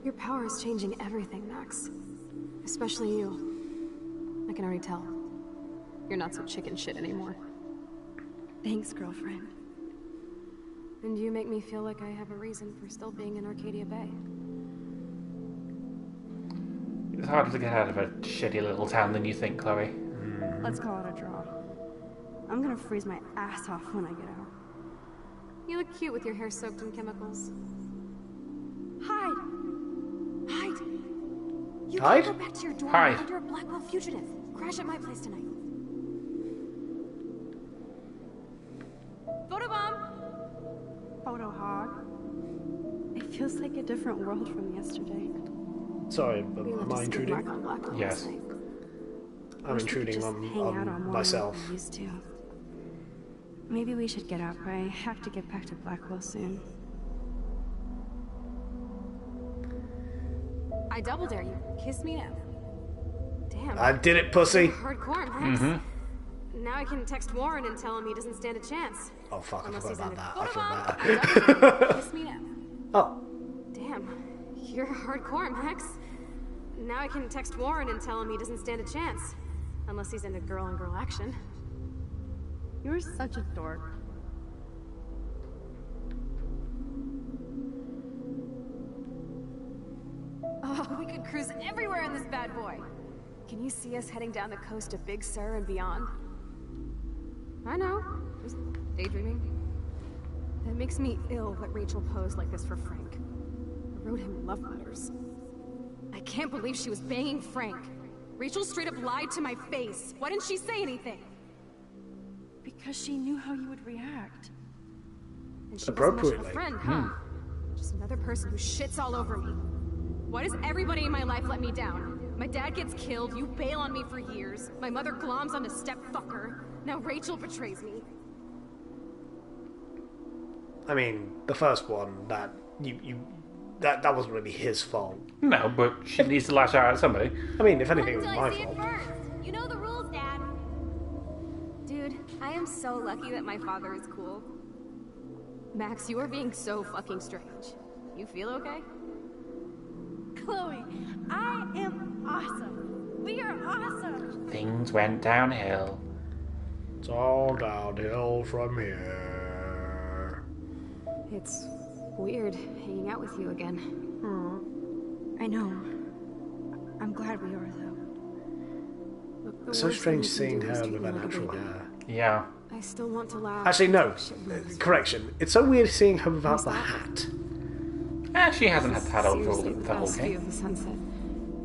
Your power is changing everything, Max. Especially you. I can already tell. You're not so chicken shit anymore. Thanks, girlfriend. And you make me feel like I have a reason for still being in Arcadia Bay. It's harder to get out of a shitty little town than you think, Chloe. Let's call it a draw. I'm gonna freeze my ass off when I get out. You look cute with your hair soaked in chemicals. Hide! Hide! You Hide? can't go back to your dorm. Hide. You're a Blackwell fugitive. Crash at my place tonight. Photobomb! Photo hog. It feels like a different world from yesterday. Sorry, am I intruding? Yes. I'm intruding on myself. Used to. Maybe we should get up. I have to get back to Blackwell soon. I double dare you. Kiss me now. Damn. I did it, pussy. Hardcore, Max. Now I can text Warren and tell him he doesn't stand a chance. Oh fuck, I forgot about that. I Photobomb! feel I double dare you. Kiss me now. Oh. Damn. You're hardcore, Max. Now I can text Warren and tell him he doesn't stand a chance. Unless he's into girl-on-girl action. You're such a dork. Oh, we could cruise everywhere in this bad boy. Can you see us heading down the coast of Big Sur and beyond? I know. Just daydreaming. It makes me ill that Rachel posed like this for Frank. I wrote him love letters. I can't believe she was banging Frank. Rachel straight up lied to my face. Why didn't she say anything? Because she knew how you would react. And she wasn't much of a friend, huh? Just another person who shits all over me. Why does everybody in my life let me down? My dad gets killed, you bail on me for years. My mother gloms onto stepfucker. Now Rachel betrays me. I mean, the first one, that wasn't really his fault. No, but she needs to lash out at somebody. I mean, if anything, it was my fault. You know the rules, Dad. Dude, I am so lucky that my father is cool. Max, you are being so fucking strange. You feel okay? Chloe, I am awesome. We are awesome. Things went downhill. It's all downhill from here. It's weird hanging out with you again. I know. I'm glad we are, though. Look, So strange seeing her with her natural hair. Yeah. I still want to laugh. Actually, no. Correction. It's so weird seeing her without the hat. She hasn't had that out for the whole View game. of the sunset.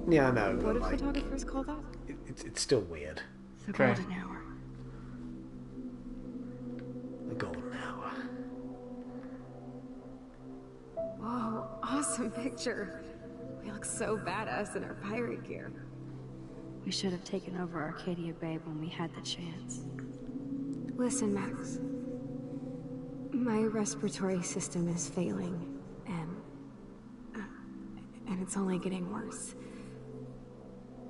Yeah, I know. What But do like, photographers call that? it's still weird. The Okay. golden hour. The golden hour. Whoa, awesome picture. We look so badass in our pirate gear. We should have taken over Arcadia Bay when we had the chance. Listen, Max. My respiratory system is failing, and it's only getting worse.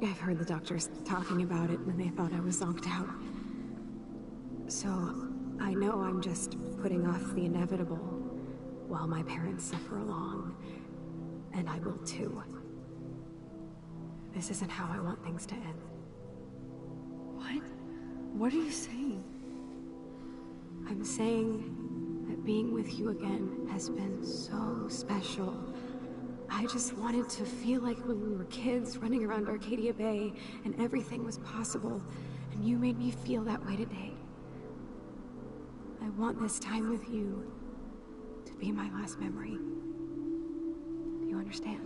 I've heard the doctors talking about it, and they thought I was zonked out. So, I know I'm just putting off the inevitable while my parents suffer along, and I will too. This isn't how I want things to end. What? What are you saying? I'm saying that being with you again has been so special. I just wanted to feel like when we were kids running around Arcadia Bay and everything was possible, and you made me feel that way today. I want this time with you to be my last memory. Do you understand?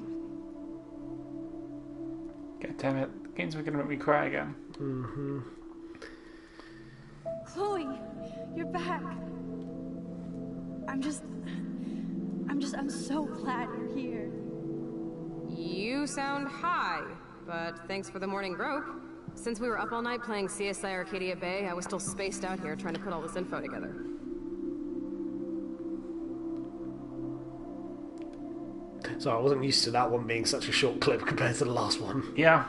God damn it. The games are gonna make me cry again. Mm-hmm. Chloe, you're back. I'm so glad you're here. You sound high, but thanks for the morning grope. Since we were up all night playing CSI Arcadia Bay, I was still spaced out here trying to put all this info together. So I wasn't used to that one being such a short clip compared to the last one. Yeah.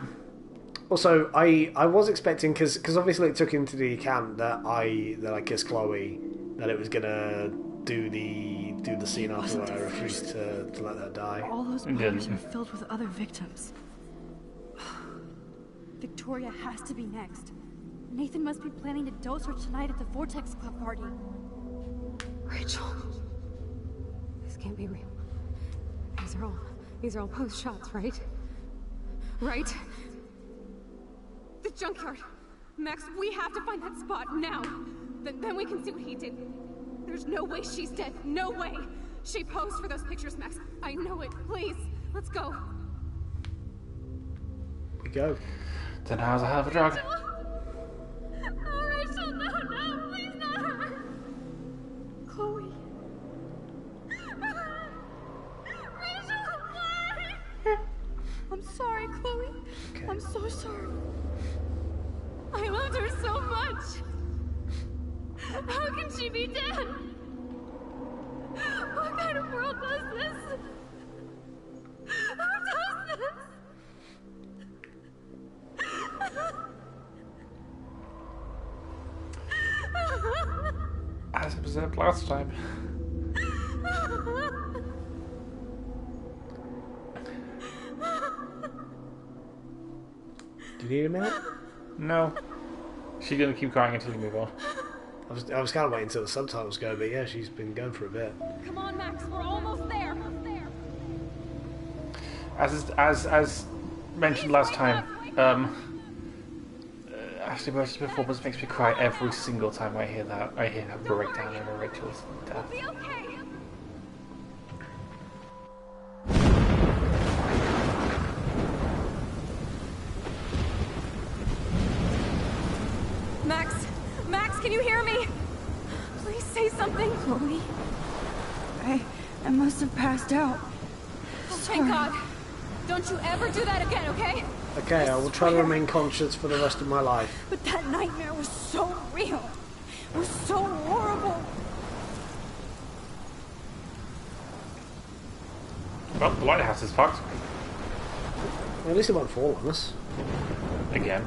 Also, I was expecting, because obviously it took into the account that I kissed Chloe, that it was gonna do the scene after where I refused to let her die. All those bodies are filled with other victims. Victoria has to be next. Nathan must be planning to dose her tonight at the Vortex Club party. Rachel. This can't be real. These are all post shots, right? Right? The junkyard. Max, we have to find that spot now. Then we can see what he did. There's no way she's dead. No way. She posed for those pictures, Max. I know it. Please, let's go. We go. Then how's a hell of a drug? Oh, Rachel, no, please not her. Chloe. Rachel, why? I'm sorry, Chloe. Okay. I'm so sorry. I loved her so much. How can she be dead? What kind of world does this? Who does this? As observed last time. Do you need a minute? No. She's gonna keep crying until you move on. I was kind of waiting until the subtitles go, but yeah, she's been going for a bit. Come on, Max, we're almost there. As mentioned last time, Ashley Burch's performance makes me cry every single time I hear that. I hear her breakdown over Rachel's death. We'll be okay. Max, can you hear me? Please say something. Chloe, I must have passed out. Oh, thank God. Don't you ever do that again, okay? Okay, I will try to remain conscious for the rest of my life. But that nightmare was so real. It was so horrible. Well, the lighthouse is fucked. Well, at least it won't fall on us. Again.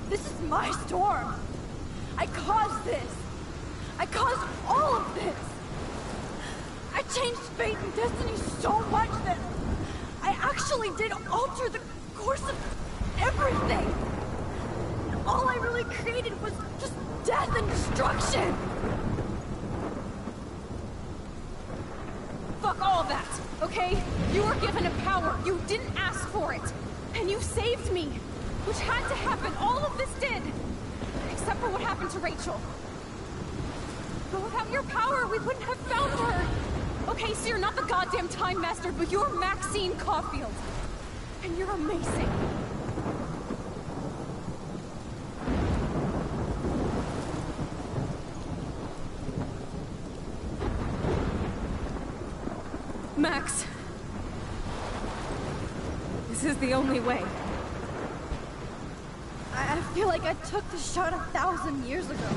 This is my storm. I caused this. I caused all of this. I changed fate and destiny so much that I actually did alter the course of everything. And all I really created was just death and destruction. Fuck all that, okay? You were given a power. You didn't ask for it. And you saved me. Which had to happen. All of this did. Except for what happened to Rachel. But without your power, we wouldn't have found her. Okay, so you're not the goddamn Time Master, but you're Maxine Caulfield. And you're amazing. Max. This is the only way. I feel like I took the shot 1,000 years ago.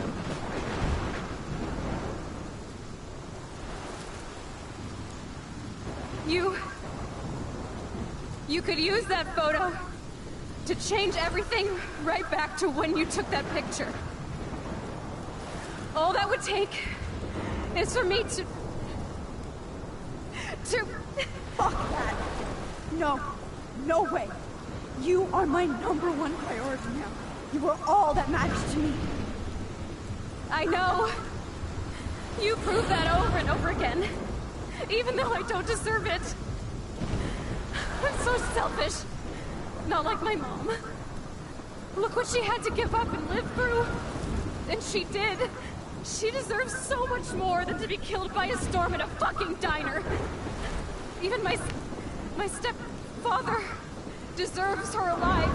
You could use that photo to change everything right back to when you took that picture. All that would take is for me to... Fuck that. No. No way. You are my #1 priority now. You are all that matters to me. I know. You prove that over and over again. Even though I don't deserve it. I'm so selfish. Not like my mom. Look what she had to give up and live through. And she did. She deserves so much more than to be killed by a storm in a fucking diner. Even my stepfather deserves her alive.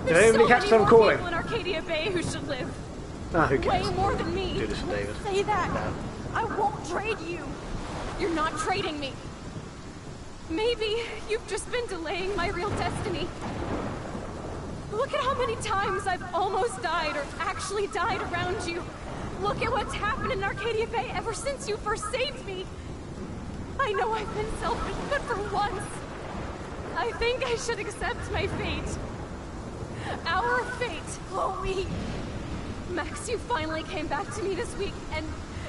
Did There's anybody so catch many them more calling? people in Arcadia Bay who should live. Ah, who cares? Way more than me. Do this for David. Say that. No. I won't trade you. You're not trading me. Maybe you've just been delaying my real destiny. Look at how many times I've almost died or actually died around you. Look at what's happened in Arcadia Bay ever since you first saved me. I know I've been selfish, but for once, I think I should accept my fate. Our fate, Chloe. Max, you finally came back to me this week, and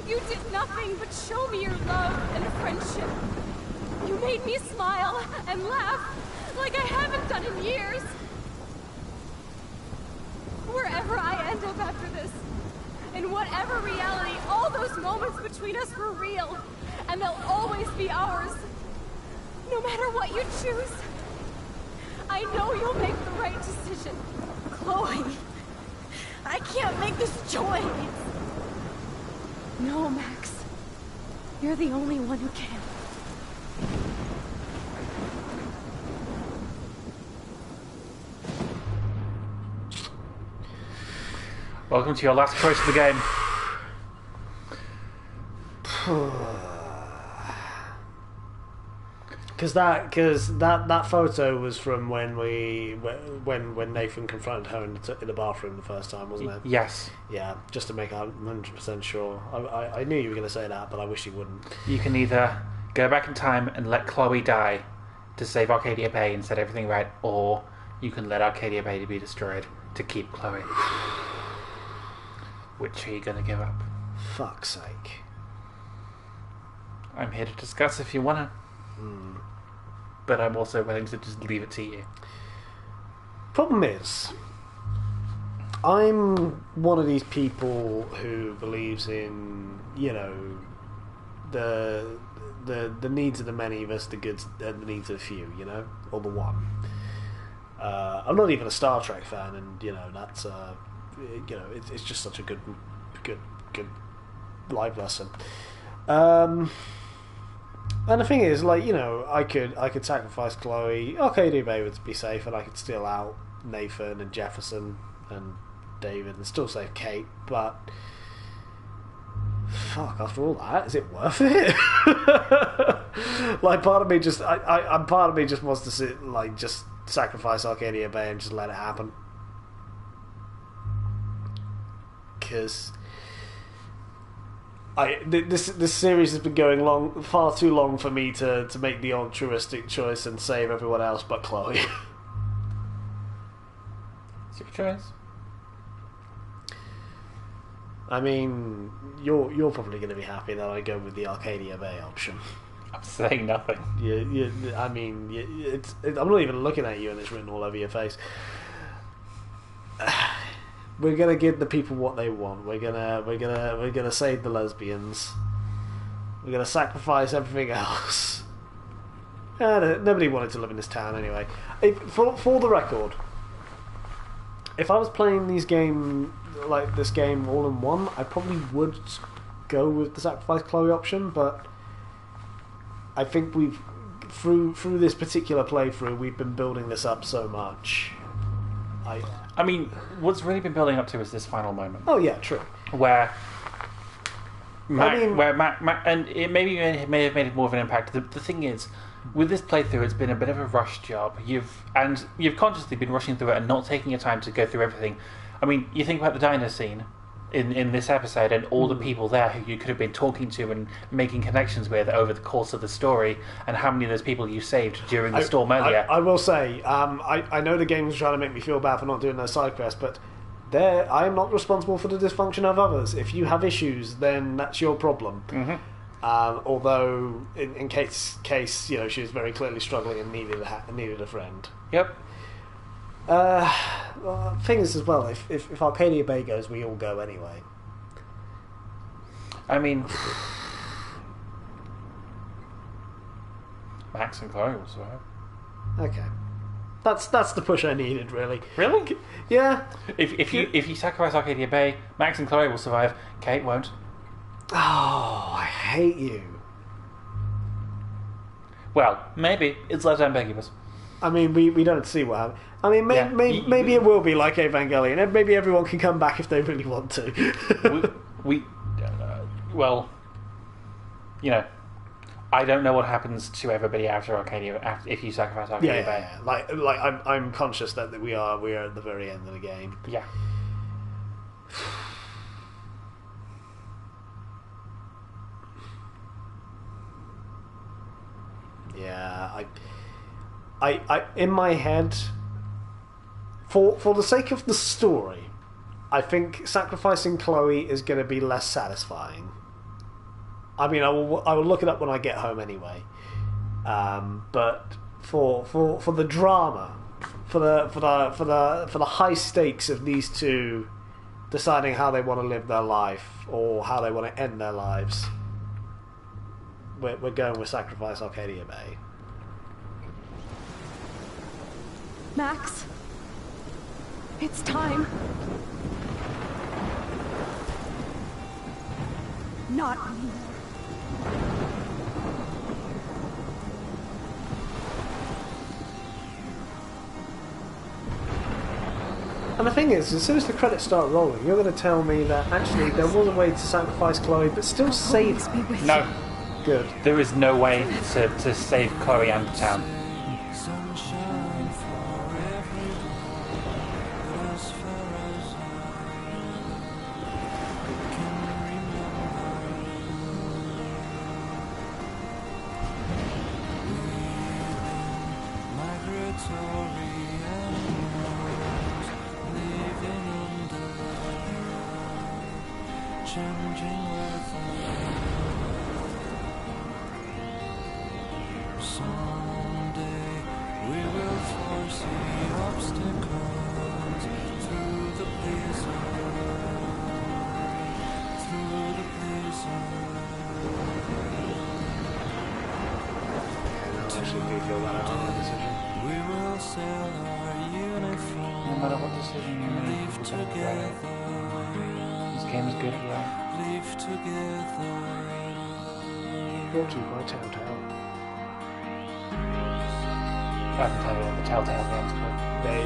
you did nothing but show me your love and friendship. You made me smile and laugh like I haven't done in years. Wherever I end up after this, in whatever reality, all those moments between us were real, and they'll always be ours. No matter what you choose, I know you'll make the right decision. Chloe, I can't make this choice. No, Max. You're the only one who can. Welcome to your last choice of the game. Because that photo was from when Nathan confronted her in the bathroom the first time, wasn't it? Yes. Yeah, just to make 100% sure. I knew you were going to say that, but I wish you wouldn't. You can either go back in time and let Chloe die to save Arcadia Bay and set everything right, or you can let Arcadia Bay be destroyed to keep Chloe. Which are you going to give up? Fuck's sake. I'm here to discuss if you want to. But I'm also willing to just leave it to you. Problem is, I'm one of these people who believes in, the needs of the many versus the goods and the needs of the few, or the one. I'm not even a Star Trek fan, and that's it's just such a good life lesson. And the thing is, I could sacrifice Chloe. Arcadia Bay would be safe, and I could steal out Nathan and Jefferson and David and still save Kate. But fuck, after all that, is it worth it? Part of me just, part of me just wants to sit, just sacrifice Arcadia Bay and just let it happen. Because this series has been going far too long for me to make the altruistic choice and save everyone else but Chloe. It's your choice. I mean, you're probably going to be happy that I go with the Arcadia Bay option. I'm saying nothing. I'm not even looking at you, and it's written all over your face. We're gonna give the people what they want. We're gonna save the lesbians. We're gonna sacrifice everything else. Nobody wanted to live in this town anyway. For the record, if I was playing this game all in one, I probably would go with the sacrifice Chloe option. But I think we've through this particular playthrough, we've been building this up so much. I mean, what's really been building up to is this final moment. Oh yeah, true. Where Mac, and it may have made more of an impact. The thing is, with this playthrough, it's been a bit of a rush job. You've consciously been rushing through it and not taking your time to go through everything. I mean, you think about the diner scene in this episode and all the people there who you could have been talking to and making connections with over the course of the story, and how many of those people you saved during the storm earlier. I will say, I know the game was trying to make me feel bad for not doing those side quests, but I am not responsible for the dysfunction of others. If you have issues, then that's your problem. Mm-hmm. Although, in Kate's case, you know, she was very clearly struggling and needed a friend. Yep. Thing is, as well, if Arcadia Bay goes, we all go anyway. I mean, Max and Chloe will survive. Okay, that's the push I needed, really. Really? Yeah. If you sacrifice Arcadia Bay, Max and Chloe will survive. Kate won't. Oh, I hate you. Well, maybe it's less ambiguous. I mean, we don't see what happens. I mean, maybe it will be like Evangelion, and maybe everyone can come back if they really want to. Well, you know, I don't know what happens to everybody after Arcadia, if you sacrifice Arcadia Bay. Yeah. Like I'm conscious that we are at the very end of the game. Yeah. Yeah, I in my head, for the sake of the story, I think sacrificing Chloe is going to be less satisfying. I mean, I will look it up when I get home anyway. But for the drama, for the high stakes of these two deciding how they want to live their life or how they want to end their lives, we're going with Sacrifice Arcadia Bay. Max, it's time. Not anymore. And the thing is, as soon as the credits start rolling, you're going to tell me that actually there was a way to sacrifice Chloe but still save her. No. Good. There is no way to save Chloe and the town. No matter what decision you make, this game is good at that. Brought to you by Telltale. I can tell you the Telltale games, but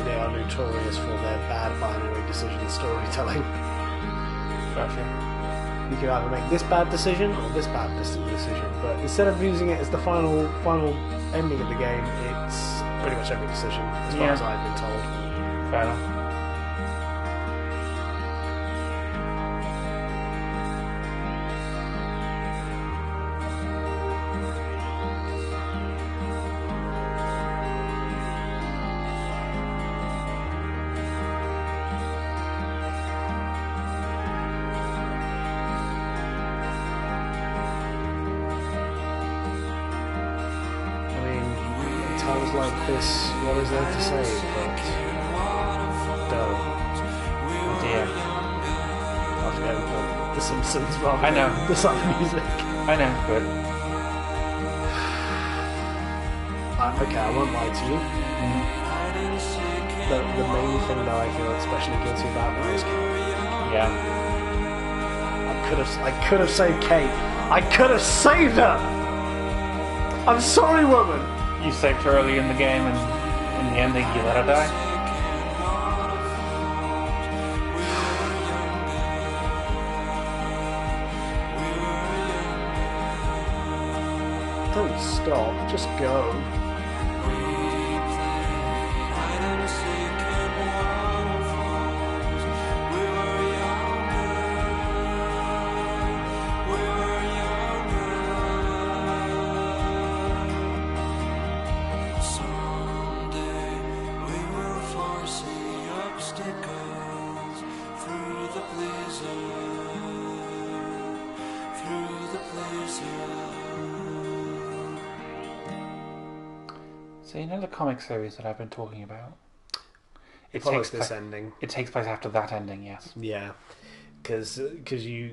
they are notorious for their bad binary decision storytelling. Gotcha. You can either make this bad decision or this bad decision, but instead of using it as the final ending of the game, it's pretty much every decision, as far as I've been told. Fair enough. Times like this, what is there to say but don't? Oh dear. I'll forget The Simpsons rather I know. than the Sun music. I know, but okay, I won't lie to you. The main thing that I feel especially guilty about now is Kate. yeah. I could have saved Kate. I could have saved her! I'm sorry, woman! You saved her early in the game, and in the ending, you let her die. Don't stop. Just go. So you know the comic series that I've been talking about? It follows this ending. It takes place after that ending, yes. Yeah, because you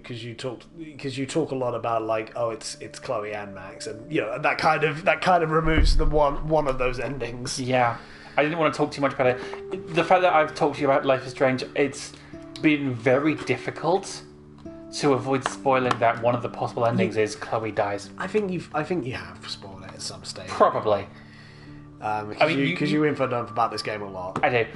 talk a lot about like, oh, it's Chloe and Max, and you know that kind of removes the one of those endings. Yeah, I didn't want to talk too much about it. The fact that I've talked to you about Life is Strange, it's been very difficult to avoid spoiling that one of the possible endings is Chloe dies. I think you have spoiled it at some stage. Probably. Because you info enough about this game a lot. I do.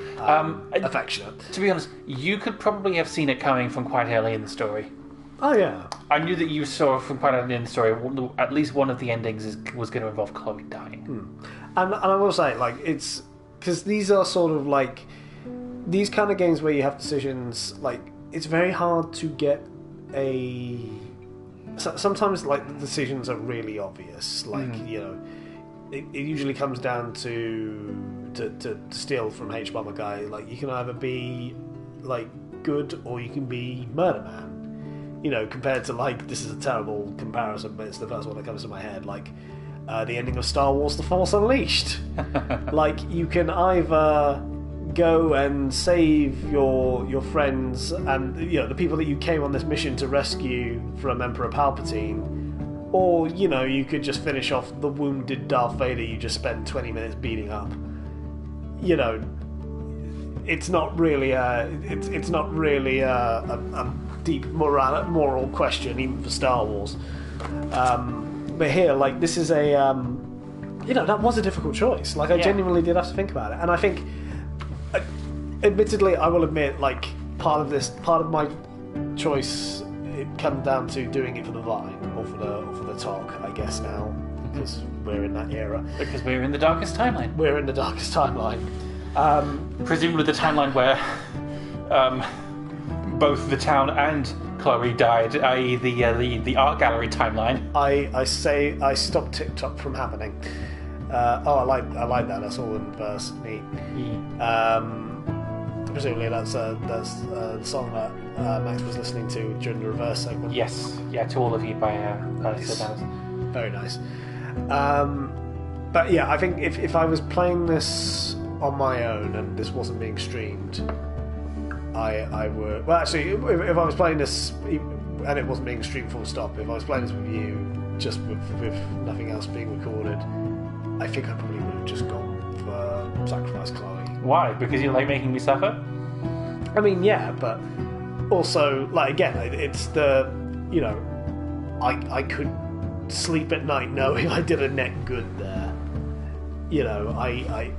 Affectionate. To be honest, you could probably have seen it coming from quite early in the story. Oh yeah. I knew that you saw from quite early in the story. At least one of the endings was going to involve Chloe dying. And I will say, like, it's because these are sort of like these kind of games where you have decisions. Like, it's very hard to get a. Sometimes, like, the decisions are really obvious. Like, you know. It usually comes down to steal from H-Bomber Guy. Like, you can either be like good or you can be Murder Man. You know, compared to, like, this is a terrible comparison, but it's the first one that comes to my head. Like the ending of Star Wars: The Force Unleashed. Like, you can either go and save your friends and, you know, the people that you came on this mission to rescue from Emperor Palpatine. Or, you know, you could just finish off the wounded Darth Vader you just spent 20 minutes beating up. You know, it's not really a deep moral question, even for Star Wars. But here, like, this is a, you know, that was a difficult choice. Like, I genuinely did have to think about it. And I think, admittedly, I will admit, like, part of my choice, it comes down to doing it for the Vine or for the talk, I guess now, because we're in that era. Because we're in the darkest timeline. We're in the darkest timeline. Presumably the timeline where both the town and Chloe died, i.e. the art gallery timeline. I stopped TikTok from happening. I like that. That's all in verse. Neat. Presumably that's the song that Max was listening to during the reverse segment. Yes, yeah, To All of You by nice. Very nice. But yeah, I think if I was playing this on my own and this wasn't being streamed, I would. Well, actually, if I was playing this and it wasn't being streamed full stop, if I was playing this with you, just with nothing else being recorded, I think I probably would have just gone for Sacrifice Chloe. Why? Because you like making me suffer? I mean, yeah, but also, like, again, it's the, you know, I could sleep at night knowing I did a net good there. You know, I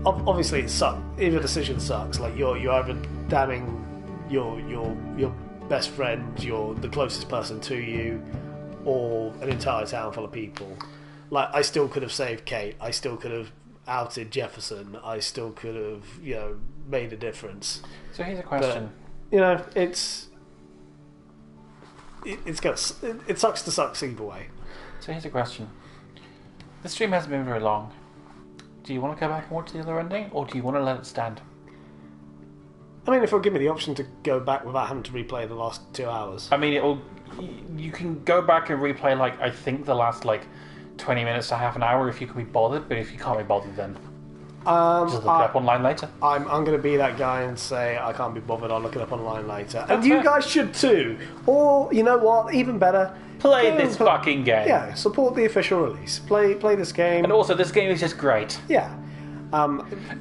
obviously it sucks. If a decision sucks, like you're either damning your best friend, the closest person to you, or an entire town full of people. Like, I still could have saved Kate. I still could have outed Jefferson. I still could have, you know, made a difference. So here's a question. But, you know, it sucks to sucks either way. So here's a question. The stream hasn't been very long. Do you want to go back and watch the other ending, or do you want to let it stand? I mean, if it'll give me the option to go back without having to replay the last 2 hours. I mean, you can go back and replay, like, I think the last, like, 20 minutes to half an hour if you can be bothered, but if you can't be bothered, then just look it up online later. I'm going to be that guy and say I can't be bothered, I'll look it up online later. And you guys should too. Or, you know what, even better, play this fucking game. Yeah, support the official release. Play this game. And also, this game is just great. Yeah.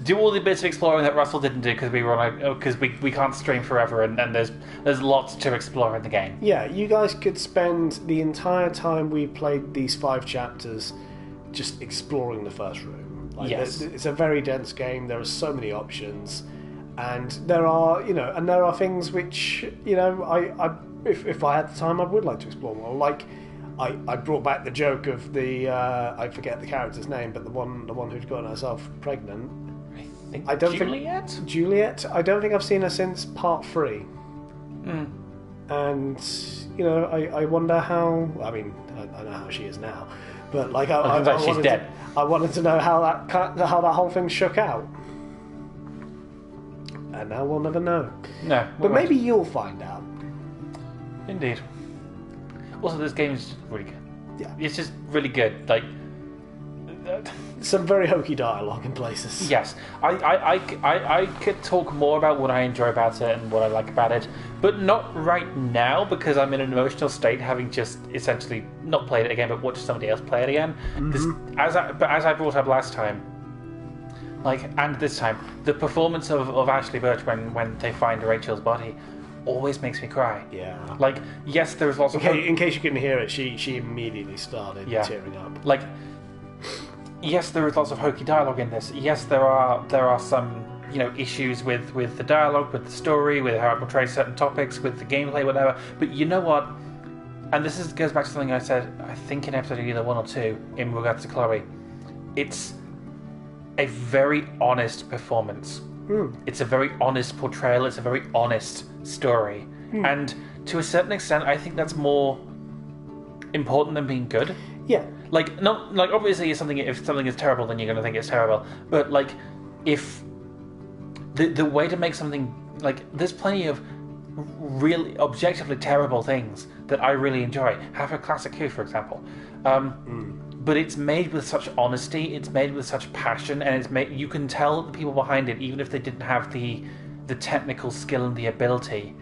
Do all the bits of exploring that Russell didn't do because we can't stream forever, and there's lots to explore in the game. Yeah, you guys could spend the entire time we played these 5 chapters just exploring the first room. Like, yes, it's a very dense game. There are so many options, and there are things which, you know, if I had the time, I would like to explore more. Like, I brought back the joke of the I forget the character's name, but the one who'd gotten herself pregnant. I don't Juliet? think Juliet. I don't think I've seen her since part 3. And I wonder how. I mean, I know how she is now, but like she's dead. I wanted to know how that whole thing shook out, and now we'll never know. No, but maybe you'll find out. Indeed. Also, this game is really good. Yeah, it's just really good. Like some very hokey dialogue in places. Yes, I could talk more about what I enjoy about it and what I like about it, but not right now because I'm in an emotional state, having just essentially not played it again, but watched somebody else play it again. As I brought up last time, and this time, the performance of Ashley Birch when they find Rachel's body always makes me cry. Yeah. Yes, there's lots of... In case you couldn't hear it, she immediately started tearing up. Yes, there is lots of hokey dialogue in this. Yes, there are some issues with the dialogue, with the story, with how it portrays certain topics, with the gameplay, whatever. But you know what? And this goes back to something I said, I think in episode either 1 or 2, in regards to Chloe. It's a very honest performance. It's a very honest portrayal. It's a very honest story, and to a certain extent, I think that's more important than being good. Yeah. Obviously, if something is terrible, then you're going to think it's terrible. But if the way to make something there's plenty of really objectively terrible things that I really enjoy. Half a Classic Who, for example. But it's made with such honesty, it's made with such passion, and you can tell the people behind it, even if they didn't have the technical skill and the ability,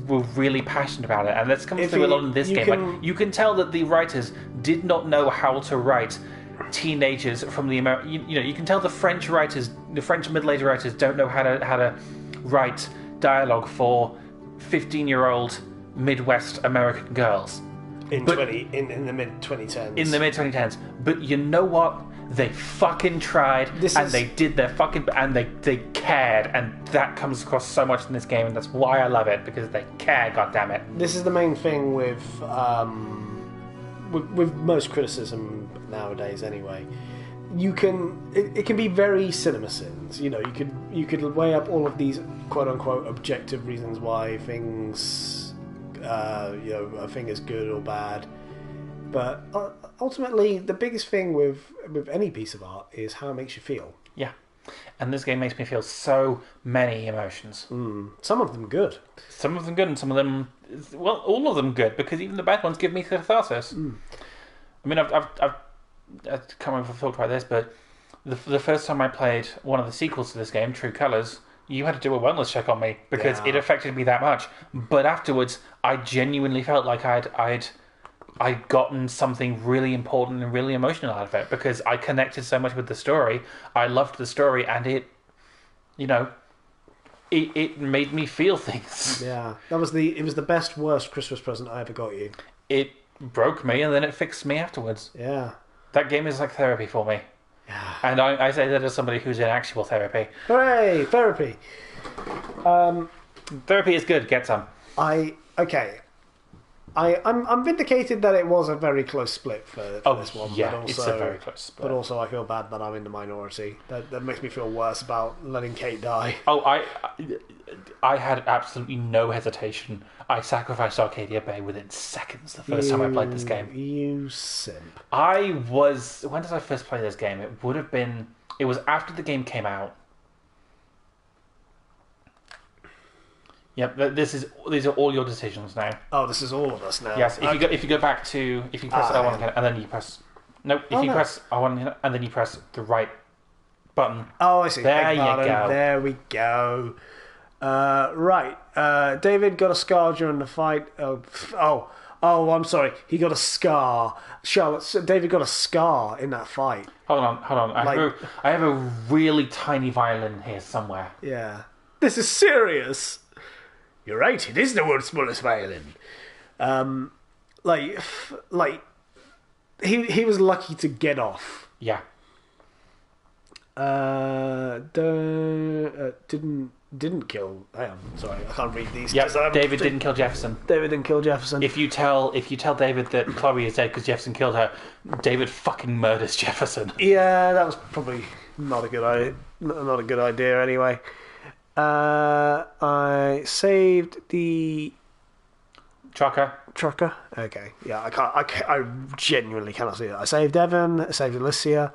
were really passionate about it. And that's come through a lot in this game. You can tell that the writers did not know how to write teenagers from the American. You can tell the French writers, the French middle-aged writers, don't know how to write dialogue for 15-year-old Midwest American girls. In the mid-2010s. In the mid-2010s. But you know what? They fucking tried, they did their fucking... And they cared, and that comes across so much in this game, and that's why I love it, because they care, goddammit. This is the main thing with most criticism nowadays, anyway. It can be very CinemaSins. You could weigh up all of these quote-unquote objective reasons why things... a thing is good or bad, but ultimately the biggest thing with any piece of art is how it makes you feel. Yeah, and this game makes me feel so many emotions. Some of them good. Some of them good, and some of them, well, all of them good, because even the bad ones give me catharsis. I mean, I can't remember if I've talked about this, but the first time I played one of the sequels to this game, True Colors, you had to do a wellness check on me because it affected me that much. But afterwards, I genuinely felt like I'd gotten something really important and really emotional out of it because I connected so much with the story. I loved the story, and it made me feel things. Yeah, it was the best worst Christmas present I ever got you. It broke me, and then it fixed me afterwards. Yeah, that game is like therapy for me. And I say that as somebody who's in actual therapy. Hooray, therapy! Therapy is good. Get some. I'm vindicated that it was a very close split for this one. Yeah, but also, it's a very close split. But also, I feel bad that I'm in the minority. That makes me feel worse about letting Kate die. Oh, I had absolutely no hesitation. I sacrificed Arcadia Bay within seconds the first time I played this game. You simp. When did I first play this game? It was after the game came out. Yep, these are all your decisions now. Oh, this is all of us now. Yes, if you go back to, if you press R1 again, and then you press... Nope, press R1 and then you press the right button. Oh, I see. There you go. There we go. Right. David got a scar during the fight. Oh, I'm sorry. He got a scar. David got a scar in that fight. Hold on. I have a really tiny violin here somewhere. Yeah. This is serious. You're right. It is the world's smallest violin. He was lucky to get off. Yeah. Didn't didn't kill. Hang on, sorry, I can't read these. Yeah, 'cause I'm- David didn't kill Jefferson. David didn't kill Jefferson. If you tell David that Chloe is dead because Jefferson killed her, David fucking murders Jefferson. Yeah, that was probably not a good idea. Not a good idea anyway. I saved the trucker. Okay, yeah, I genuinely cannot see it. I saved Evan. I saved Alicia.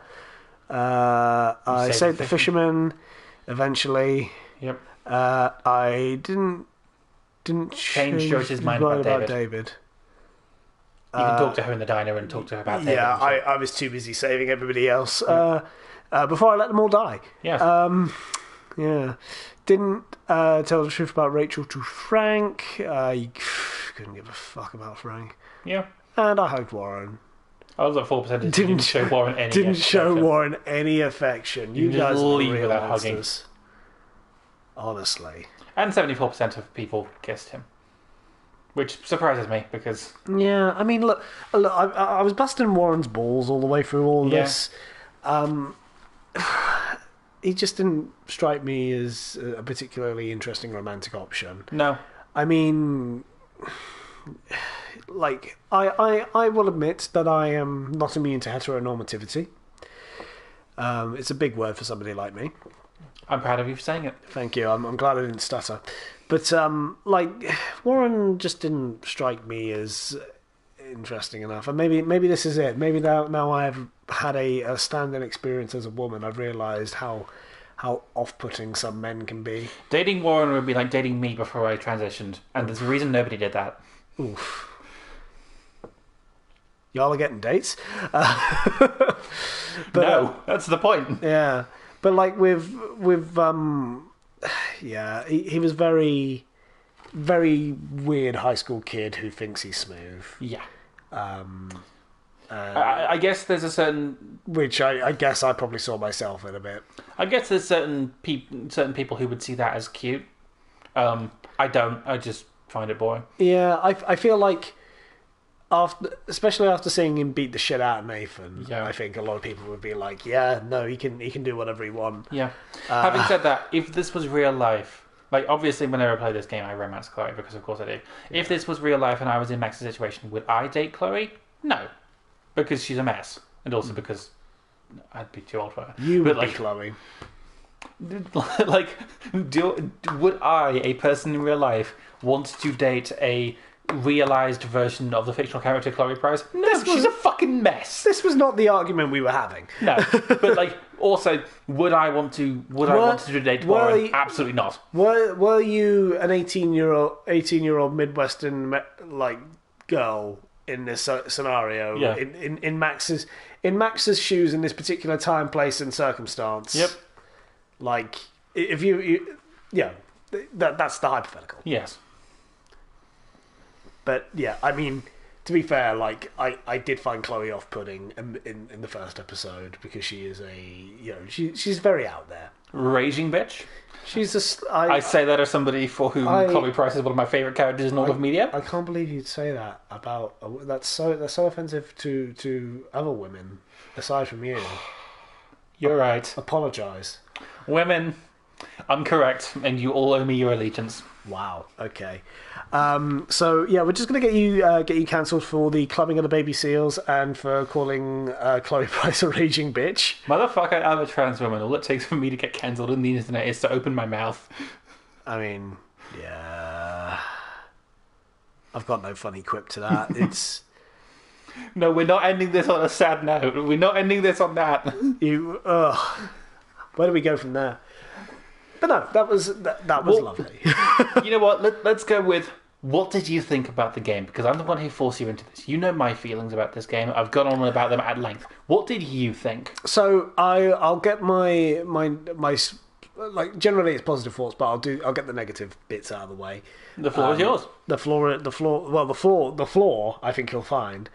I saved the fisherman. Eventually. Yep. I didn't change Joyce's mind about David. You can talk to her in the diner and talk to her about David. Yeah, I was too busy saving everybody else before I let them all die. Yeah. Yeah. Didn't tell the truth about Rachel to Frank. I couldn't give a fuck about Frank. Yeah. And I hugged Warren. I was at 4%. Didn't show Warren any Didn't show affection. Warren any affection. You just guys are leave real without hugging. monsters. Honestly. And 74% of people kissed him. Which surprises me, because... Yeah, I mean, look I was busting Warren's balls all the way through all this. He just didn't strike me as a particularly interesting romantic option. No. I mean, like, I will admit that I am not immune to heteronormativity. It's a big word for somebody like me. I'm proud of you for saying it. Thank you. I'm glad I didn't stutter. But, like, Warren just didn't strike me as interesting enough. And maybe this is it. Maybe now I have had a stand-in experience as a woman, I've realised how off-putting some men can be. Dating Warren would be like dating me before I transitioned. And there's a reason nobody did that. Oof. Y'all are getting dates? No, that's the point. Yeah. But like with yeah, he was very weird high school kid who thinks he's smooth. Yeah. I guess there's a certain... Which I guess I probably saw myself in a bit. I guess there's certain people who would see that as cute. I don't. I just find it boring. Yeah, I feel like especially after seeing him beat the shit out of Nathan, I think a lot of people would be like, yeah, no, he can do whatever he wants. Yeah. Having said that, if this was real life, like obviously whenever I play this game I romance Chloe because of course I do. If this was real life and I was in Max's situation, would I date Chloe? No. Because she's a mess. And also because I'd be too old for her. You would be Chloe. Like, would I, a person in real life, want to date a realised version of the fictional character Chloe Price? No, she's a fucking mess. This was not the argument we were having. No, but like, also, would I want to date Warren? Absolutely not. Were you an 18-year-old Midwestern like girl in this scenario? Yeah. In Max's shoes in this particular time, place, and circumstance. Yep. Like, if you yeah, that's the hypothetical. Yes. But yeah, I mean, to be fair, like I did find Chloe off-putting in the first episode because she is she's very out there, raging bitch. She's just I say that as somebody for whom Chloe Price is one of my favourite characters in all of media. I can't believe you'd say that about that's so offensive to other women aside from you. You're right. Apologise. Women, I'm correct, and you all owe me your allegiance. Wow. Okay. So yeah, we're just gonna get you cancelled for the clubbing of the baby seals and for calling Chloe Price a raging bitch. Motherfucker, I'm a trans woman. All it takes for me to get cancelled on the internet is to open my mouth. I mean, yeah. I've got no funny quip to that. It's no, we're not ending this on a sad note. We're not ending this on that. Where do we go from there? But no, that was lovely. You know what? Let's go with, what did you think about the game? Because I'm the one who forced you into this. You know my feelings about this game. I've gone on about them at length. What did you think? So I'll get my like, generally it's positive thoughts, but I'll get the negative bits out of the way. The floor is yours. The floor I think you'll find.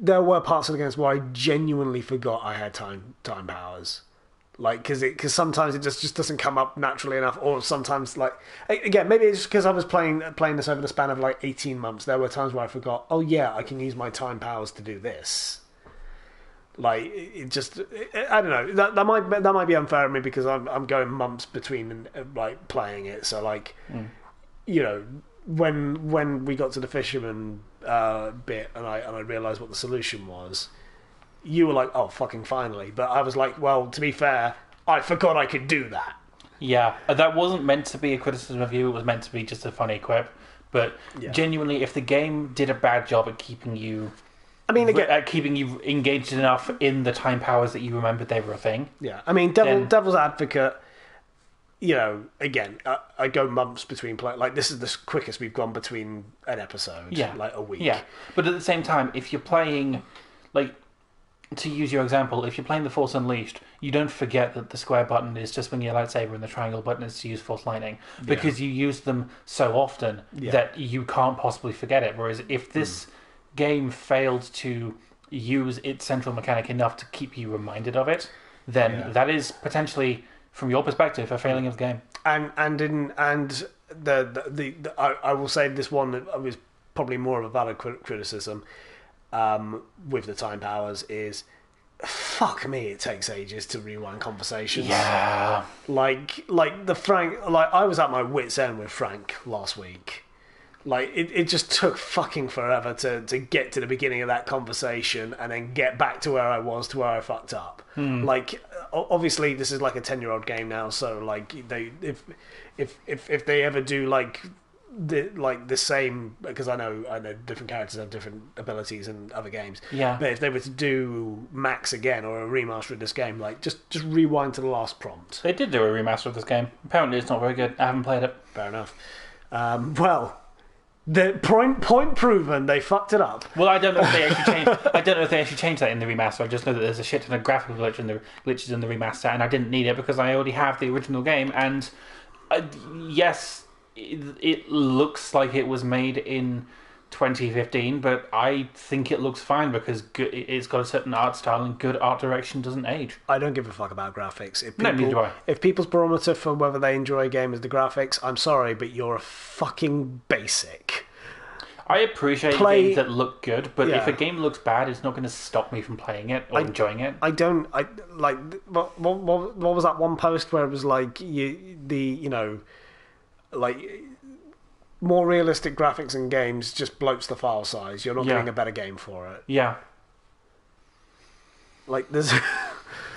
There were parts of the games where I genuinely forgot I had time powers. Like, because sometimes it just doesn't come up naturally enough, or sometimes, like, again, maybe it's just because I was playing this over the span of like 18 months. There were times where I forgot, oh yeah, I can use my time powers to do this. Like it just, I don't know. That might be unfair of me because I'm going months between like playing it. So like, you know, when we got to the fisherman bit and I realised what the solution was, you were like, oh fucking finally. But I was like, well, to be fair, I forgot I could do that. Yeah, that wasn't meant to be a criticism of you. It was meant to be just a funny quip. But genuinely, if the game did a bad job at keeping you, at keeping you engaged enough in the time powers that you remembered they were a thing. Yeah, I mean, devil's advocate. You know, again, I go months between play. Like this is the quickest we've gone between an episode. Yeah, like a week. Yeah, but at the same time, if you're playing, like, to use your example, if you're playing The Force Unleashed, you don't forget that the square button is just when your lightsaber and the triangle button is to use Force Lightning, because you use them so often that you can't possibly forget it. Whereas if this game failed to use its central mechanic enough to keep you reminded of it, then that is potentially, from your perspective, a failing of the game. I will say this one was probably more of a valid criticism. With the time powers is, fuck me, it takes ages to rewind conversations. Yeah, like the Frank. Like I was at my wit's end with Frank last week. Like it just took fucking forever to get to the beginning of that conversation and then get back to where I was to where I fucked up. Like obviously this is like a 10-year-old game now, so like if they ever do like the same, because I know different characters have different abilities in other games. Yeah. But if they were to do Max again or a remaster of this game, like just rewind to the last prompt. They did do a remaster of this game. Apparently, it's not very good. I haven't played it. Fair enough. Well, the point proven. They fucked it up. Well, I don't know if they actually changed. I don't know if they actually changed that in the remaster. I just know that there's a shit ton of graphical glitches in the remaster, and I didn't need it because I already have the original game. And yes. It looks like it was made in 2015, but I think it looks fine because it's got a certain art style and good art direction doesn't age. I don't give a fuck about graphics. Neither do I. If people's barometer for whether they enjoy a game is the graphics, I'm sorry, but you're a fucking basic. I appreciate games that look good, but if a game looks bad, it's not going to stop me from playing it or enjoying it. I like. What was that one post where it was like like more realistic graphics in games just bloats the file size. You're not getting a better game for it. Yeah. Like there's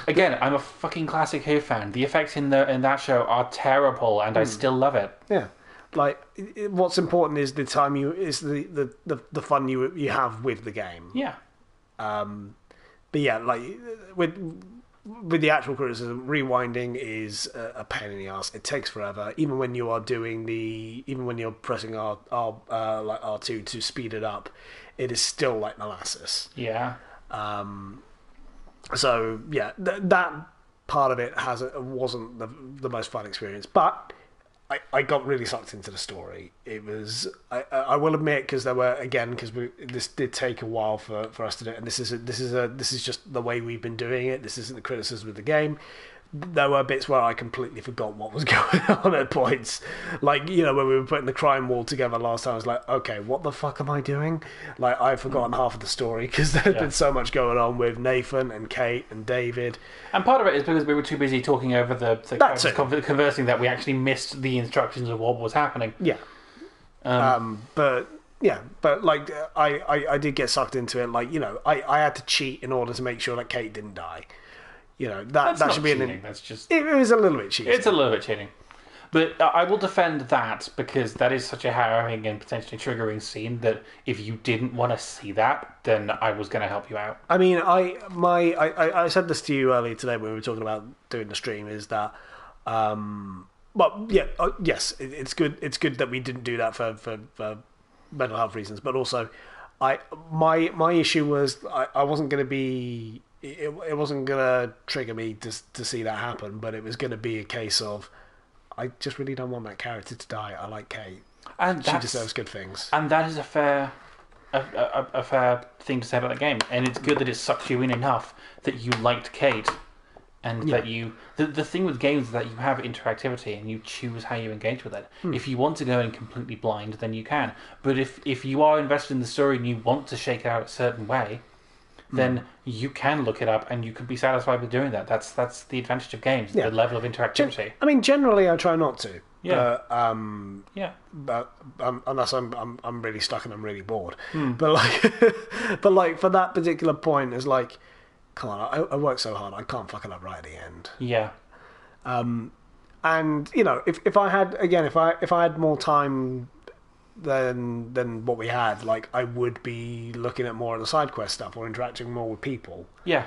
again, I'm a fucking Classic Who fan. The effects in that show are terrible, and I still love it. Yeah. Like what's important is the time the fun you have with the game. Yeah. But yeah, like with the actual criticism, rewinding is a pain in the ass. It takes forever, even when you are even when you're pressing R2 to speed it up. It is still like molasses. Yeah. So yeah, that part of it wasn't the most fun experience, but I got really sucked into the story. It was I will admit, because this did take a while for us to do it, and this is just the way we've been doing it. This isn't the criticism of the game. There were bits where I completely forgot what was going on at points. Like, you know, when we were putting the crime wall together last time, I was like, okay, what the fuck am I doing? Like, I've forgotten half of the story because there's been so much going on with Nathan and Kate and David. And part of it is because we were too busy talking over the conversing that we actually missed the instructions of what was happening. Yeah. But like, I did get sucked into it. Like, you know, I had to cheat in order to make sure that Kate didn't die. You know, that should be cheating. That's just... It was a little bit cheating. It's a little bit cheating. But I will defend that because that is such a harrowing and potentially triggering scene that if you didn't want to see that, then I was going to help you out. I mean, I said this to you earlier today when we were talking about doing the stream, is that... yes, it's good. It's good that we didn't do that for mental health reasons, but also, my issue was I wasn't going to be... It wasn't going to trigger me to see that happen, but it was going to be a case of I just really don't want that character to die. I like Kate. And she deserves good things. And that is a fair thing to say about the game. And it's good that it sucked you in enough that you liked Kate. And that you... The thing with games is that you have interactivity and you choose how you engage with it. If you want to go in completely blind, then you can. But if you are invested in the story and you want to shake it out a certain way... then you can look it up and you can be satisfied with doing that. That's the advantage of games, the level of interactivity. I mean, generally, I try not to. Yeah. But unless I'm really stuck and I'm really bored. Hmm. But like for that particular point, it's like, come on, I work so hard, I can't fuck it up right at the end. Yeah. And you know, if I had more time than what we had, like I would be looking at more of the side quest stuff or interacting more with people. Yeah.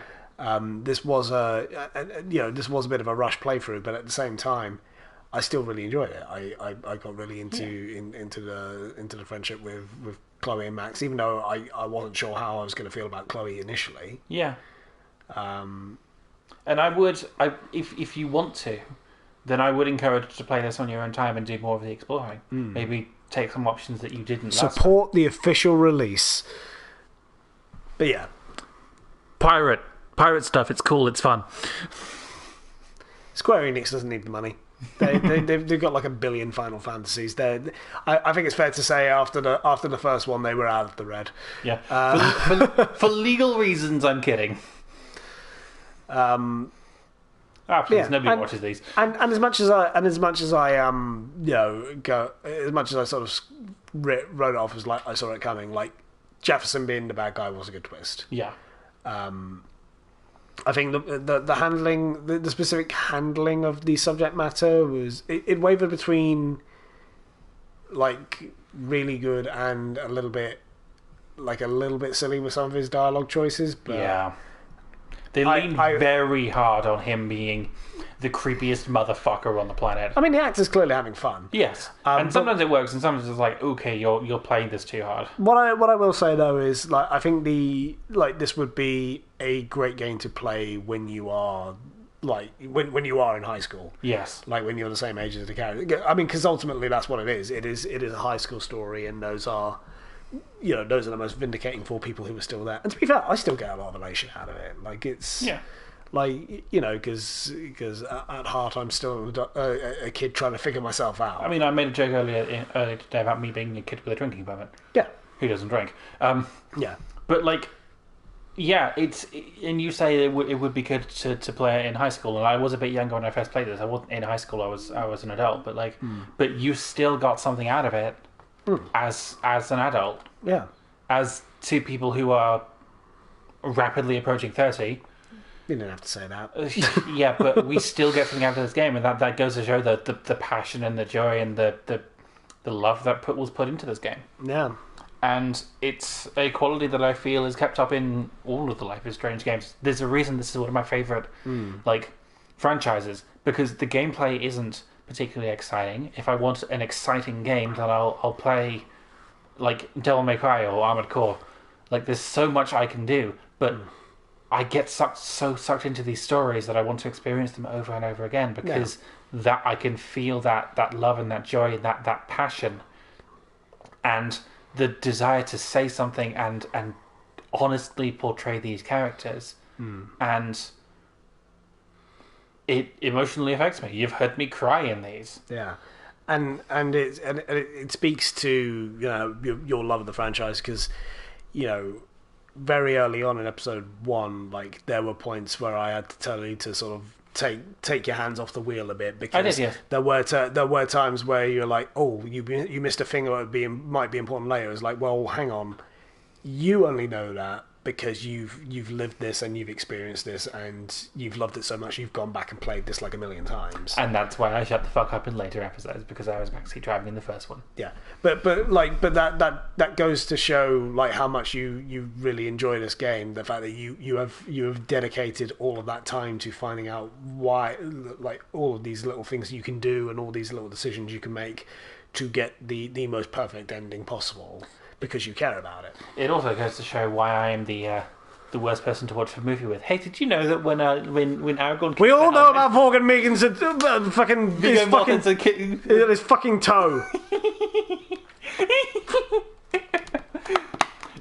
This was this was a bit of a rush playthrough, but at the same time, I still really enjoyed it. I got really into the friendship with Chloe and Max, even though I wasn't sure how I was going to feel about Chloe initially. Yeah. And I would, if you want to, then I would encourage you to play this on your own time and do more of the exploring. Maybe take some options that you didn't. Support the official release. But yeah, pirate stuff. It's cool. It's fun. Square Enix doesn't need the money. They've got like 1 billion Final Fantasies. I think it's fair to say after the first one they were out of the red. Yeah. For legal reasons, I'm kidding. Please, nobody watches these. And as much as I sort of wrote it off as like I saw it coming, like Jefferson being the bad guy was a good twist. Yeah. I think the handling, the specific handling of the subject matter was it wavered between like really good and a little bit silly with some of his dialogue choices. But yeah. They leaned very hard on him being the creepiest motherfucker on the planet. I mean, the actor's clearly having fun. Yes, and sometimes it works, and sometimes it's like, okay, you're playing this too hard. What I will say though is, like, I think this would be a great game to play when you are when you are in high school. Yes, like when you're the same age as the character. I mean, because ultimately that's what it is. It is a high school story, and those are the most vindicating for people who are still there. And to be fair, I still get a lot of elation out of it. Like it's because at heart I'm still a kid trying to figure myself out. I mean, I made a joke earlier today about me being a kid with a drinking problem. Yeah, who doesn't drink? Yeah, but like, yeah, and you say it would be good to play it in high school, and I was a bit younger when I first played this. I wasn't in high school. I was an adult, but like, but you still got something out of it. As an adult, yeah, as two people who are rapidly approaching 30. You didn't have to say that. Yeah, but we still get something out of this game, and that goes to show the passion and the joy and the love that was put into this game. Yeah, and it's a quality that I feel is kept up in all of the Life is Strange games. There's a reason this is one of my favorite franchises, because the gameplay isn't particularly exciting. If I want an exciting game, then I'll play like Devil May Cry or Armored Core. Like, there's so much I can do, but I get sucked into these stories that I want to experience them over and over again, because that I can feel that love and that joy and that passion and the desire to say something and honestly portray these characters. And it emotionally affects me. You've heard me cry in these. Yeah, and it speaks to your love of the franchise, because very early on in episode 1, like there were points where I had to tell you to sort of take your hands off the wheel a bit, because I did, yes. there were times where you're like, oh, you missed a thing that might be important later. It's like, well, hang on, you only know that because you've lived this and you've experienced this and you've loved it so much you've gone back and played this like 1 million times. And that's why I shut the fuck up in later episodes, because I was backseat driving in the first one. Yeah, but that goes to show like how much you really enjoy this game. The fact that you have dedicated all of that time to finding out why, like all of these little things you can do and all these little decisions you can make to get the most perfect ending possible, because you care about it. It also goes to show why I am the worst person to watch a movie with. Hey, did you know that when Aragorn... We all know about Morgan Megan's fucking... his fucking toe.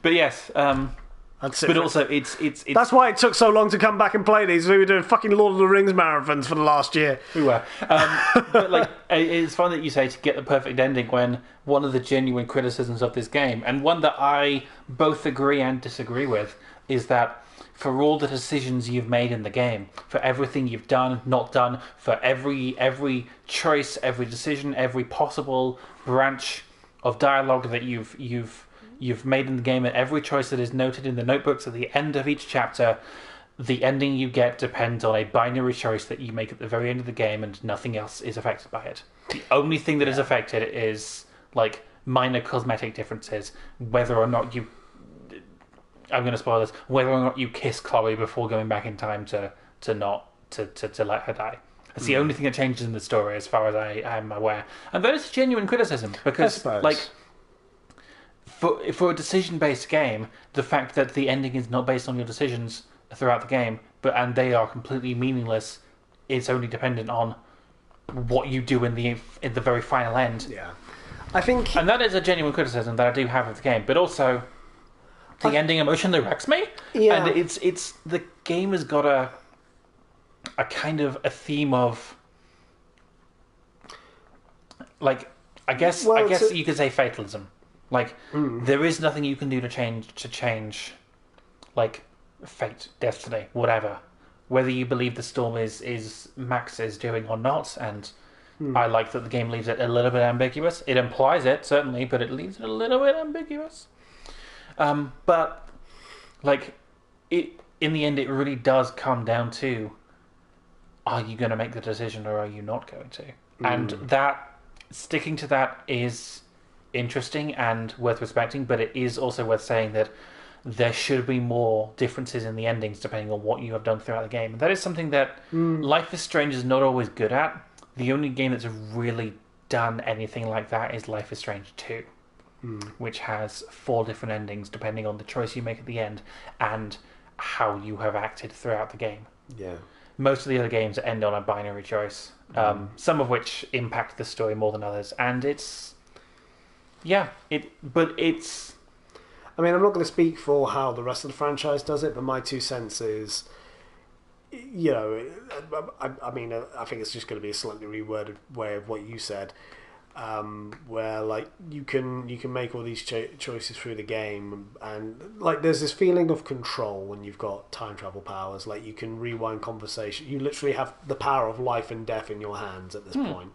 But yes, but also it's that's why it took so long to come back and play these. We were doing fucking Lord of the Rings marathons for the last year. We were. But like, it's fun that you say to get the perfect ending, when one of the genuine criticisms of this game, and one that I both agree and disagree with, is that for all the decisions you've made in the game, for everything you've done, not done, for every choice, every decision, every possible branch of dialogue that you've made in the game, and every choice that is noted in the notebooks at the end of each chapter. The ending you get depends on a binary choice that you make at the very end of the game, and nothing else is affected by it. The only thing that is affected is like minor cosmetic differences, whether or not you... I'm going to spoil this. Whether or not you kiss Chloe before going back in time to let her die. It's the only thing that changes in the story, as far as I am aware, and that is a genuine criticism because, like, for a decision-based game, the fact that the ending is not based on your decisions throughout the game, and they are completely meaningless, it's only dependent on what you do in the very final end. Yeah, I think, and that is a genuine criticism that I do have of the game, but also the ending emotionally wrecks me. Yeah, and it's the game has got a kind of a theme of, like, I guess you could say fatalism. Like, there is nothing you can do to change, like, fate, destiny, whatever. Whether you believe the storm is Max's doing or not, and I like that the game leaves it a little bit ambiguous. It implies it, certainly, but it leaves it a little bit ambiguous. But, like, in the end, it really does come down to, are you going to make the decision or are you not going to? And that, sticking to that is interesting and worth respecting, but it is also worth saying that there should be more differences in the endings depending on what you have done throughout the game. And that is something that Life is Strange is not always good at. The only game that's really done anything like that is Life is Strange 2, which has 4 different endings depending on the choice you make at the end and how you have acted throughout the game. Yeah. Most of the other games end on a binary choice, some of which impact the story more than others, and it's... Yeah, but it's... I mean, I'm not going to speak for how the rest of the franchise does it, but my 2 cents is, you know, I mean, I think it's just going to be a slightly reworded way of what you said, where, like, you can make all these choices through the game, and, like, there's this feeling of control when you've got time travel powers. Like, you can rewind conversation. You literally have the power of life and death in your hands at this point.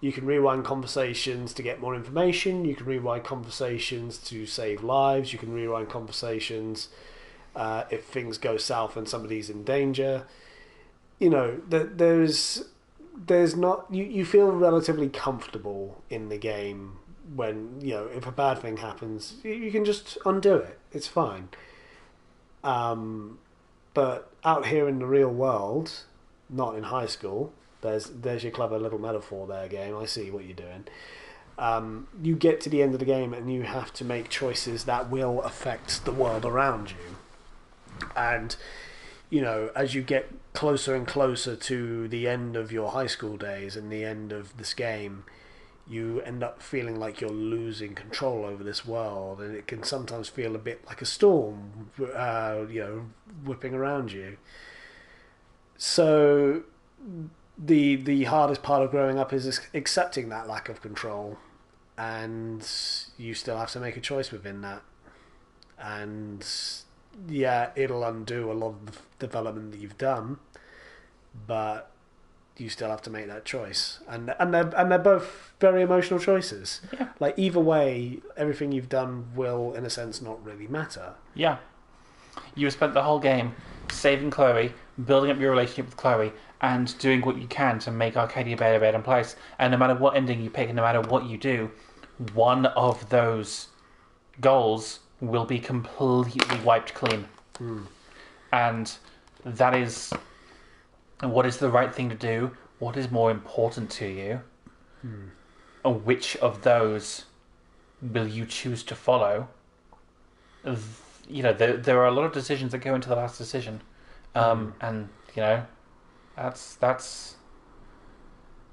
You can rewind conversations to get more information. You can rewind conversations to save lives. You can rewind conversations if things go south and somebody's in danger. You know, there's not... You feel relatively comfortable in the game when, you know, if a bad thing happens, you can just undo it. It's fine. But out here in the real world, not in high school... There's your clever little metaphor there, game. I see what you're doing. You get to the end of the game and you have to make choices that will affect the world around you. And, you know, as you get closer and closer to the end of your high school days and the end of this game, you end up feeling like you're losing control over this world, and it can sometimes feel a bit like a storm, you know, whipping around you. So... The hardest part of growing up is accepting that lack of control, and you still have to make a choice within that. And yeah, it'll undo a lot of the development that you've done, but you still have to make that choice. And they're both very emotional choices. Yeah. Like, either way, everything you've done will, in a sense, not really matter. Yeah. You spent the whole game saving Chloe, building up your relationship with Chloe, and doing what you can to make Arcadia Bay a better place. And no matter what ending you pick, and no matter what you do, one of those goals will be completely wiped clean. And that is what is the right thing to do, what is more important to you, and which of those will you choose to follow. You know, there are a lot of decisions that go into the last decision. And, you know, that's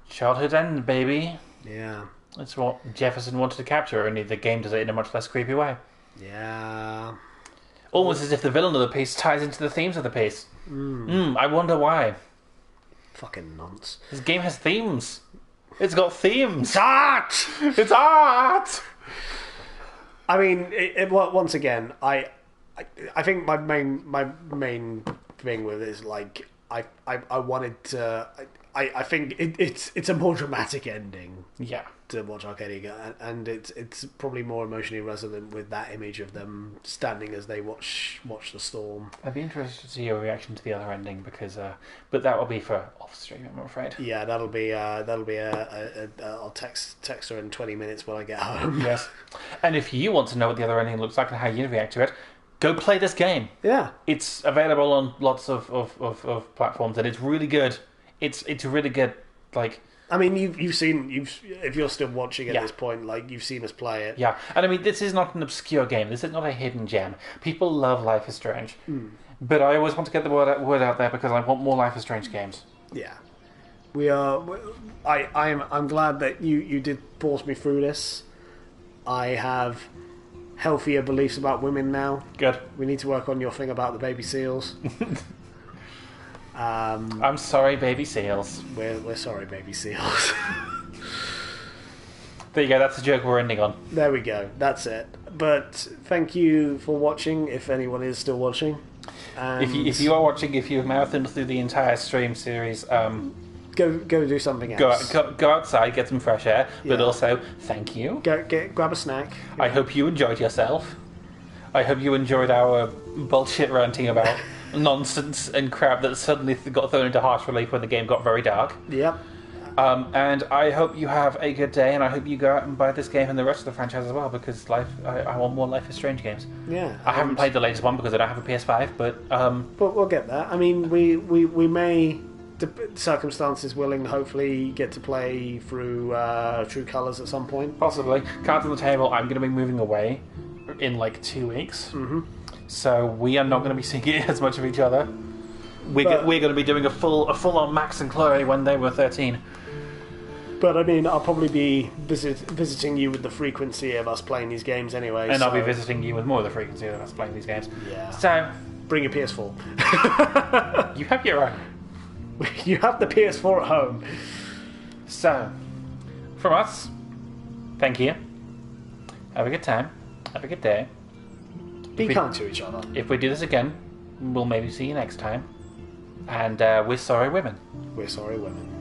childhood end, baby. Yeah. That's what Jefferson wanted to capture, only the game does it in a much less creepy way. Yeah. Almost as if the villain of the piece ties into the themes of the piece. I wonder why. Fucking nonce. This game has themes. It's got themes. It's art! It's art! I mean, once again, I I think my main thing with it is like I wanted to. I think it's a more dramatic ending. Yeah. To watch Arcadia, and it's probably more emotionally resonant with that image of them standing as they watch the storm. I'd be interested to see your reaction to the other ending because, but that will be for off stream, I'm afraid. Yeah, that'll be I'll text her in 20 minutes when I get home. Yes, and if you want to know what the other ending looks like and how you react to it, go play this game. Yeah, it's available on lots of platforms, and it's really good. It's really good. Like, I mean, if you're still watching at this point, like you've seen us play it. Yeah, and I mean, this is not an obscure game. This is not a hidden gem. People love Life is Strange, but I always want to get the word out there because I want more Life is Strange games. Yeah, we are. I'm glad that you did force me through this. I have healthier beliefs about women now. Good. We need to work on your thing about the baby seals. I'm sorry, baby seals. We're sorry, baby seals. There you go. That's the joke we're ending on. There we go. That's it. But thank you for watching. If anyone is still watching, and if you are watching, if you've marathoned through the entire stream series, go do something else. Go outside, get some fresh air. But also, thank you. Grab a snack. I hope you enjoyed yourself. I hope you enjoyed our bullshit ranting about nonsense and crap that suddenly got thrown into harsh relief when the game got very dark. Yep. And I hope you have a good day, and I hope you go out and buy this game and the rest of the franchise as well, because I want more Life is Strange games. Yeah. I haven't played the latest one because I don't have a PS5, but we'll get there. I mean, we may, circumstances willing, hopefully get to play through True Colours at some point. Possibly. Cards on the table, I'm going to be moving away in like 2 weeks. Mm-hmm. So we are not going to be seeing as much of each other. We're going to be doing a full-on Max and Chloe when they were 13. But I mean, I'll probably be visiting you with the frequency of us playing these games anyway. And I'll be visiting you with more of the frequency of us playing these games. Yeah. So bring your PS4. You have your own. You have the PS4 at home. So, from us, thank you. Have a good time. Have a good day. Be kind to each other. If we do this again, we'll maybe see you next time. And we're sorry, women. We're sorry, women.